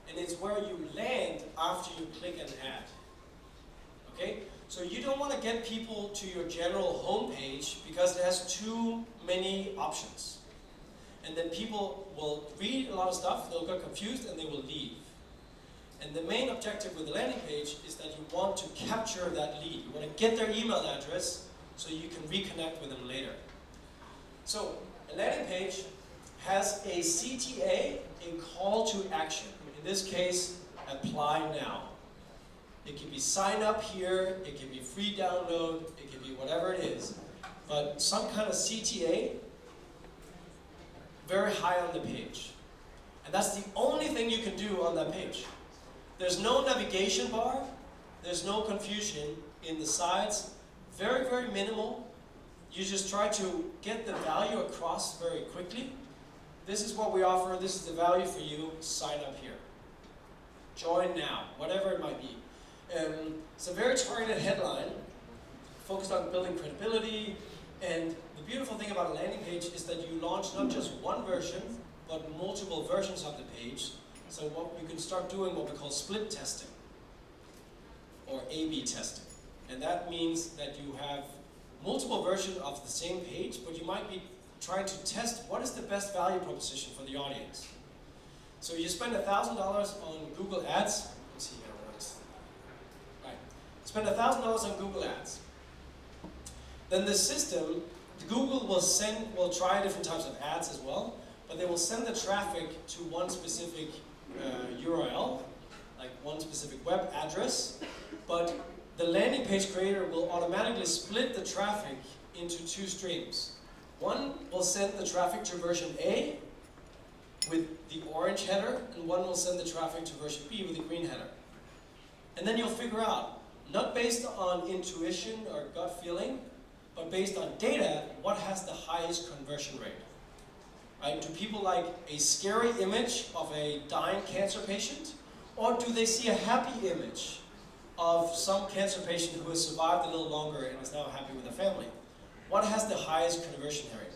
And it's where you land after you click an ad. Okay? So you don't want to get people to your general homepage because it has too many options. And then people will read a lot of stuff, they'll get confused, and they will leave. And the main objective with the landing page is that you want to capture that lead. You want to get their email address so you can reconnect with them later. So a landing page has a CTA, a call to action. In this case, apply now. It can be sign up here, it can be free download, it can be whatever it is. But some kind of CTA, very high on the page. And that's the only thing you can do on that page. There's no navigation bar, there's no confusion in the sides, very, very minimal. You just try to get the value across very quickly. This is what we offer, this is the value for you, sign up here. Join now, whatever it might be. It's a very targeted headline, focused on building credibility, and the beautiful thing about a landing page is that you launch not just one version, but multiple versions of the page. So what you can start doing what we call split testing, or A/B testing. And that means that you have multiple versions of the same page, but you might be trying to test what is the best value proposition for the audience. So you spend $1,000 on Google Ads. Let's see here, right. Spend $1,000 on Google Ads. then the system, Google will try different types of ads as well, but they will send the traffic to one specific URL, like one specific web address, but the landing page creator will automatically split the traffic into two streams. One will send the traffic to version A with the orange header, and one will send the traffic to version B with the green header. And then you'll figure out, not based on intuition or gut feeling, but based on data, what has the highest conversion rate. Right? Do people like a scary image of a dying cancer patient, or do they see a happy image of some cancer patient who has survived a little longer and is now happy with their family? What has the highest conversion rate?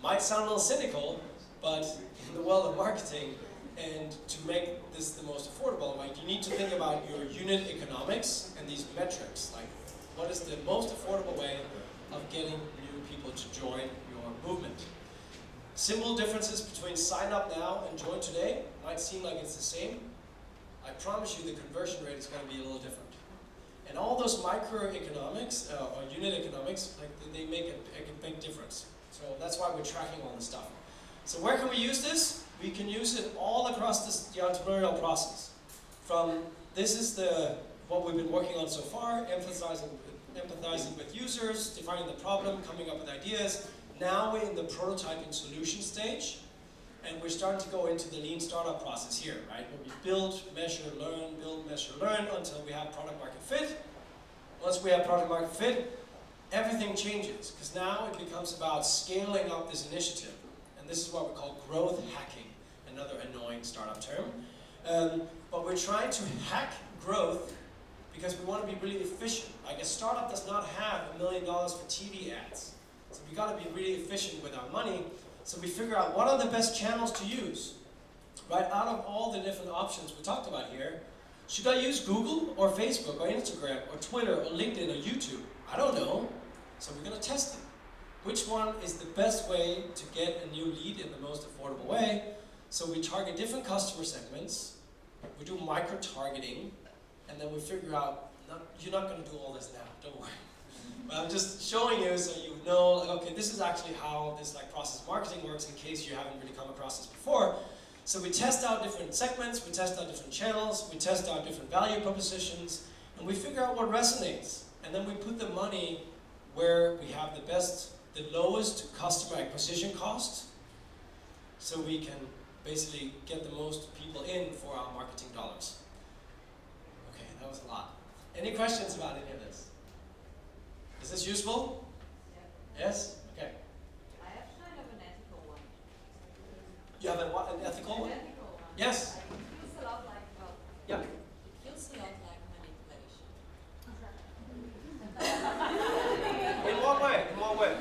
Might sound a little cynical, but in the world of marketing, and to make this the most affordable, right, you need to think about your unit economics and these metrics. Like, what is the most affordable way of getting new people to join your movement? Simple differences between sign up now and join today might seem like it's the same. I promise you the conversion rate is going to be a little different. And all those microeconomics or unit economics, like, they make a big difference. So that's why we're tracking all this stuff. So where can we use this? We can use it all across the entrepreneurial process. This is what we've been working on so far, empathizing with users, defining the problem, coming up with ideas. Now we're in the prototyping solution stage, and we're starting to go into the lean startup process here, right? Where we build, measure, learn until we have product market fit. Once we have product market fit, everything changes, because now it becomes about scaling up this initiative. And this is what we call growth hacking, another annoying startup term. But we're trying to hack growth because we want to be really efficient. Like, a startup does not have $1 million for TV ads. So we got to be really efficient with our money. So we figure out what are the best channels to use. Right, out of all the different options we talked about here, should I use Google or Facebook or Instagram or Twitter or LinkedIn or YouTube? I don't know. So we're going to test it. Which one is the best way to get a new lead in the most affordable way? So we target different customer segments, we do micro-targeting, and then we figure out, you're not going to do all this now, don't worry. But I'm just showing you so you know, like, okay, this is actually how this process marketing works in case you haven't really come across this before. So we test out different segments, we test out different channels, we test out different value propositions, and we figure out what resonates. And then we put the money where we have the lowest customer acquisition cost, so we can basically get the most people in for our marketing dollars. Okay, that was a lot. Any questions about any of this? Is this useful? Yeah. Yes? Okay. I have kind of an ethical one. You have an ethical one? Ethical one. Yes. It feels a lot like, well, yeah. It feels a lot like manipulation. In what way? In what way?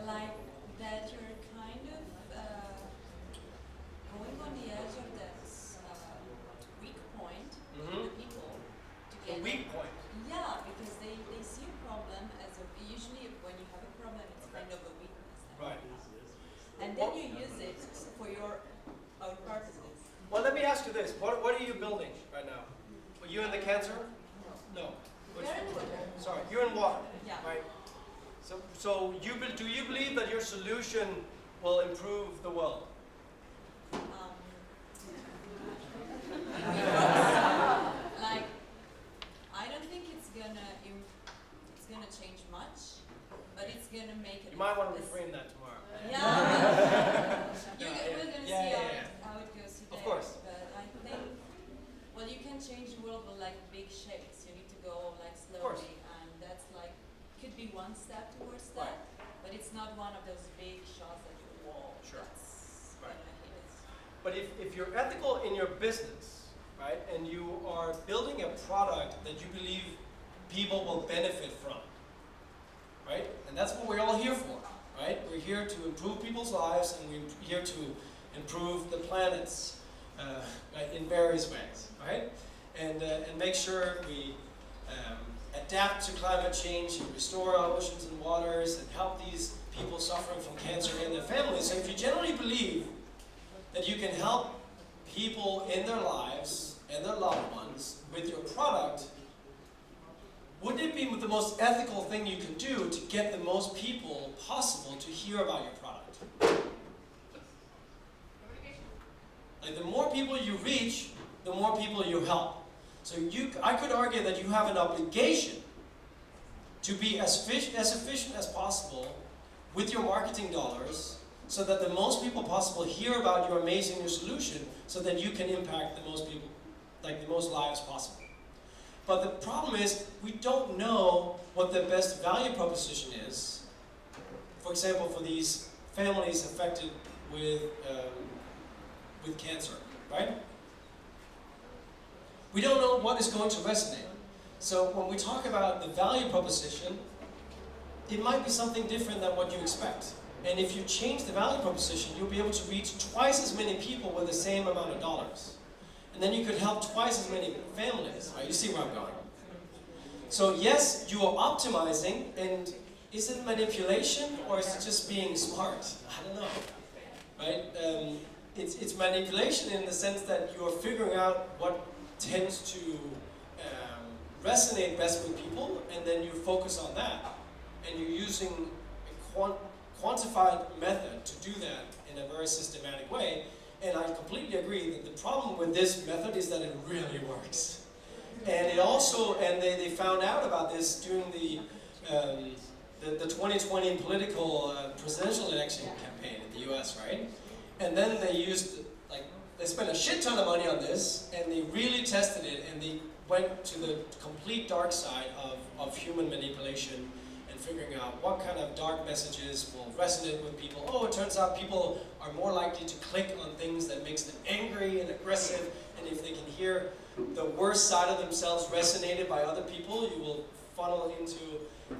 Like that you're kind of going on the edge of that weak point in the people to get a weak point? Yeah, because they see a problem as usually when you have a problem, it's kind of a weakness. Right. And then you use it for your own purposes. Well, let me ask you this. What are you building right now? Are you in the cancer? No. We're in water. Sorry, you're in water. Yeah. Right. So do you believe that your solution will improve the world? Like, I don't think it's gonna change much, but it's gonna make it. You might want to reframe that tomorrow. Yeah. We're gonna see how it goes today. Of course. But I think, well, you can change the world with like big shakes. You need to go like slowly, and that's like could be one step towards that, but it's not one of those big shots at the wall. Sure. That's right. gonna hit it. But if you're ethical in your business, right, and you are building a product that you believe people will benefit from, right, and that's what we're all here for, right? We're here to improve people's lives, and we're here to improve the planet's in various ways, right? And make sure we adapt to climate change and restore our oceans and waters and help these people suffering from cancer and their families. So if you generally believe that you can help people in their lives and their loved ones with your product, wouldn't it be the most ethical thing you can do to get the most people possible to hear about your product? Like the more people you reach, the more people you help. So I could argue that you have an obligation to be as efficient as possible with your marketing dollars so that the most people possible hear about your amazing new solution so that you can impact the most people, like the most lives possible. But the problem is we don't know what the best value proposition is. For example, for these families affected with cancer, right? We don't know what is going to resonate. So when we talk about the value proposition, it might be something different than what you expect. And if you change the value proposition, you'll be able to reach twice as many people with the same amount of dollars. And then you could help twice as many families. Right? You see where I'm going. So yes, you are optimizing, and is it manipulation or is it just being smart? I don't know. Right? It's manipulation in the sense that you are figuring out what tends to resonate best with people, and then you focus on that. And you're using a quantified method to do that in a very systematic way. And I completely agree that the problem with this method is that it really works. And it also, and they found out about this during the 2020 political presidential election campaign in the US, right? And then they spent a shit ton of money on this, and they really tested it, and they went to the complete dark side of human manipulation and figuring out what kind of dark messages will resonate with people. Oh, it turns out people are more likely to click on things that makes them angry and aggressive, and if they can hear the worst side of themselves resonated by other people, you will funnel into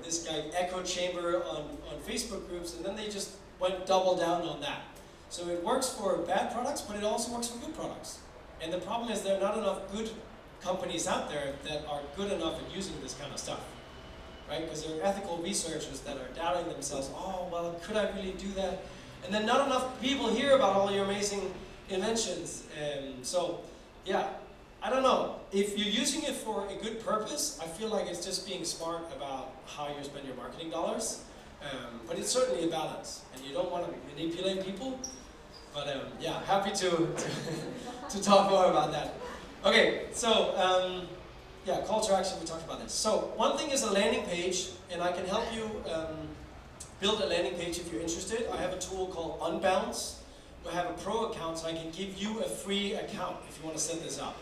this echo chamber on Facebook groups, and then they just went double down on that. So it works for bad products, but it also works for good products. And the problem is there are not enough good companies out there that are good enough at using this kind of stuff, right? Because there are ethical researchers that are doubting themselves, oh, well, could I really do that? And then not enough people hear about all your amazing inventions. So, yeah, I don't know. If you're using it for a good purpose, I feel like it's just being smart about how you spend your marketing dollars. But it's certainly a balance, and you don't want to manipulate people. But yeah, happy to talk more about that. Okay, so yeah, call to action, we talked about this. So one thing is a landing page, and I can help you build a landing page if you're interested. I have a tool called Unbounce. I have a pro account, so I can give you a free account if you want to set this up.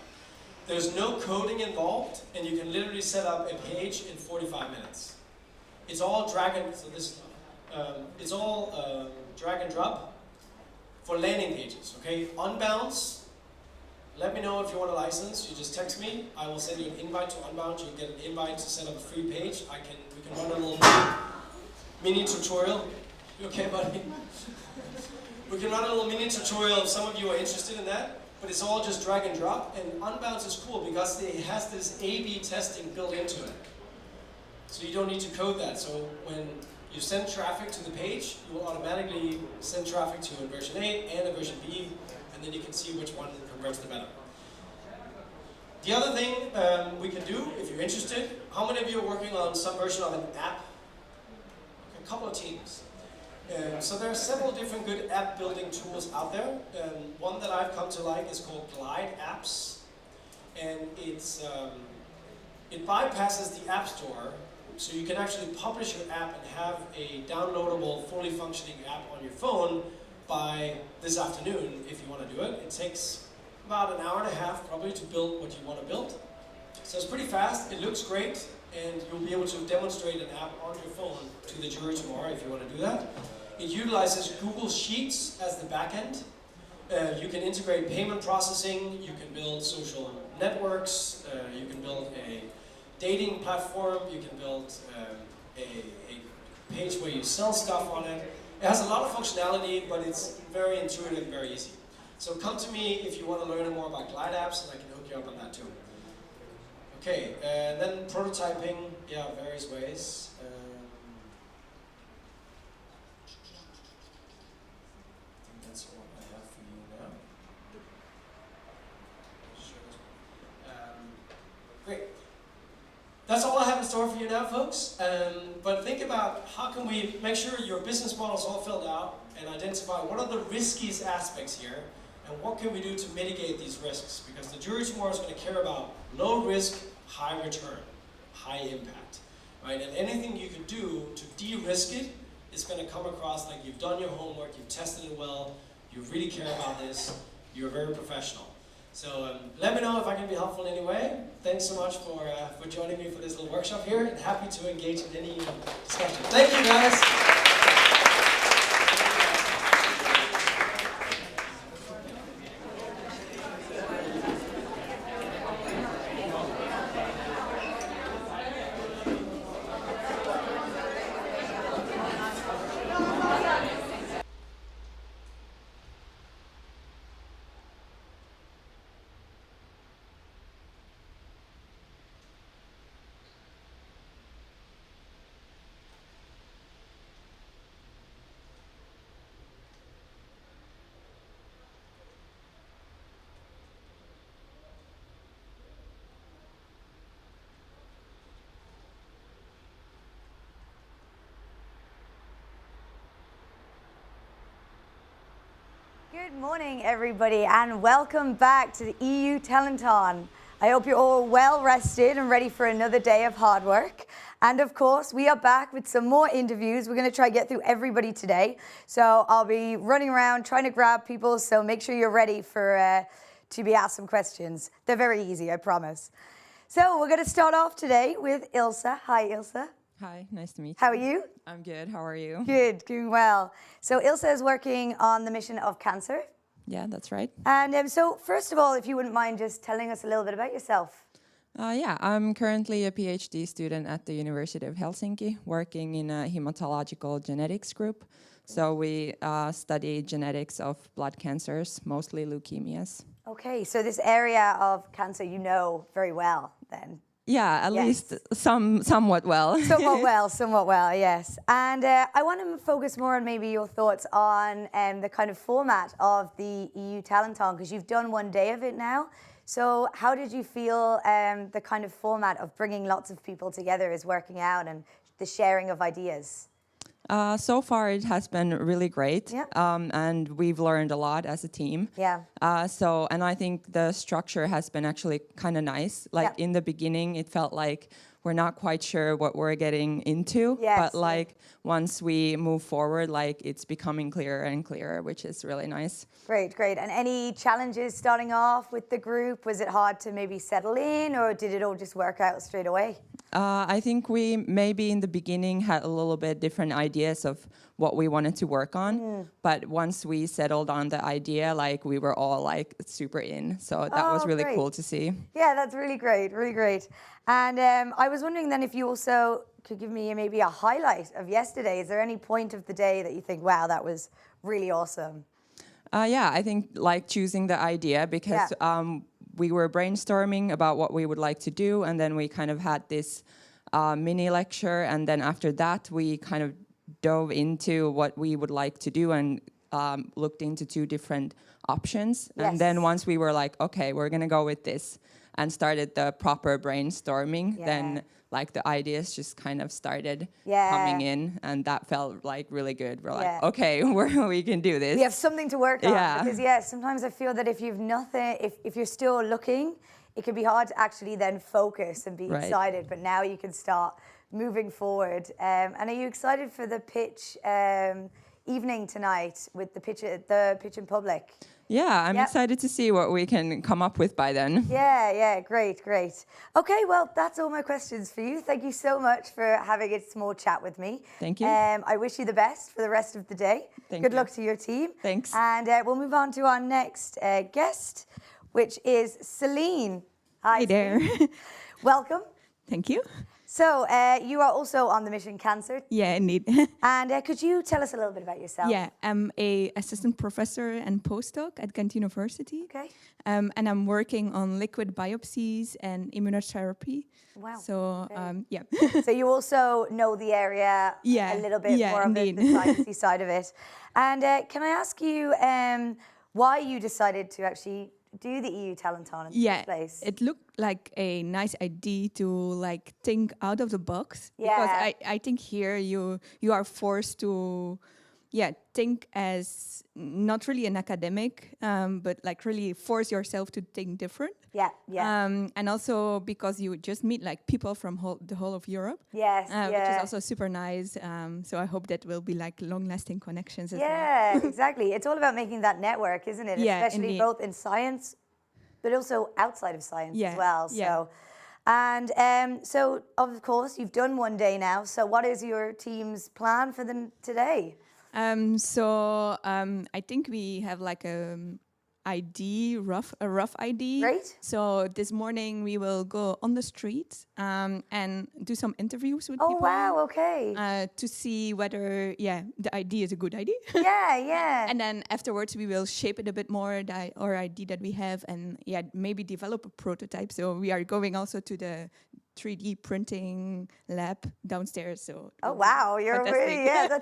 There's no coding involved, and you can literally set up a page in 45 minutes. It's all drag and drop for landing pages. Okay, Unbounce. Let me know if you want a license. You just text me. I will send you an invite to Unbounce. You get an invite to set up a free page. We can run a little mini tutorial. You okay, buddy? We can run a little mini tutorial if some of you are interested in that. But it's all just drag and drop. And Unbounce is cool because it has this A/B testing built into it. So you don't need to code that. So when you send traffic to the page, you will automatically send traffic to a version A and a version B, and then you can see which one converts the better. The other thing we can do, if you're interested, how many of you are working on some version of an app? A couple of teams. So there are several different good app building tools out there. One that I've come to like is called Glide Apps, and it bypasses the App Store. So you can actually publish your app and have a downloadable, fully functioning app on your phone by this afternoon if you want to do it. It takes about an hour and a half probably to build what you want to build. So it's pretty fast, it looks great, and you'll be able to demonstrate an app on your phone to the jury tomorrow if you want to do that. It utilizes Google Sheets as the backend. You can integrate payment processing, you can build social networks, you can build a dating platform, you can build a page where you sell stuff on it. It has a lot of functionality, but it's very intuitive, very easy. So come to me if you want to learn more about Glide Apps, and I can hook you up on that too. Okay, then prototyping, yeah, various ways. I think that's what I have for you now. Great. That's all I have in store for you now, folks. But think about how can we make sure your business model is all filled out and identify what are the riskiest aspects here and what can we do to mitigate these risks? Because the jury tomorrow is going to care about low risk, high return, high impact, right? And anything you can do to de-risk it is going to come across like you've done your homework, you've tested it well, you really care about this, you're very professional. So let me know if I can be helpful in any way. Thanks so much for joining me for this little workshop here, and happy to engage in any discussion. Thank you, guys. Good morning, everybody, and welcome back to the EU Talenton. I hope you're all well rested and ready for another day of hard work. And of course, we are back with some more interviews. We're going to try to get through everybody today. So I'll be running around trying to grab people, so make sure you're ready for to be asked some questions. They're very easy, I promise. So we're going to start off today with Ilse. Hi, Ilse. Hi, nice to meet you. How are you? I'm good. How are you? Good, doing well. So Ilse is working on the mission of cancer. Yeah, that's right. And so first of all, if you wouldn't mind just telling us a little bit about yourself. Yeah, I'm currently a PhD student at the University of Helsinki, working in a hematological genetics group. So we study genetics of blood cancers, mostly leukemias. Okay, so this area of cancer you know very well then. Yeah, at least somewhat well. Somewhat well, yes. And I want to focus more on maybe your thoughts on the kind of format of the EU Talenton, because you've done one day of it now. So how did you feel the kind of format of bringing lots of people together is working out and the sharing of ideas? So far, it has been really great, and we've learned a lot as a team. Yeah. And I think the structure has been actually kind of nice. Like in the beginning, it felt like we're not quite sure what we're getting into, but like once we move forward, like it's becoming clearer and clearer, which is really nice. Great, great. And any challenges starting off with the group? Was it hard to maybe settle in, or did it all just work out straight away? I think we maybe in the beginning had a little bit different ideas of what we wanted to work on, but once we settled on the idea, like we were all like super in. So that was really cool to see. Yeah, that's really great, really great. And I was wondering then if you also could give me maybe a highlight of yesterday. Is there any point of the day that you think, wow, that was really awesome? Yeah, I think like choosing the idea, because we were brainstorming about what we would like to do, and then we kind of had this mini lecture, and then after that we kind of dove into what we would like to do and looked into 2 different options. And then once we were like, okay, we're gonna go with this, and started the proper brainstorming, then like the ideas just kind of started coming in, and that felt like really good. We're like, okay, we can do this. We have something to work on. Because sometimes I feel that if you've nothing, if you're still looking, it can be hard to actually then focus and be excited. But now you can start moving forward. And are you excited for the pitch evening tonight with the pitch in public? Yeah, I'm excited to see what we can come up with by then. Yeah, great. Okay, well, that's all my questions for you. Thank you so much for having a small chat with me. Thank you. I wish you the best for the rest of the day. Good luck to your team. Thanks. And we'll move on to our next guest, which is Celine. Hi there. Welcome. Thank you. So you are also on the mission Cancer. Yeah, indeed. And could you tell us a little bit about yourself? Yeah, I'm a assistant professor and postdoc at Ghent University. Okay. And I'm working on liquid biopsies and immunotherapy. Wow. So yeah. So you also know the area a little bit more of the sciencey side of it. And can I ask you why you decided to actually do the EU Talenton in the Yeah, first place? it looked like a nice idea to like think out of the box. Because Yeah. I think here you are forced to think as not really an academic, but like really force yourself to think different. Yeah, yeah. And also because you just meet like people from the whole of Europe. Yes, Which is yeah. also super nice. So I hope that will be like long-lasting connections as well. Yeah, exactly. It's all about making that network, isn't it? Yeah, Especially indeed. both in science, but also outside of science Yeah, as well. yeah. So, and so of course you've done one day now. So what is your team's plan for them today? I think we have like a rough ID. Great. So this morning we will go on the street and do some interviews with Oh people. wow, okay. To see whether the idea is a good idea. Yeah, yeah. And then afterwards we will shape it a bit more, our idea that we have, and maybe develop a prototype. So we are going also to the 3D printing lab downstairs. So Oh wow, you're fantastic. really that's